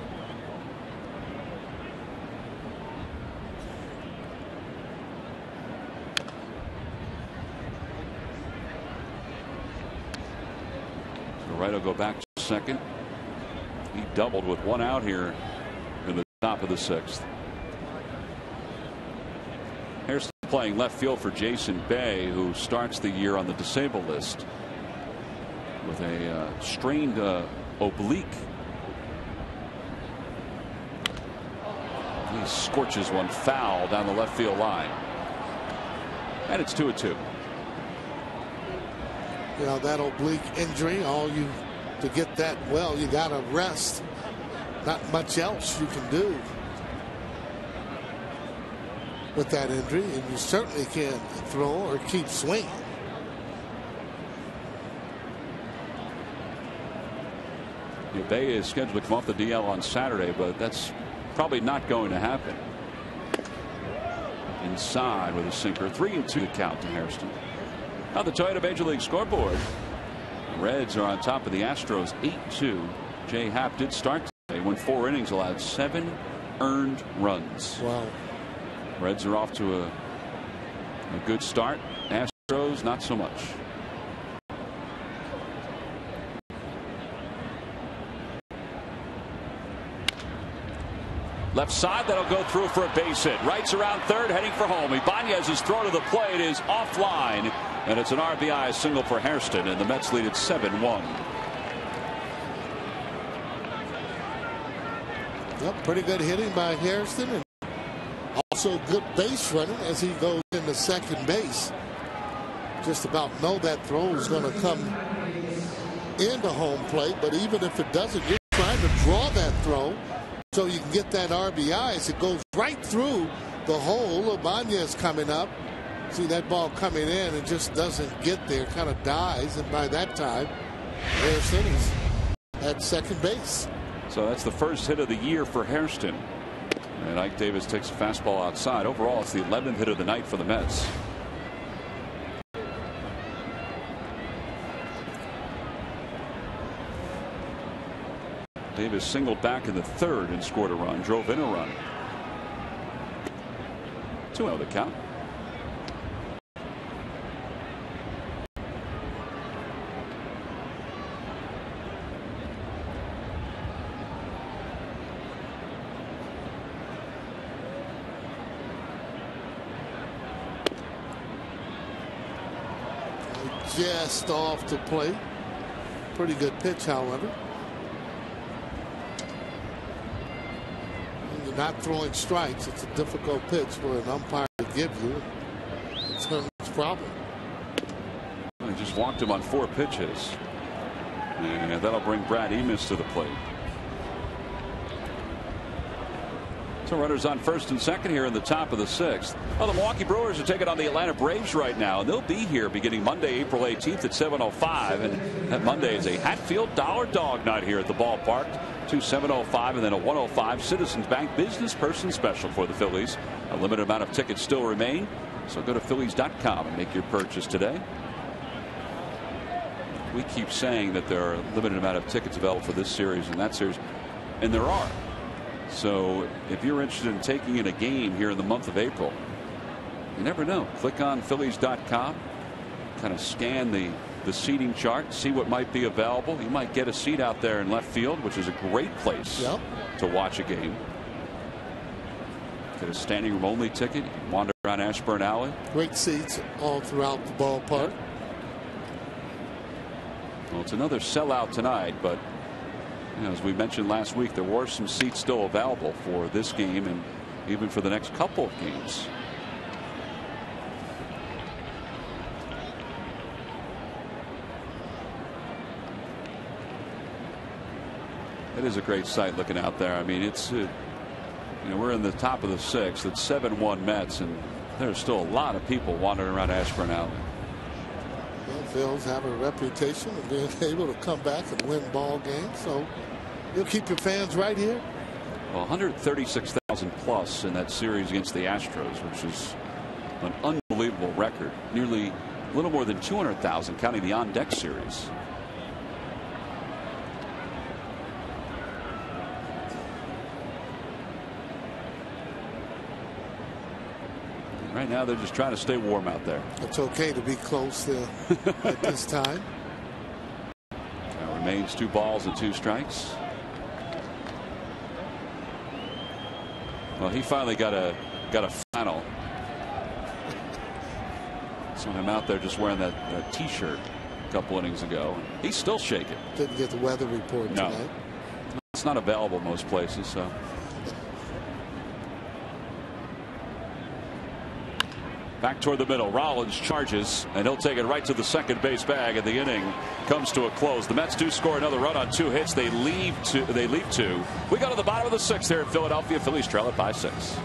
So Wright will go back to second. He doubled with 1 out here in the top of the 6th. Hairston playing left field for Jason Bay, who starts the year on the disabled list with a strained oblique. He scorches one foul down the left field line. And it's 2-2. You know, that oblique injury, to get that well, you got to rest. Not much else you can do with that injury, and you certainly can't throw or keep swinging. Bay is scheduled to come off the DL on Saturday, but that's probably not going to happen. Inside with a sinker. 3-2 to count to Hairston. Now the Toyota Major League scoreboard. Reds are on top of the Astros 8-2. Jay Happ did start today. Went 4 innings, allowed 7 earned runs. Wow. Reds are off to a good start. Astros not so much. Left side, that'll go through for a base hit. Wright's around third, heading for home. Ibanez's throw to the plate is offline, and it's an RBI single for Hairston, and the Mets lead at 7-1. Yep, pretty good hitting by Hairston, and also good base running as he goes into second base. Just about know that throw is going to come into home plate, but even if it doesn't, you're trying to draw that throw so you can get that RBI as it goes right through the hole. Ibanez coming up. See that ball coming in and just doesn't get there, kind of dies, and by that time Hairston is at second base. So that's the first hit of the year for Hairston. And Ike Davis takes a fastball outside. Overall, it's the 11th hit of the night for the Mets. Davis singled back in the third and scored a run, drove in a run. 2-0 the count. Just off the plate. Pretty good pitch, however. When you're not throwing strikes, it's a difficult pitch for an umpire to give you. It's Herman's problem. Well, he just walked him on 4 pitches. And that'll bring Brad Emis to the plate. So runners on first and second here in the top of the 6th. Well, the Milwaukee Brewers are taking on the Atlanta Braves right now, and they'll be here beginning Monday, April 18th at 7:05. And that Monday is a Hatfield Dollar Dog Night here at the ballpark. 7:05 and then a 1:05 Citizens Bank Business Person Special for the Phillies. A limited amount of tickets still remain, so go to Phillies.com and make your purchase today. We keep saying that there are a limited amount of tickets available for this series and that series, and there are. So if you're interested in taking in a game here in the month of April, you never know. Click on Phillies.com, kind of scan the seating chart, see what might be available. You might get a seat out there in left field, which is a great place to watch a game. Get a standing room only ticket. You can wander around Ashburn Alley. Great seats all throughout the ballpark. Well, it's another sellout tonight, but as we mentioned last week, there were some seats still available for this game and even for the next couple of games. It is a great sight looking out there. I mean, it's we're in the top of the 6th. It's 7-1 Mets, and there's still a lot of people wandering around Ashburn Alley. Phils have a reputation of being able to come back and win ball games, so you'll keep your fans right here. Well, 136,000 plus in that series against the Astros, which is an unbelievable record. Nearly a little more than 200,000 counting the on deck series. Right now they're just trying to stay warm out there. It's okay to be close there at this time. Now remains 2 balls and 2 strikes. Well, he finally got a flannel. Saw him out there just wearing that T-shirt a couple innings ago. He's still shaking. Didn't get the weather report tonight. It's not available most places, so. Back toward the middle. Rollins charges, and he'll take it right to the second base bag, and the inning comes to a close. The Mets do score another run on 2 hits. They leave 2. We go to the bottom of the 6th here in Philadelphia. Phillies trail it by 6.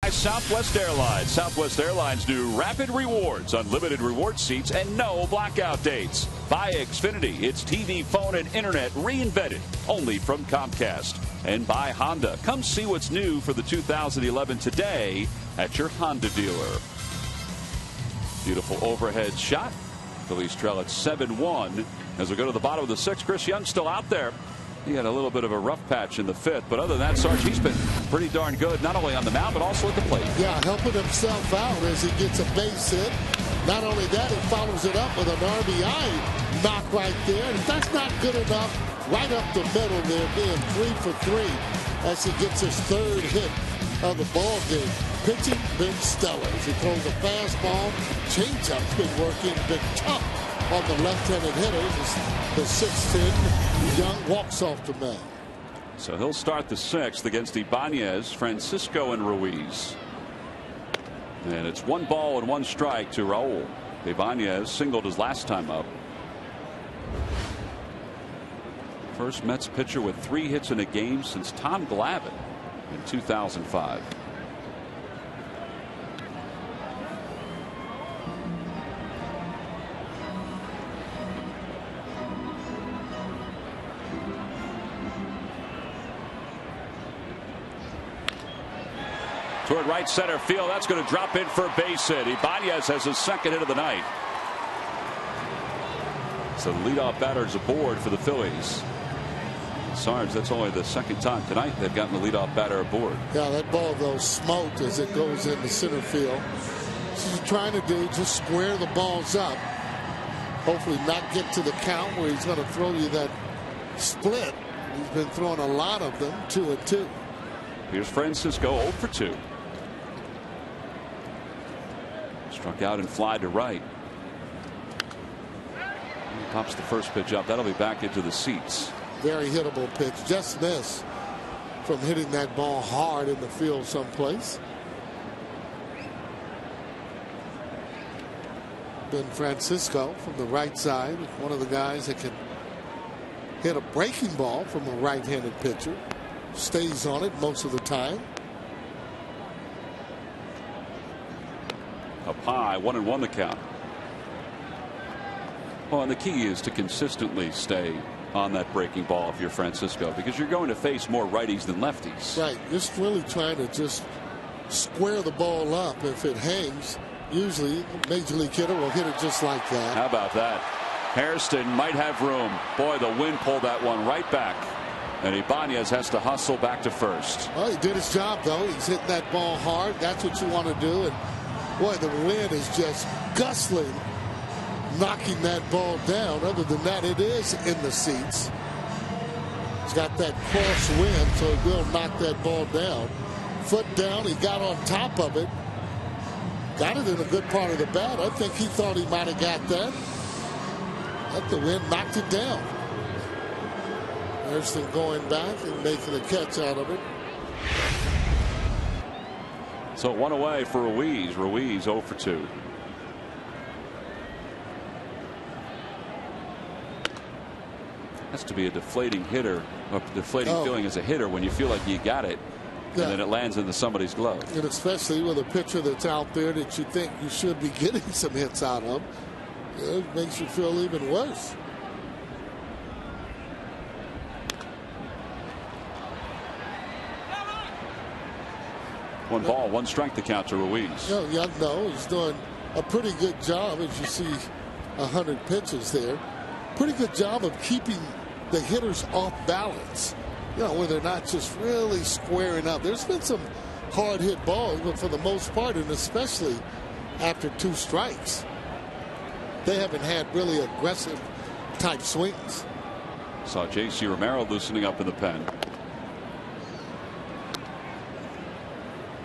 Southwest Airlines. Southwest Airlines new Rapid Rewards, unlimited reward seats, and no blackout dates. By Xfinity, it's TV, phone, and internet reinvented, only from Comcast. And by Honda. Come see what's new for the 2011 today at your Honda dealer. Beautiful overhead shot. Phillies trail at 7-1 as we go to the bottom of the sixth. Chris Young still out there. He had a little bit of a rough patch in the fifth, but other than that, Sarge, he's been pretty darn good, not only on the mound, but also at the plate. Yeah, helping himself out as he gets a base hit. Not only that, he follows it up with an RBI knock right there. And if that's not good enough, right up the middle there, being 3 for 3 as he gets his third hit of the ball game. Pitching, been stellar. He throws a fastball. Changeup's been working, been tough on the left-handed hitters. The 6'10" Young walks off the mound. So he'll start the sixth against Ibanez, Francisco, and Ruiz. And it's 1 ball and 1 strike to Raul. Ibanez singled his last time up. First Mets pitcher with 3 hits in a game since Tom Glavine in 2005. Toward right center field. That's going to drop in for a base hit. Ibanez has his second hit of the night. So the leadoff batter is aboard for the Phillies. Sarge, that's only the second time tonight they've gotten the leadoff batter aboard. Yeah, that ball though smoked as it goes into center field. What he's trying to do, just square the balls up. Hopefully not get to the count where he's going to throw you that split. He's been throwing a lot of them, 2-2. Here's Francisco 0 for 2. Struck out and fly to right. He pops the first pitch up. That'll be back into the seats. Very hittable pitch. Just missed from hitting that ball hard in the field someplace. Ben Francisco from the right side, one of the guys that can hit a breaking ball from a right-handed pitcher. Stays on it most of the time. Up high, 1-1 the count. Well, and the key is to consistently stay on that breaking ball if you're Francisco, because you're going to face more righties than lefties. Right. Just really trying to just square the ball up. If it hangs, usually major league hitter will hit it just like that. How about that? Hairston might have room. Boy, the wind pulled that one right back. And Ibanez has to hustle back to first. Well, he did his job, though. He's hitting that ball hard. That's what you want to do. And boy, the wind is just gustling, knocking that ball down. Other than that, it is in the seats. He's got that cross wind, so it will knock that ball down. Foot down, he got on top of it. Got it in a good part of the bat. I think he thought he might have got that. But the wind knocked it down. Hairston going back and making a catch out of it. So 1 away for Ruiz. Ruiz 0 for 2. Has to be a deflating hitter, or deflating feeling as a hitter when you feel like you got it, and then it lands into somebody's glove. And especially with a pitcher that's out there that you think you should be getting some hits out of, it makes you feel even worse. One ball, 1 strike to count to Ruiz. Young, no, he's doing a pretty good job, as you see 100 pitches there. Pretty good job of keeping the hitters off balance. You know, where they're not just really squaring up. There's been some hard hit balls, but for the most part, and especially after 2 strikes, they haven't had really aggressive type swings. Saw J.C. Romero loosening up in the pen.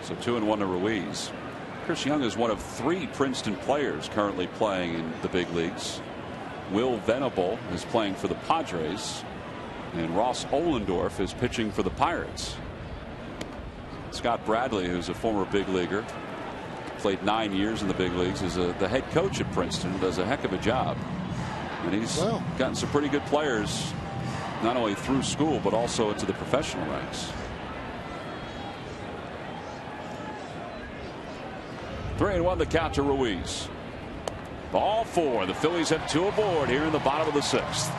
So 2-1 to Ruiz. Chris Young is one of 3 Princeton players currently playing in the big leagues. Will Venable is playing for the Padres, and Ross Ohlendorf is pitching for the Pirates. Scott Bradley, who's a former big leaguer, played 9 years in the big leagues, is the head coach at Princeton, does a heck of a job. And he's gotten some pretty good players, not only through school, but also into the professional ranks. 3-1 the count to Ruiz. Ball 4. The Phillies have 2 aboard here in the bottom of the 6th.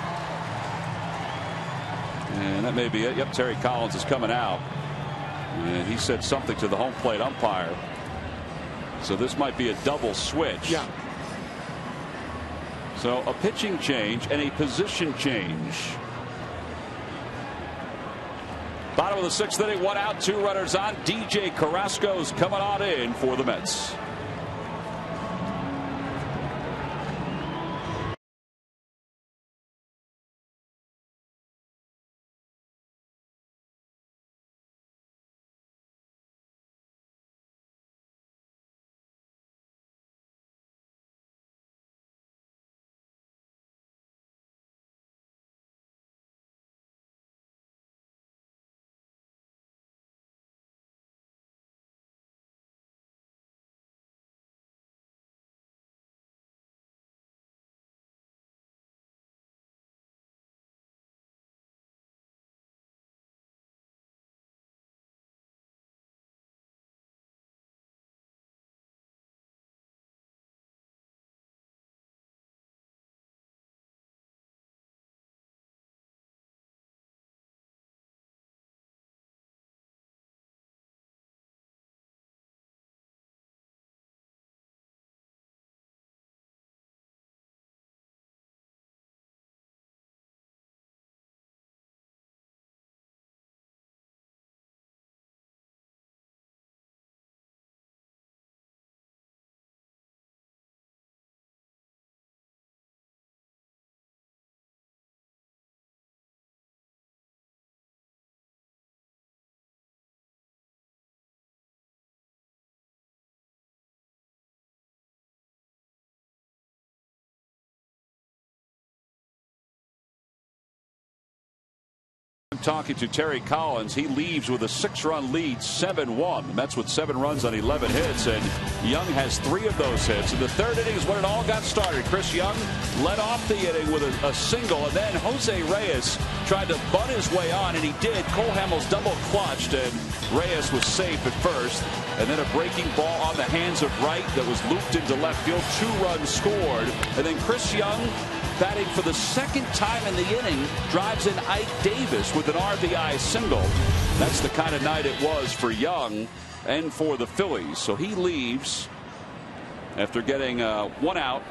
And that may be it. Yep, Terry Collins is coming out. And he said something to the home plate umpire. So this might be a double switch. Yeah. So a pitching change and a position change. Bottom of the 6th inning, 1 out, 2 runners on. DJ Carrasco's coming on in for the Mets. Talking to Terry Collins. He leaves with a 6-run lead, 7-1. The Mets with 7 runs on 11 hits, and Young has 3 of those hits. In the 3rd inning is when it all got started. Chris Young led off the inning with a single, and then Jose Reyes tried to bunt his way on, and he did. Cole Hamels double clutched, and Reyes was safe at first. And then a breaking ball on the hands of Wright that was looped into left field. 2 runs scored, and then Chris Young, batting for the 2nd time in the inning, drives in Ike Davis with an RBI single. That's the kind of night it was for Young and for the Phillies. So he leaves after getting 1 out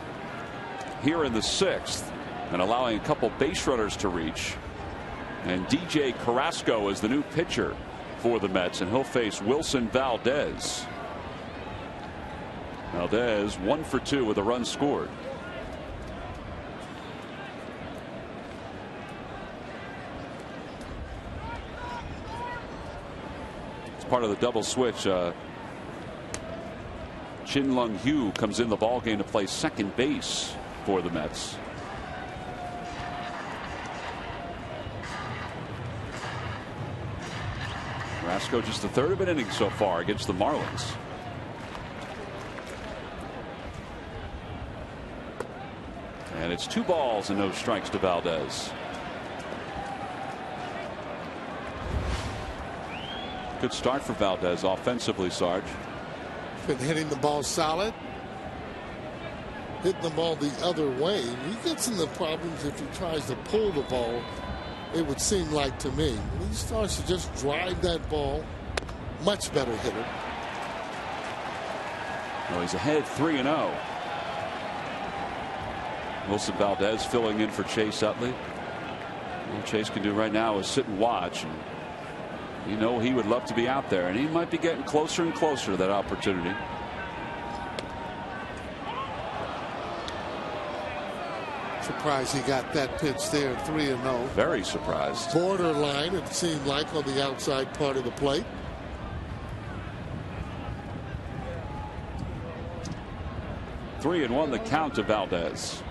here in the 6th and allowing a couple base runners to reach. And DJ Carrasco is the new pitcher for the Mets, and he'll face Wilson Valdez. Valdez 1 for 2 with a run scored. Part of the double switch. Chin Lung Hugh comes in the ballgame to play second base for the Mets. Carrasco just the 3rd of an inning so far against the Marlins. And it's 2 balls and no strikes to Valdez. Good start for Valdez offensively, Sarge. Been hitting the ball solid. Hitting the ball the other way. He gets into problems if he tries to pull the ball, it would seem like to me. When he starts to just drive that ball, much better hitter. Well, he's ahead 3-0. Wilson Valdez filling in for Chase Utley. All Chase can do right now is sit and watch. And you know he would love to be out there, and he might be getting closer and closer to that opportunity. Surprised he got that pitch there, 3-0. Very surprised. Borderline, it seemed like, on the outside part of the plate. Three and 1 the count to Valdez.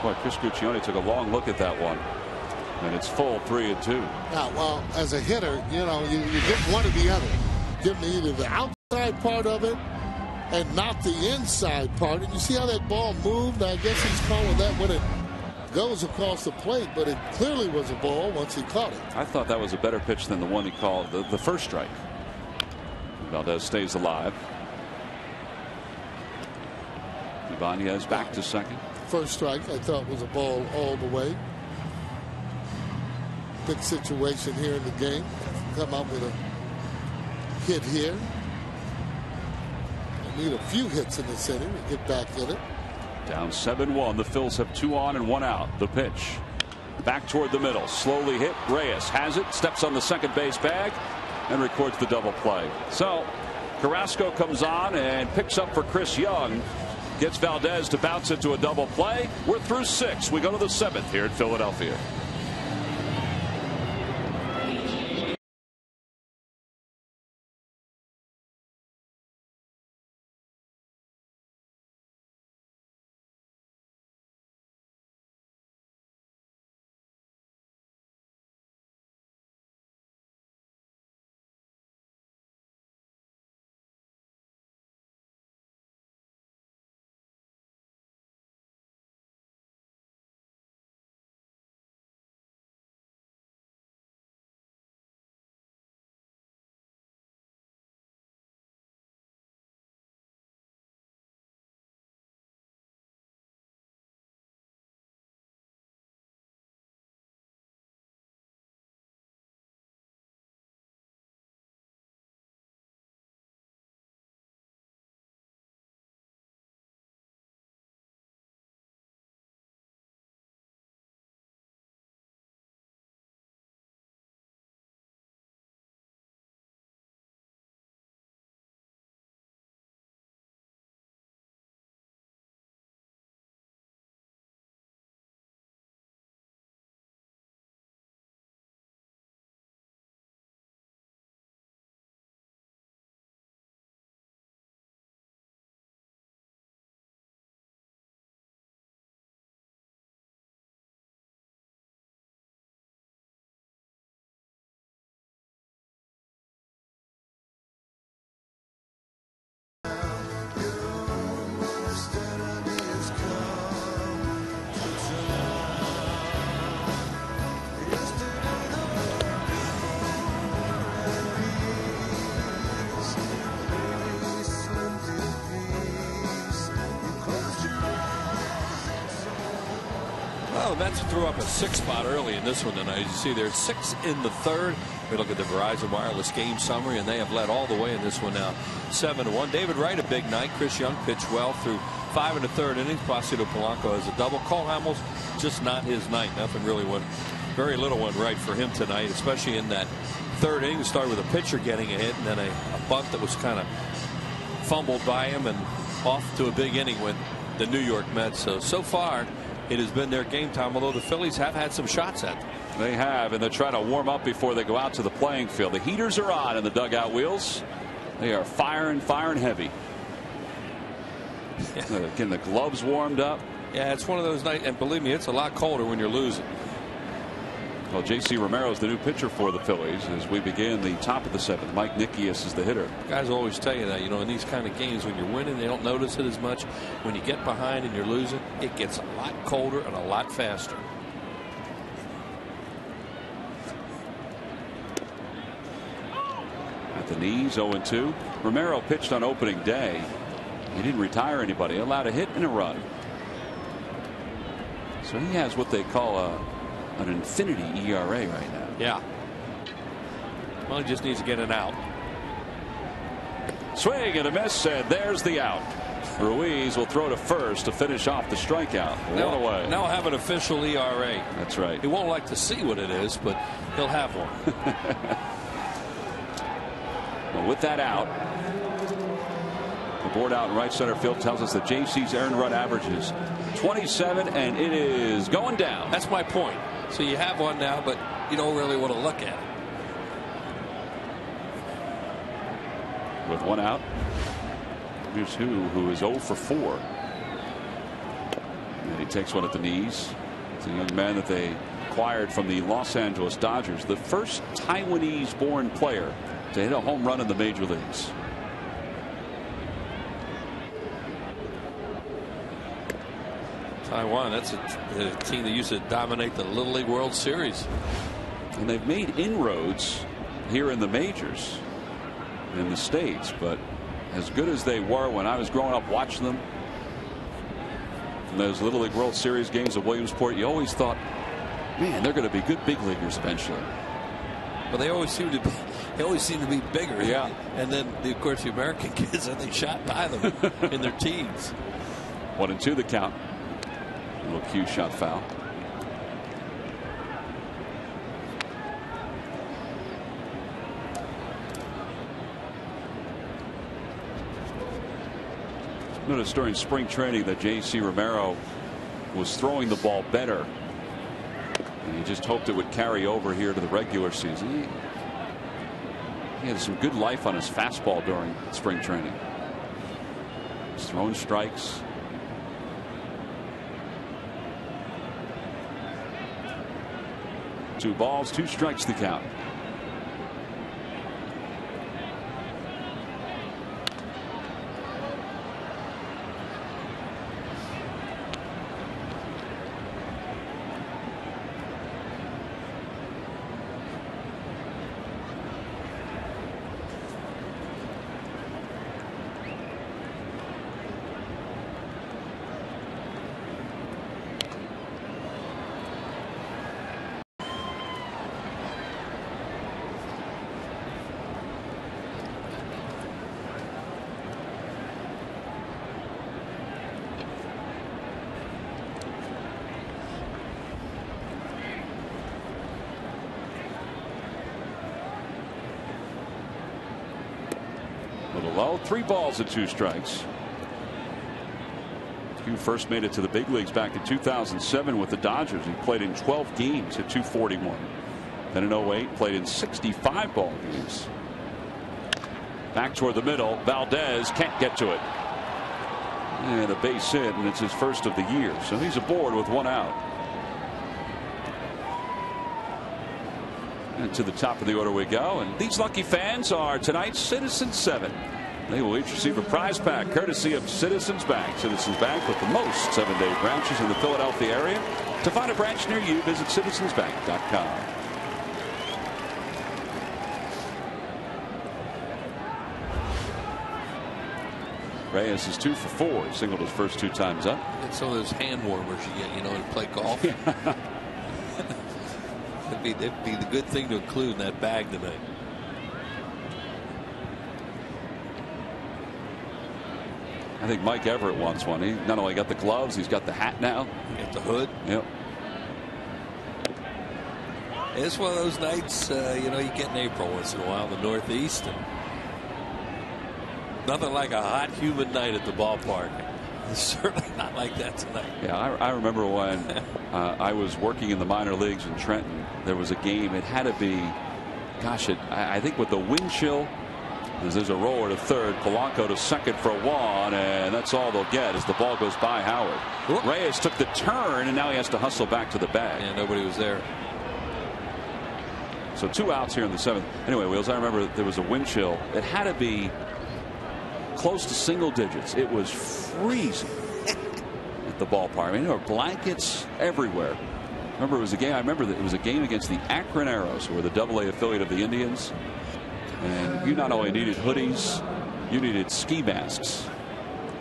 Boy, Chris Guccione took a long look at that one. And it's full 3-2. Now, well, as a hitter, you know, you get one or the other. Give me either the outside part of it and not the inside part. And you see how that ball moved? I guess he's calling that when it goes across the plate, but it clearly was a ball once he caught it. I thought that was a better pitch than the one he called the first strike. Valdez stays alive. Ibanez back to second. First strike I thought was a ball all the way. Big situation here in the game. Come up with a hit here. They need a few hits in this inning to get back in it. Down 7-1. The Phils have 2 on and 1 out. The pitch. Back toward the middle. Slowly hit. Reyes has it. Steps on the second base bag and records the double play. So Carrasco comes on and picks up for Chris Young. Gets Valdez to bounce into a double play. We're through 6. We go to the 7th here at Philadelphia. Well, the Mets threw up a 6 spot early in this one tonight. As you see, there's 6 in the 3rd. We look at the Verizon Wireless game summary, and they have led all the way in this one now, 7-1. David Wright, a big night. Chris Young pitched well through 5 1/3 innings. Placido Polanco has a double. Cole Hamels, just not his night. Nothing really went, very little went right for him tonight, especially in that 3rd inning. It started with a pitcher getting a hit, and then a bunt that was kind of fumbled by him, and off to a big inning with the New York Mets. So far, it has been their game time, although the Phillies have had some shots at them. They have, and they're trying to warm up before they go out to the playing field. The heaters are on in the dugout wheels. They are firing heavy. Getting the gloves warmed up. Yeah, it's one of those nights, and believe me, it's a lot colder when you're losing. Well, J.C. Romero is the new pitcher for the Phillies as we begin the top of the 7th. Mike Nikias is the hitter. Guys always tell you that, in these kind of games, when you're winning, they don't notice it as much. When you get behind and you're losing, it gets a lot colder and a lot faster. At the knees, 0-2. Romero pitched on opening day. He didn't retire anybody, allowed a hit and a run. So he has what they call an infinity ERA right now. Yeah. Well, he just needs to get an out. Swing and a miss, and there's the out. Ruiz will throw to first to finish off the strikeout. One away. Now have an official ERA. That's right. He won't like to see what it is, but he'll have one. Well, with that out, the board out in right center field tells us that JC's earned run average is 27, and it is going down. That's my point. So you have one now, but you don't really want to look at it. With one out, here's who is 0 for 4. And he takes one at the knees. It's a young man that they acquired from the Los Angeles Dodgers, the first Taiwanese-born player to hit a home run in the major leagues. Taiwan, that's a team that used to dominate the Little League World Series. And they've made inroads here in the majors. in the States, but as good as they were when I was growing up watching them, from those Little League World Series games at Williamsport, you always thought, man, they're going to be good big leaguers eventually. Well, they always seem to be. They always seem to be bigger. Yeah. And then, of course, the American kids, I think, shot by them in their teens. 1-2 the count. Little cue shot foul. Noticed during spring training that J.C. Romero was throwing the ball better. And he just hoped it would carry over here to the regular season. He had some good life on his fastball during spring training. He's throwing strikes. Two balls, 2 strikes the count. Little low. 3 balls and 2 strikes. Hugh first made it to the big leagues back in 2007 with the Dodgers. He played in 12 games at 241. Then in 08 played in 65 ball games. Back toward the middle. Valdez can't get to it. And a base hit, and it's his first of the year. So he's aboard with 1 out. And to the top of the order we go. And these lucky fans are tonight's Citizens 7. They will each receive a prize pack courtesy of Citizens Bank. Citizens Bank with the most 7-day branches in the Philadelphia area. To find a branch near you, visit citizensbank.com. Reyes is 2 for 4. He singled his first 2 times up. It's some of those hand warmers you get, to play golf. That'd be the good thing to include in that bag tonight. I think Mike Everett wants one. He not only got the gloves, he's got the hat now. You got the hood. Yep. It's one of those nights, you get in April once in a while in the Northeast. And nothing like a hot, humid night at the ballpark. It's certainly not like that tonight. Yeah, I remember when I was working in the minor leagues in Trenton. There was a game. It had to be, gosh, I think with the wind chill, there's a roller to third, Polanco to second for 1, and that's all they'll get as the ball goes by Howard. Whoop. Reyes took the turn, and now he has to hustle back to the bag. Yeah, nobody was there. So 2 outs here in the 7th. Anyway, Wheels, I remember there was a wind chill. It had to be close to single digits. It was freezing at the ballpark. I mean, there were blankets everywhere. Remember, it was a game. I remember that it was a game against the Akron Arrows, who were the AA affiliate of the Indians. And you not only needed hoodies, you needed ski masks.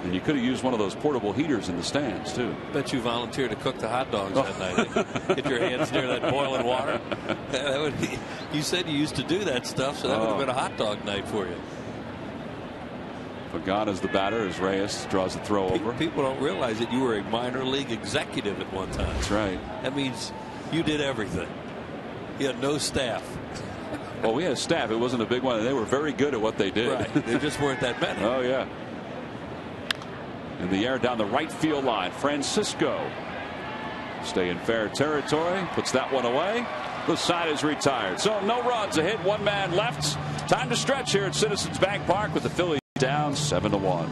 And you could have used one of those portable heaters in the stands, too. Bet you volunteered to cook the hot dogs that night. Get your hands near that boiling water. That would be, you said you used to do that stuff, so that would have been a hot dog night for you. Pagano's the batter as Reyes draws the throw over. People don't realize that you were a minor league executive at one time. That's right. That means you did everything. You had no staff. Well, we had a staff. It wasn't a big one. They were very good at what they did. Right. There just weren't that many. Oh, yeah. In the air down the right field line. Francisco. Stay in fair territory. Puts that one away. The side is retired. So no runs. A hit. 1 man left. Time to stretch here at Citizens Bank Park with the Phillies down 7-1.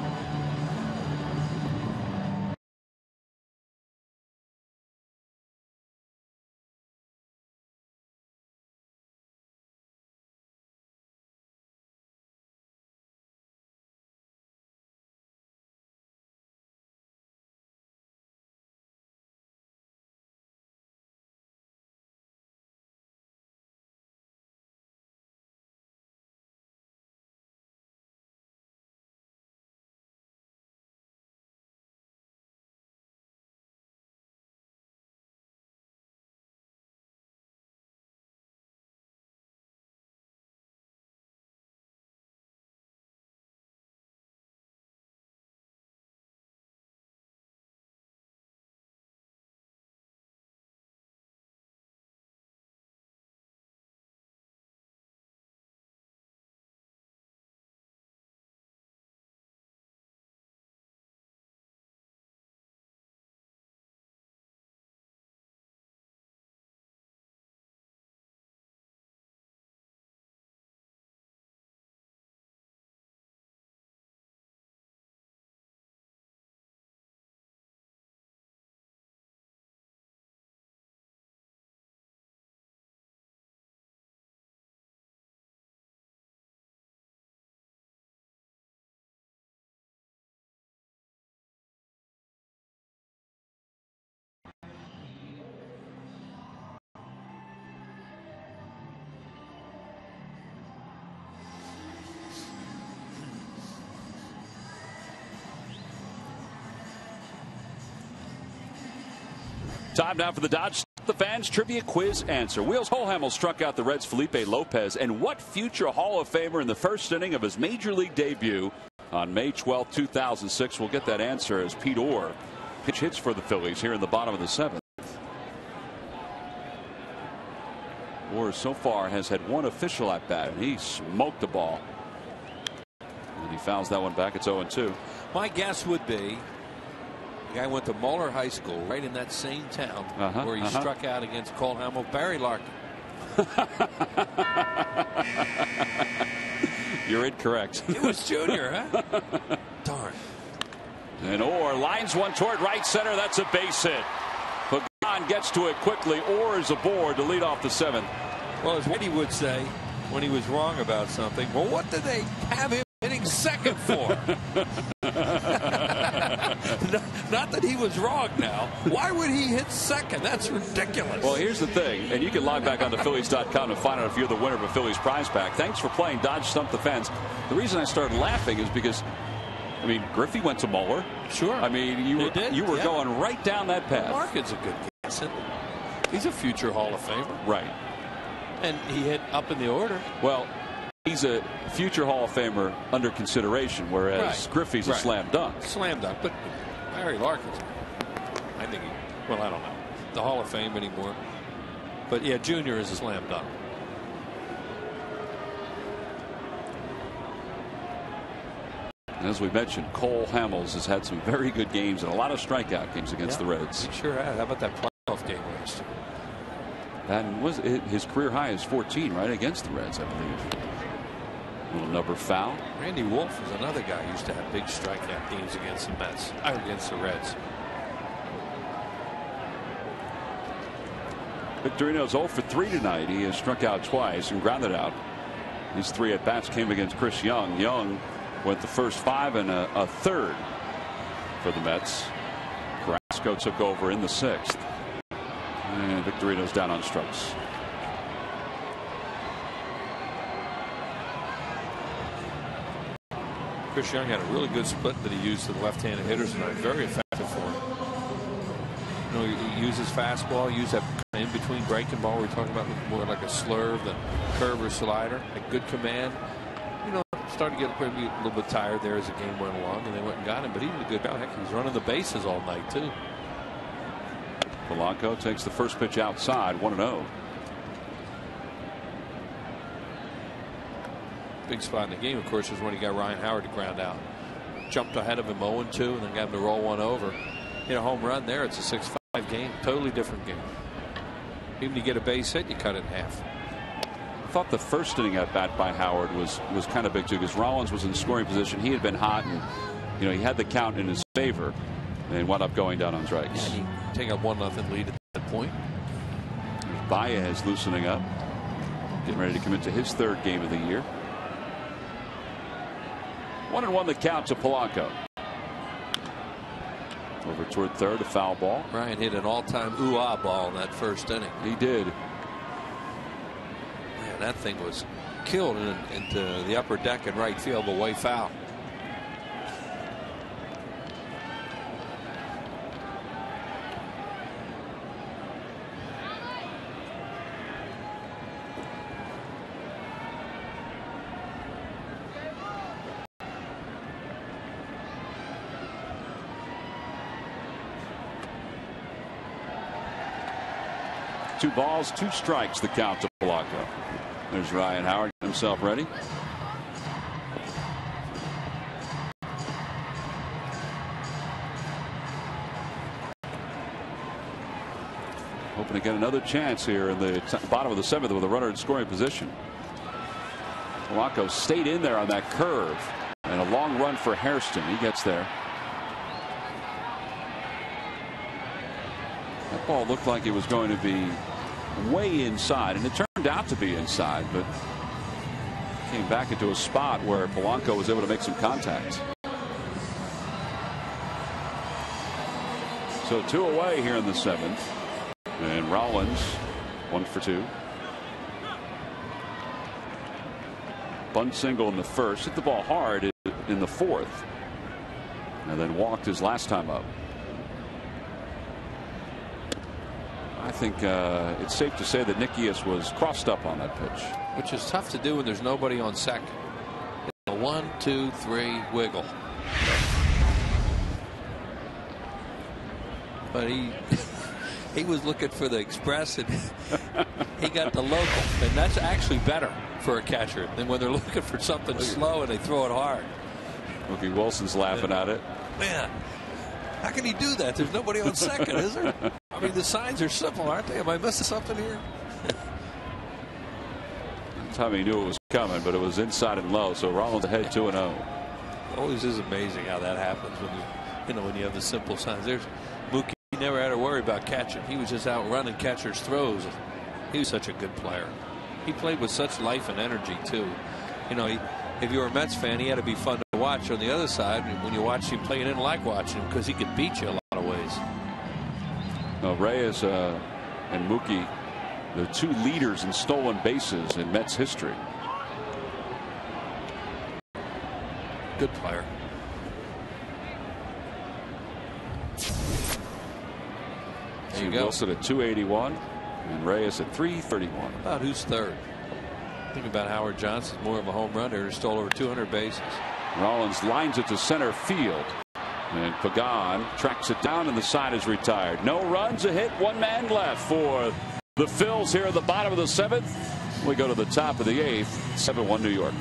Time now for the Dodge the Fans Trivia Quiz Answer. Wheels Holhamel struck out the Reds' Felipe Lopez. And what future Hall of Famer in the first inning of his Major League debut on May 12, 2006? We'll get that answer as Pete Orr pitch hits for the Phillies here in the bottom of the seventh. Orr so far has had one official at bat, and he smoked the ball. And he fouls that one back. It's 0-2. My guess would be the guy went to Moeller High School, right in that same town where he struck out against Cole Hamel, Barry Larkin. You're incorrect. It was Junior, huh? Darn. And Orr lines one toward right center. That's a base hit. Pagan gets to it quickly. Orr is aboard to lead off the seventh. Well, as Eddie would say when he was wrong about something, well, what did they have him hitting second for? Not that he was wrong now. Why would he hit second? That's ridiculous. Well, here's the thing, and you can log back onto Phillies.com and find out if you're the winner of a Phillies prize pack. Thanks for playing Dodge Stump the Fans. The reason I started laughing is because, I mean, Griffey went to Moeller. Sure. I mean, you were going right down that path. Larkin's a good case. He's a future Hall of Famer. Right. And he hit up in the order. Well, he's a future Hall of Famer under consideration, whereas Griffey's a slam dunk. Slam dunk, but Barry Larkin's, I think well, I don't know, the Hall of Fame anymore. But yeah, Junior is a slam dunk. As we mentioned, Cole Hamels has had some very good games and a lot of strikeout games against the Reds. He sure has. How about that playoff game last year? And was his career high is 14, right, against the Reds, I believe. Little number foul. Randy Wolf was another guy who used to have big strikeout games against the Mets, or against the Reds. Victorino's 0 for 3 tonight. He has struck out twice and grounded out. His 3 at bats came against Chris Young. Young went the first 5 and a third for the Mets. Carrasco took over in the 6th. And Victorino's down on strikes. Chris Young had a really good split that he used to the left-handed hitters tonight. Very effective for him. You know, he used his fastball, used that in between breaking ball. We're talking about more like a slurve than curve or slider. A good command. You know, started to get a little bit tired there as the game went along, and they went and got him. But he did a good job. Heck, he was running the bases all night too. Polanco takes the first pitch outside, 1-0. Big spot in the game, of course, is when he got Ryan Howard to ground out. Jumped ahead of him 0-2 and then got him to roll one over. Hit a home run there. It's a 6-5 game. Totally different game. Even to get a base hit, you cut it in half. I thought the first inning at bat by Howard was kind of big too, because Rollins was in scoring position. He had been hot, and you know he had the count in his favor and wound up going down on strikes. Yeah, he take a 1-0 lead at that point. Baez loosening up, getting ready to come into his 3rd game of the year. 1-1 the count to Polanco. Over toward third, a foul ball. Ryan hit an all-time ooh-ah ball in that first inning. He did. Man, that thing was killed into the upper deck in right field, but way foul. Two balls, 2 strikes, the count to Polanco. There's Ryan Howard himself ready. Hoping to get another chance here in the bottom of the 7th with a runner in scoring position. Polanco stayed in there on that curve, and a long run for Hairston. He gets there. That ball looked like it was going to be way inside, and it turned out to be inside, but came back into a spot where Polanco was able to make some contact. So 2 away here in the 7th, and Rollins 1 for 2. Bunt single in the 1st, hit the ball hard in the 4th, and then walked his last time up. I think it's safe to say that Nickius was crossed up on that pitch. Which is tough to do when there's nobody on second. It's a 1, 2, 3 wiggle. But he was looking for the express, and he got the local. And that's actually better for a catcher than when they're looking for something slow and they throw it hard. Mookie Wilson's laughing at it. Man, how can he do that? There's nobody on second, is there? I mean, the signs are simple, aren't they? Am I missing something here? Tommy knew it was coming, but it was inside and low, so Rollins ahead 2-0. Always is amazing how that happens when you have the simple signs. There's Mookie. He never had to worry about catching. He was just out running catcher's throws. He was such a good player. He played with such life and energy too. If you were a Mets fan, he had to be fun to watch. On the other side, when you watch him play, you didn't like watching him because he could beat you a lot of ways. Well, Reyes and Mookie, the two leaders in stolen bases in Mets history. Good player. There you go. Wilson at 281 and Reyes at 331. About who's third? Think about Howard Johnson, more of a home run hitter, stole over 200 bases. Rollins lines it to center field. And Pagan tracks it down, and the side is retired. No runs, a hit, one man left for the Phils here at the bottom of the 7th. We go to the top of the 8th, 7-1 New York.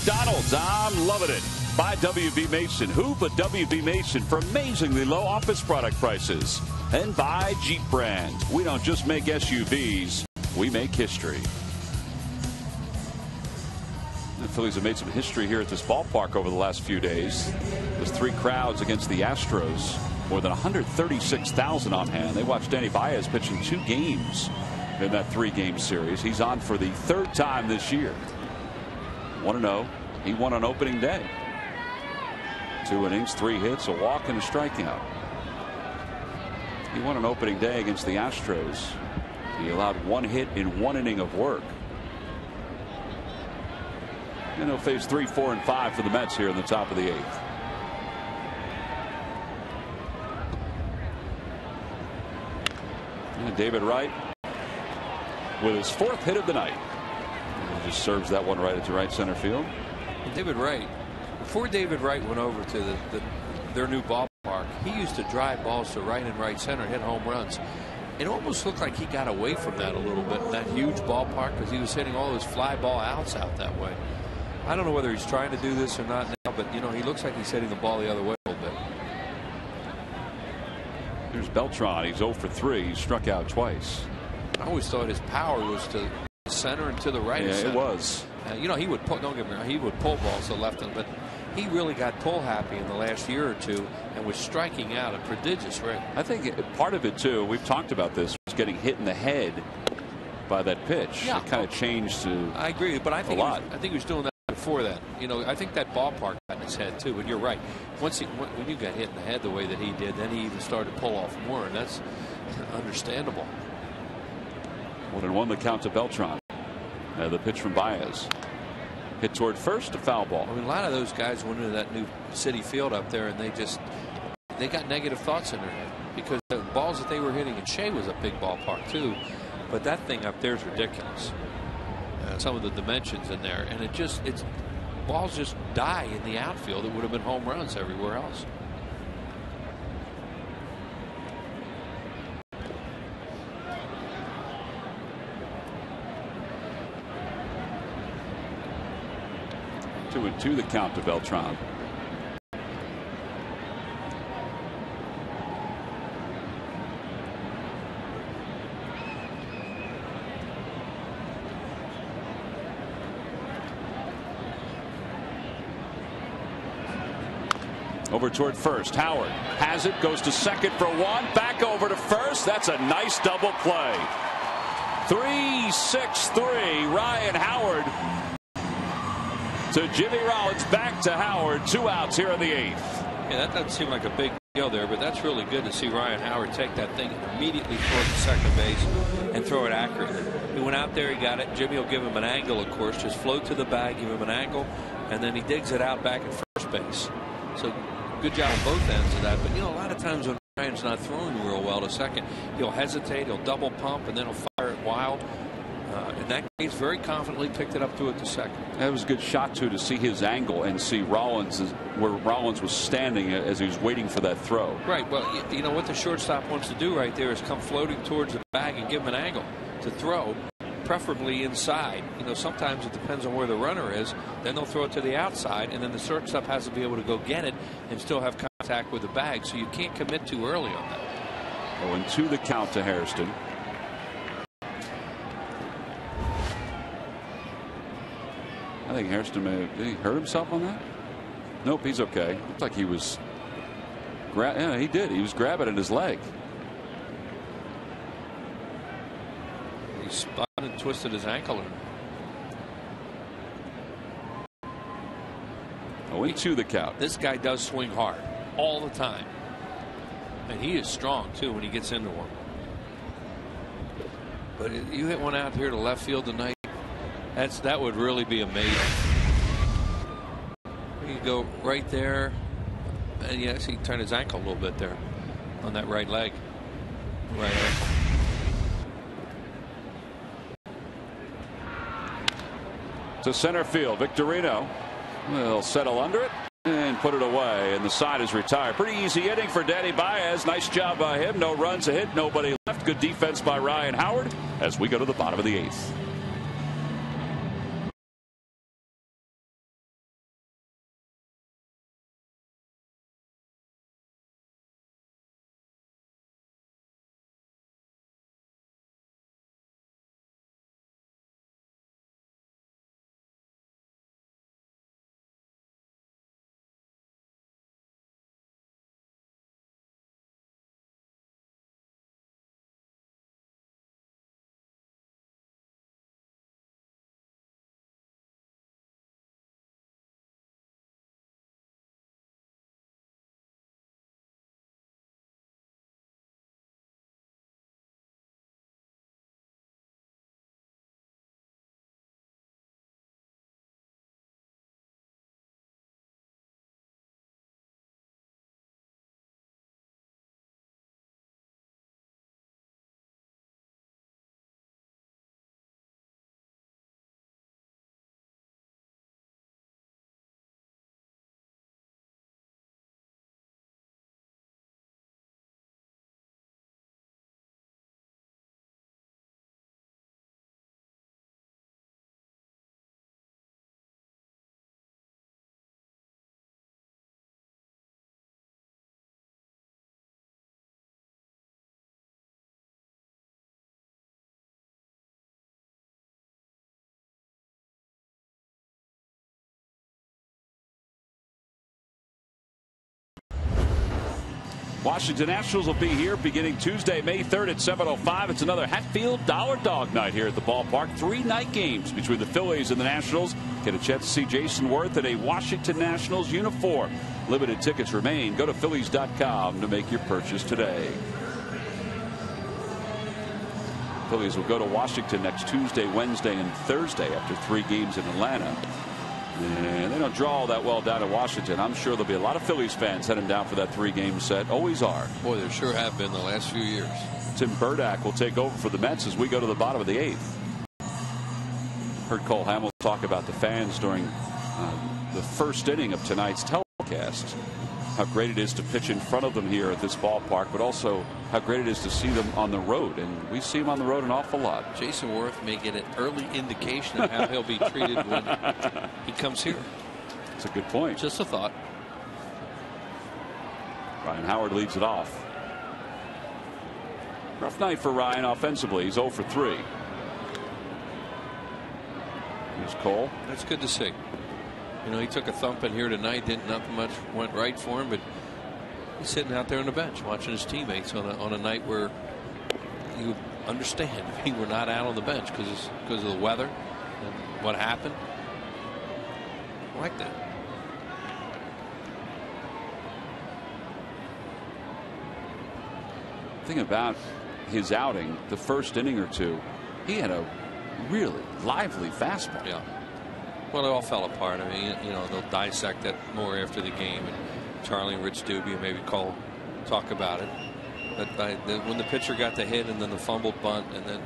McDonald's, I'm loving it. By WB Mason. Who but WB Mason for amazingly low office product prices. And by Jeep brand. We don't just make SUVs, we make history. The Phillies have made some history here at this ballpark over the last few days. There's 3 crowds against the Astros. More than 136,000 on hand. They watched Danny Baez pitch in 2 games in that 3-game series. He's on for the 3rd time this year. 1-0. He won on opening day. 2 innings, 3 hits, a walk, and a strikeout. He won on opening day against the Astros. He allowed 1 hit in 1 inning of work. And he'll face 3, 4, and 5 for the Mets here in the top of the 8th. And David Wright with his 4th hit of the night. He just serves that one right into right center field. David Wright, before David Wright went over to their new ballpark, he used to drive balls to right and right center and hit home runs. It almost looked like he got away from that a little bit in that huge ballpark because he was hitting all those fly ball outs out that way. I don't know whether he's trying to do this or not now, but he looks like he's hitting the ball the other way a little bit. Here's Beltran. He's 0 for 3. He struck out twice. I always thought his power was to the center and to the right. Yeah, of center. it was. He would pull. Don't get me wrong. He would pull balls to the left, but he really got pull happy in the last year or 2 and was striking out at a prodigious rate. I think part of it too. We've talked about this. Was getting hit in the head by that pitch. Yeah. It kind of changed to. I agree, but I think a lot. I think he was doing that before. before that. You know, I think that ballpark got in his head too. But you're right. When you got hit in the head the way that he did, then he even started to pull off more, and that's understandable. 1-1 the count to Beltran. The pitch from Baez. Hit toward first, a foul ball. I mean, a lot of those guys went into that new City Field up there, and they got negative thoughts in their head because the balls that they were hitting in Shea was a big ballpark too, but that thing up there is ridiculous. Some of the dimensions in there, and balls just die in the outfield. It would have been home runs everywhere else. Two and two the count to Beltran. Over toward first. Howard has it, goes to second for one, back over to first. That's a nice double play. 3-6-3. Ryan Howard to Jimmy Rollins, back to Howard. 2 outs here in the 8th. Yeah, that doesn't seem like a big deal there, but that's really good to see Ryan Howard take that thing and immediately throw it to second base and throw it accurately. He went out there, he got it. Jimmy will give him an angle, of course, just float to the bag, give him an angle, and then he digs it out back at first base. So good job on both ends of that. But you know, a lot of times when Ryan's not throwing real well to second, he'll hesitate, he'll double pump, and then he'll fire it wild. In that case, very confidently picked it up to it to second. That was a good shot too, to see his angle and see Rollins where Rollins was standing as he was waiting for that throw. Right. Well, you know what the shortstop wants to do right there is come floating towards the bag and give him an angle to throw, preferably inside. You know, sometimes it depends on where the runner is. Then they'll throw it to the outside, and then the shortstop has to be able to go get it and still have contact with the bag. So you can't commit too early on that. 0-2 the count to Hairston. I think Hairston did he hurt himself on that? Nope, he's okay. Looked like he was. Yeah, he did. He was grabbing at his leg. He spun and twisted his ankle. 0-2 the count. This guy does swing hard all the time, and he is strong too when he gets into one. But you hit one out here to left field tonight. That would really be amazing. You go right there, and yes, he turned his ankle a little bit there on that right leg, right ankle. To center field, Victorino will settle under it and put it away, and the side is retired. Pretty easy inning for Danny Baez. Nice job by him. No runs, a hit, nobody left. Good defense by Ryan Howard as we go to the bottom of the 8th. Washington Nationals will be here beginning Tuesday, May 3rd at 7:05. It's another Hatfield Dollar Dog Night here at the ballpark. 3 night games between the Phillies and the Nationals. Get a chance to see Jason Worth in a Washington Nationals uniform. Limited tickets remain. Go to Phillies.com to make your purchase today. Phillies will go to Washington next Tuesday, Wednesday, and Thursday after 3 games in Atlanta. And they don't draw all that well down in Washington. I'm sure there'll be a lot of Phillies fans heading down for that 3-game set. Always are. Boy, there sure have been the last few years. Tim Burdack will take over for the Mets as we go to the bottom of the 8th. Heard Cole Hamels talk about the fans during the first inning of tonight's telecast. How great it is to pitch in front of them here at this ballpark, but also how great it is to see them on the road. And we see them on the road an awful lot. Jason Worth may get an early indication of how he'll be treated when he comes here. That's a good point. Just a thought. Ryan Howard leads it off. Rough night for Ryan offensively. He's 0 for 3. Here's Cole. That's good to see. You know, he took a thumping here tonight. Nothing much went right for him, but he's sitting out there on the bench watching his teammates on a night where you would understand if he were not out on the bench because of the weather and what happened. I like that. Thing about his outing, the first inning or two, he had a really lively fastball. Yeah. Well, it all fell apart. I mean, you know, they'll dissect it more after the game, and Charlie and Rich Doobie maybe talk about it. But when the pitcher got the hit and then the fumbled bunt and then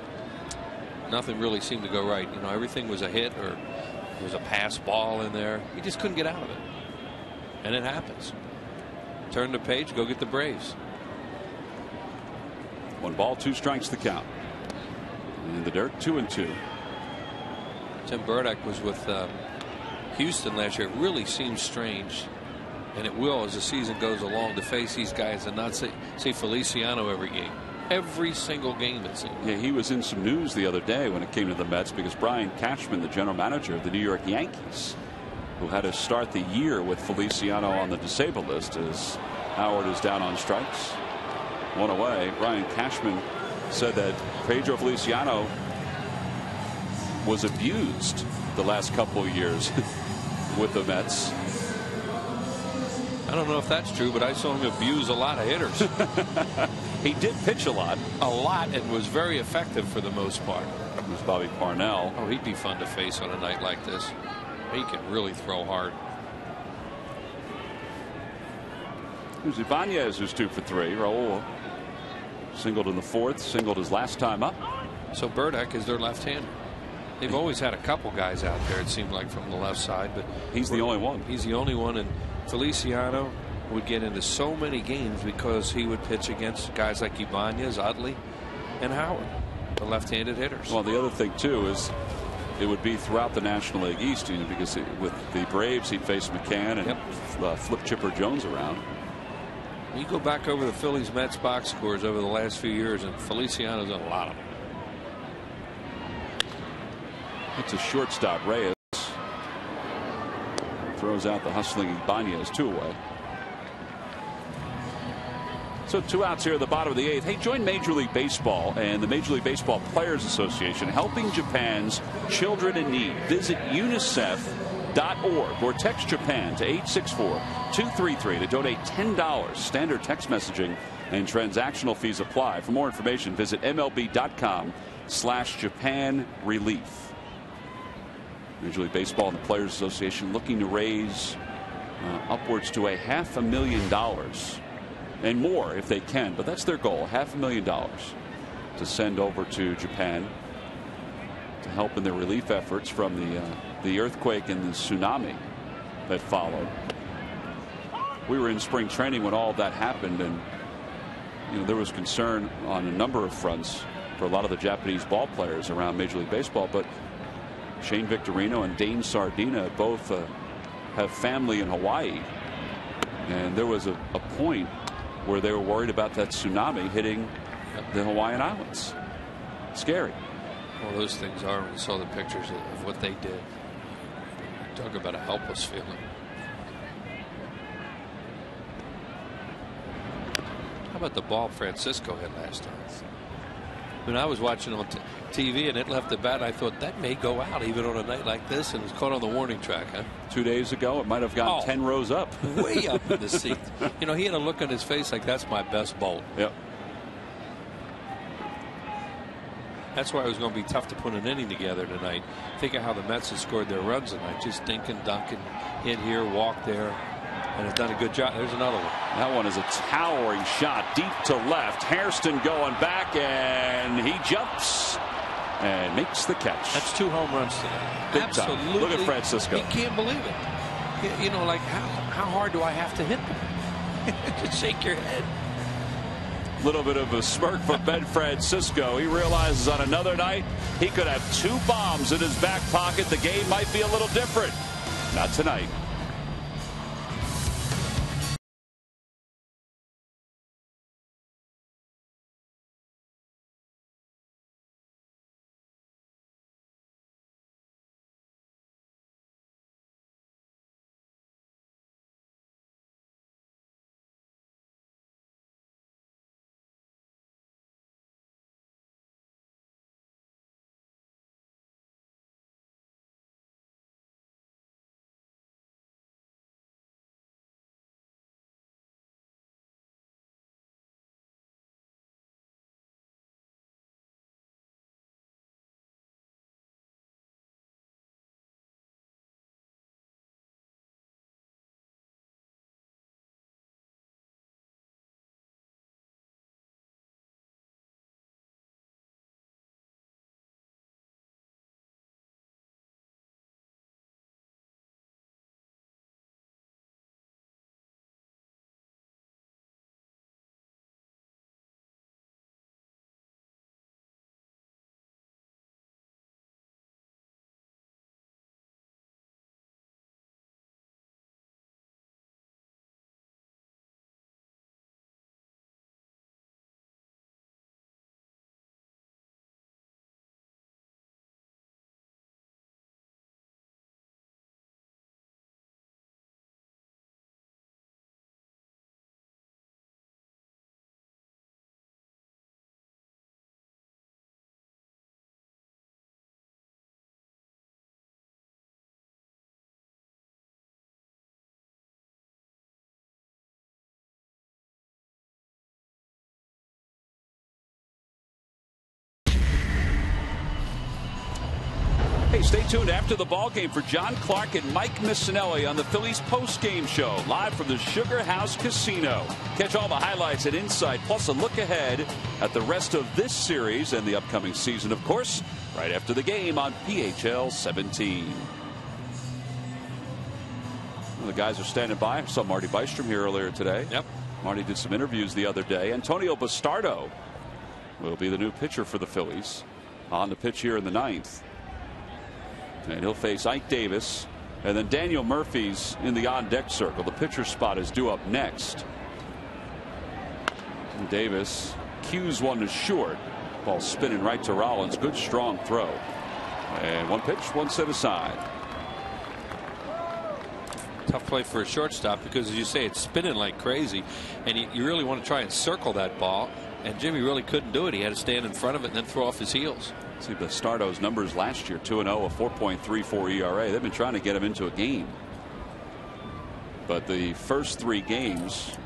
nothing really seemed to go right. You know, everything was a hit or there was a pass ball in there. He just couldn't get out of it. And it happens. Turn the page, go get the Braves. 1 ball, 2 strikes the count. In the dirt, 2-2. Tim Burdack was with Houston last year. It really seems strange, and it will as the season goes along, to face these guys and not see Feliciano every game. Every single game, it seems. Yeah, he was in some news the other day when it came to the Mets because Brian Cashman, the general manager of the New York Yankees, who had to start the year with Feliciano on the disabled list as Howard is down on strikes. 1 away. Brian Cashman said that Pedro Feliciano was abused the last couple of years with the Mets. I don't know if that's true, but I saw him abuse a lot of hitters. He did pitch a lot, and was very effective for the most part. It was Bobby Parnell. Oh, he'd be fun to face on a night like this. He can really throw hard. Here's Ibanez, who's 2 for 3. Raul singled in the 4th, singled his last time up. So Burdack is their left-hander. They've always had a couple guys out there, it seemed like, from the left side, but he's the only one. He's the only one, and Feliciano would get into so many games because he would pitch against guys like Ibanez, Utley, and Howard, the left-handed hitters. Well, the other thing too is it would be throughout the National League East, you know, because with the Braves he'd face McCann and flip Chipper Jones around. You go back over the Phillies Mets box scores over the last few years, and Feliciano's done a lot of them. It's a shortstop. Reyes throws out the hustling Ibanez. 2 away. So 2 outs here at the bottom of the 8th. Hey, join Major League Baseball and the Major League Baseball Players Association, helping Japan's children in need. Visit unicef.org or text Japan to 864-233 to donate $10. Standard text messaging and transactional fees apply. For more information, visit MLB.com/Japan Relief. Major League Baseball and the Players Association looking to raise upwards to $500,000 and more if they can, but that's their goal, $500,000 to send over to Japan to help in their relief efforts from the earthquake and the tsunami that followed. We were in spring training when all of that happened, and you know there was concern on a number of fronts for a lot of the Japanese ball players around Major League Baseball, but Shane Victorino and Dane Sardina both have family in Hawaii, and there was a point where they were worried about that tsunami hitting the Hawaiian Islands. Scary. Well, those things are. We saw the pictures of what they did. Talk about a helpless feeling. about the ball Francisco hit last time? When I was watching on TV and it left the bat, I thought that may go out even on a night like this, and it was caught on the warning track. Huh? 2 days ago, it might have gone 10 rows up. Way up in the seat. You know, he had a look on his face like, that's my best bolt. Yep. That's why it was going to be tough to put an inning together tonight. Think of how the Mets have scored their runs tonight. Just dinking, dunking, in here, walk there, and have done a good job. There's another one. That one is a towering shot deep to left. Hairston going back, and he jumps and makes the catch. That's 2 home runs tonight. Big Absolutely. time. Look at Francisco. He can't believe it. You know, like, how hard do I have to hit them? Just shake your head. Little bit of a smirk for Ben Francisco. He realizes on another night he could have 2 bombs in his back pocket. The game might be a little different. Not tonight. Hey, stay tuned after the ball game for John Clark and Mike Missinelli on the Phillies post-game show, live from the Sugar House Casino. Catch all the highlights and insight, plus a look ahead at the rest of this series and the upcoming season, of course, right after the game on PHL 17. Well, the guys are standing by. I saw Marty Bystrom here earlier today. Yep. Marty did some interviews the other day. Antonio Bastardo will be the new pitcher for the Phillies on the pitch here in the 9th. And he'll face Ike Davis, and then Daniel Murphy's in the on-deck circle. The pitcher spot is due up next. And Davis cues one to short. Ball spinning right to Rollins. Good strong throw. And one pitch, one set aside. Tough play for a shortstop because, as you say, it's spinning like crazy, and you really want to try and circle that ball. And Jimmy really couldn't do it. He had to stand in front of it and then throw off his heels. See Bastardo's numbers last year: 2-0, a 4.34 ERA. They've been trying to get him into a game, but the first 3 games,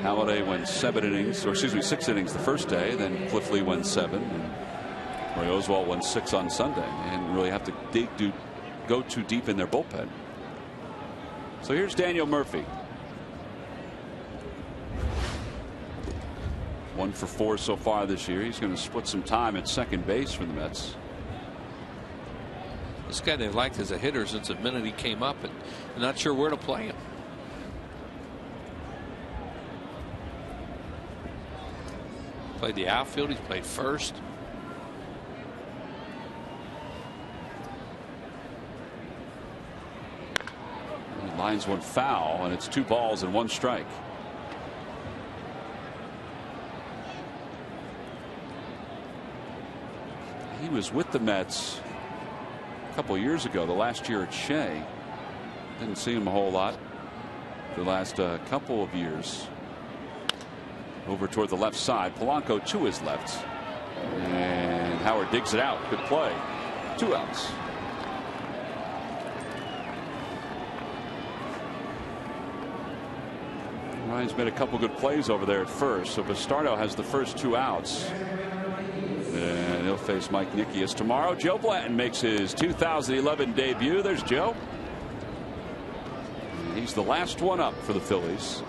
Halladay went 6 innings the first day. Then Cliff Lee went 7, and Roy Oswalt went 6 on Sunday. And really have to go too deep in their bullpen. So here's Daniel Murphy. 1 for 4 so far this year. He's going to split some time at second base for the Mets. This guy they've liked as a hitter since the minute he came up, and I'm not sure where to play him. Played the outfield. He's played first. He lines one foul, and it's 2 balls and 1 strike. He was with the Mets a couple years ago, the last year at Shea. Didn't see him a whole lot the last couple of years. over toward the left side. Polanco to his left. And Howard digs it out. Good play. 2 outs. Ryan's made a couple good plays over there at first. So Bastardo has the first 2 outs. And he'll face Mike Nikias tomorrow. Joe Blanton makes his 2011 debut. There's Joe. And he's the last one up for the Phillies.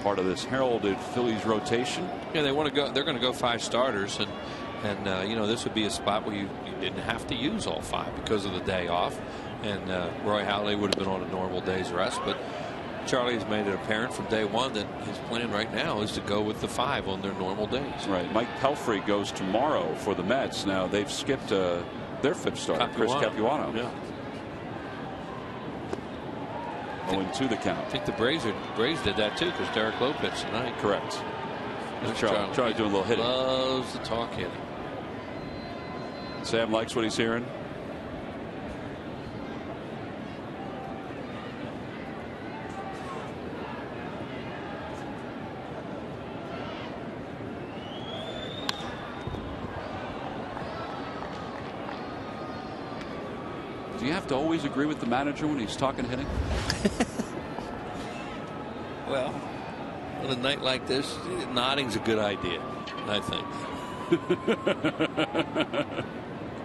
Part of this heralded Phillies rotation. Yeah, they want to go. They're going to go 5 starters, and you know, this would be a spot where you didn't have to use all 5 because of the day off, and Roy Halladay would have been on a normal day's rest, but Charlie has made it apparent from day one that his plan right now is to go with the 5 on their normal days. Right. Mike Pelfrey goes tomorrow for the Mets. Now they've skipped their 5th starter, Chris Capuano. Yeah. 0-2 the count. I think the Braves did that too because Derek Lowe pitched tonight. Correct. Charlie doing a little hitting. Loves to talk hitting. Sam likes what he's hearing. Do you have to always agree with the manager when he's talking hitting? Well, on a night like this, nodding's a good idea, I think.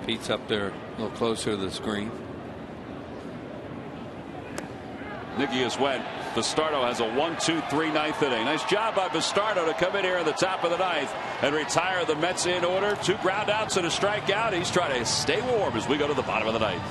Pete's up there a little closer to the screen. Nikias went. Bastardo has a 1-2-3 ninth inning. Nice job by Bastardo to come in here in the top of the 9th and retire the Mets in order. 2 ground outs and a strikeout. He's trying to stay warm as we go to the bottom of the 9th.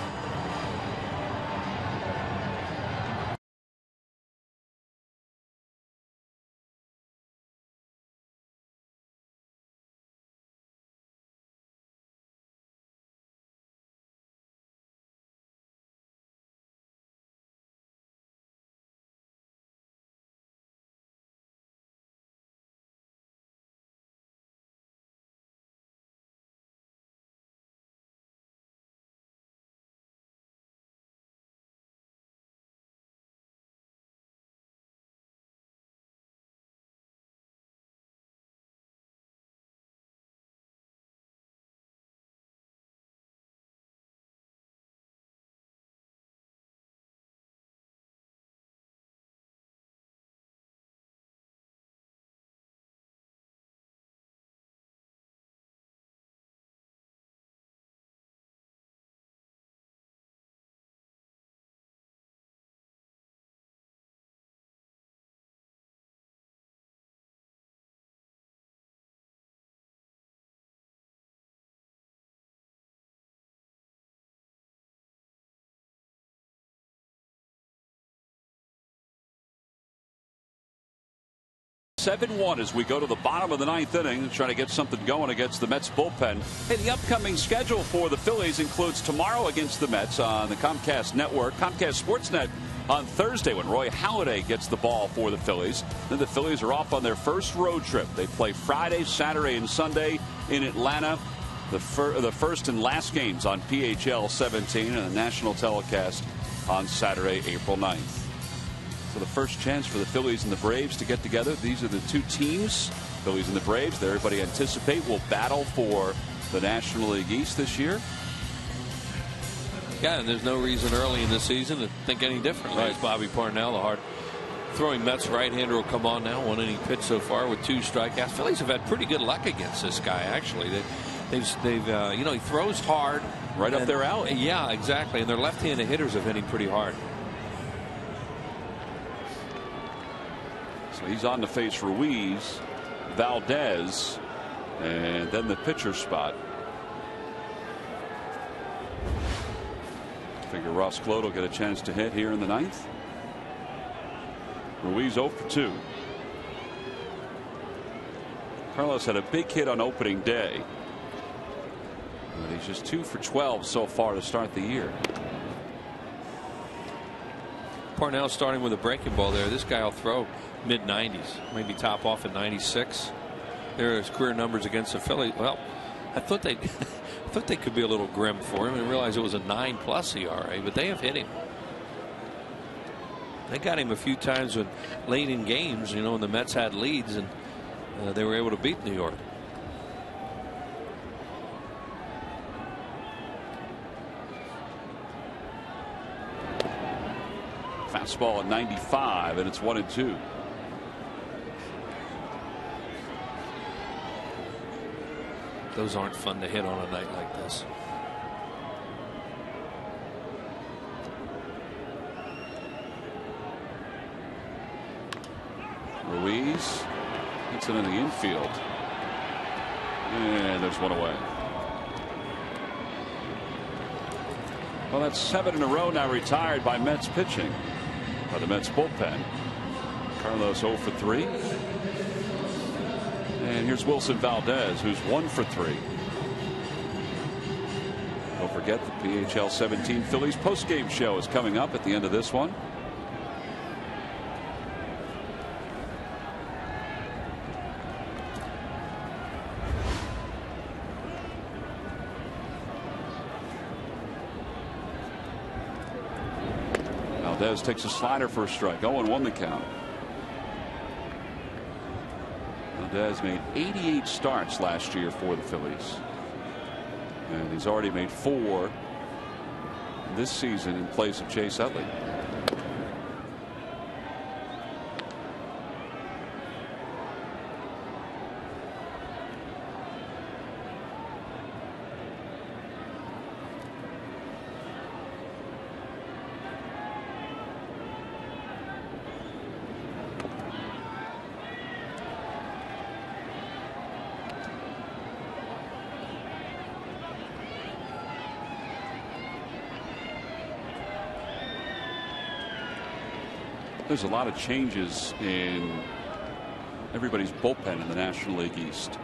Seven-1 as we go to the bottom of the 9th inning, trying to get something going against the Mets bullpen. Hey, the upcoming schedule for the Phillies includes tomorrow against the Mets on the Comcast Network, Comcast Sportsnet on Thursday when Roy Halladay gets the ball for the Phillies. Then the Phillies are off on their first road trip. They play Friday, Saturday, and Sunday in Atlanta. The first and last games on PHL 17 and a national telecast on Saturday, April 9th. So the first chance for the Phillies and the Braves to get together. These are the 2 teams, Phillies and the Braves, that everybody anticipate will battle for the National League East this year. Yeah, and there's no reason early in the season to think any differently. Right. As Bobby Parnell, the hard throwing Mets right-hander, will come on now. 1 inning pitch so far with 2 strikeouts. Phillies have had pretty good luck against this guy, actually. They've you know, he throws hard. Right up their alley. Yeah, exactly. And their left-handed hitters have hit him pretty hard. So he's on to face Ruiz, Valdez, and then the pitcher spot. Figure Ross Clode will get a chance to hit here in the 9th. Ruiz 0 for 2. Carlos had a big hit on opening day. But he's just 2 for 12 so far to start the year. Parnell starting with a breaking ball there. This guy will throw mid-90s, maybe top off at 96. There are his career numbers against the Phillies. Well, I thought they could be a little grim for him and realize it was a 9+ ERA, but they have hit him. They got him a few times when late in games, you know, when the Mets had leads, and they were able to beat New York. Fastball at 95, and it's 1-2. Those aren't fun to hit on a night like this. Ruiz hits it in the infield. And there's one away. Well, that's 7 in a row now retired by Mets pitching. By the Mets bullpen. Carlos 0 for 3. And here's Wilson Valdez, who's 1 for 3. Don't forget the PHL 17 Phillies postgame show is coming up at the end of this one. Valdez takes a slider for a strike. 0-1 the count. Valdez made 88 starts last year for the Phillies. And he's already made 4 this season in place of Chase Utley. There's a lot of changes in everybody's bullpen in the National League East.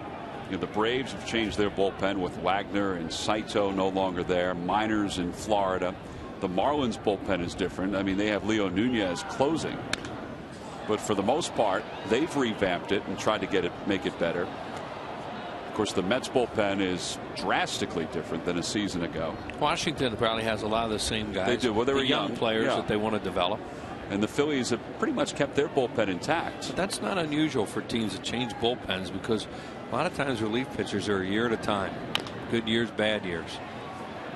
You know, the Braves have changed their bullpen with Wagner and Saito no longer there. Miners in Florida. The Marlins bullpen is different. I mean, they have Leo Nunez closing, but for the most part they've revamped it and tried to make it better. Of course, the Mets bullpen is drastically different than a season ago. Washington probably has a lot of the same guys. They do. Well, they were young players that they want to develop. And the Phillies have pretty much kept their bullpen intact. But that's not unusual for teams to change bullpens, because a lot of times relief pitchers are a year at a time. Good years, bad years.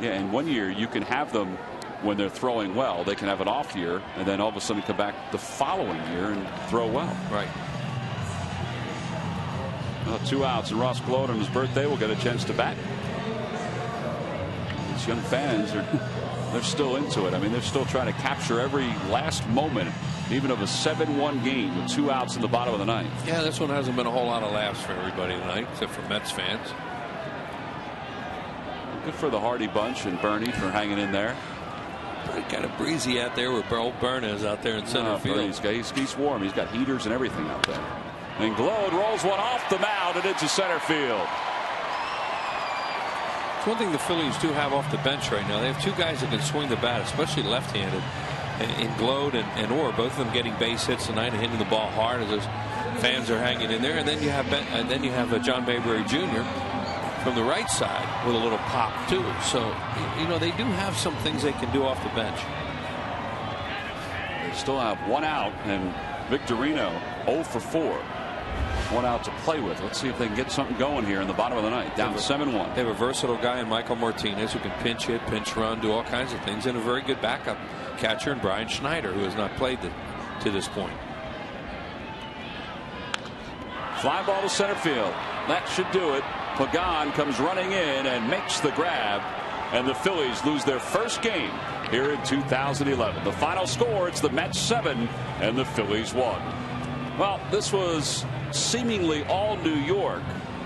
Yeah, and one year you can have them when they're throwing well. They can have an off year and then all of a sudden come back the following year and throw well. Right. Well, 2 outs, and Ross Gload on his birthday will get a chance to bat. These young fans they're still into it. I mean, they're still trying to capture every last moment, even of a 7-1 game with 2 outs in the bottom of the ninth. Yeah, this one hasn't been a whole lot of laughs for everybody tonight, except for Mets fans. Good for the Hardy bunch and Bernie for hanging in there. Pretty kind of breezy out there where old Burn is out there in center field. He's warm. He's got heaters and everything out there. And Gload rolls one off the mound and into center field. One thing the Phillies do have off the bench right now, they have 2 guys that can swing the bat, especially left-handed, in Gload and Orr, both of them getting base hits tonight and hitting the ball hard as those fans are hanging in there. And then you have John Mayberry Jr. from the right side with a little pop too. So you know, they do have some things they can do off the bench. They still have 1 out, and Victorino 0 for 4. 1 out to play with. Let's see if they can get something going here in the bottom of the ninth. Down 7-1. They have a versatile guy in Michael Martinez who can pinch hit, pinch run, do all kinds of things, and a very good backup catcher in Brian Schneider, who has not played to this point. Fly ball to center field. That should do it. Pagan comes running in and makes the grab, and the Phillies lose their first game here in 2011. The final score, it's the Mets 7 and the Phillies 1. Well, this was seemingly all New York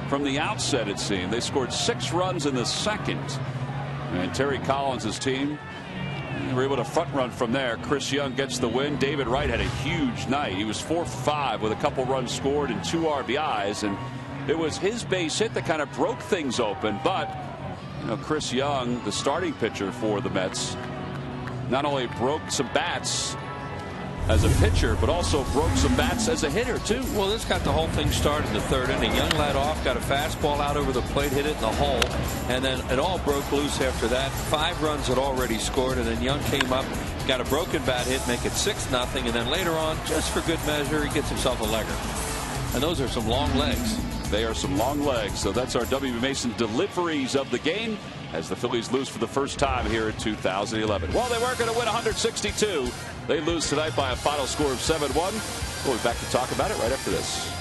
from the outset, it seemed. They scored 6 runs in the second, and Terry Collins' team were able to front run from there. Chris Young gets the win. David Wright had a huge night. He was 4 for 5 with a couple runs scored and 2 RBIs, and it was his base hit that kind of broke things open. But you know, Chris Young, the starting pitcher for the Mets, not only broke some bats, as a pitcher, but also broke some bats as a hitter, too. Well, this got the whole thing started in the third inning. Young led off, got a fastball out over the plate, hit it in the hole, and then it all broke loose after that. 5 runs had already scored, and then Young came up, got a broken bat hit, make it 6-0, and then later on, just for good measure, he gets himself a legger. And those are some long legs. They are some long legs. So that's our W.B. Mason deliveries of the game as the Phillies lose for the first time here in 2011. Well, they were going to win 162. They lose tonight by a final score of 7-1. We'll be back to talk about it right after this.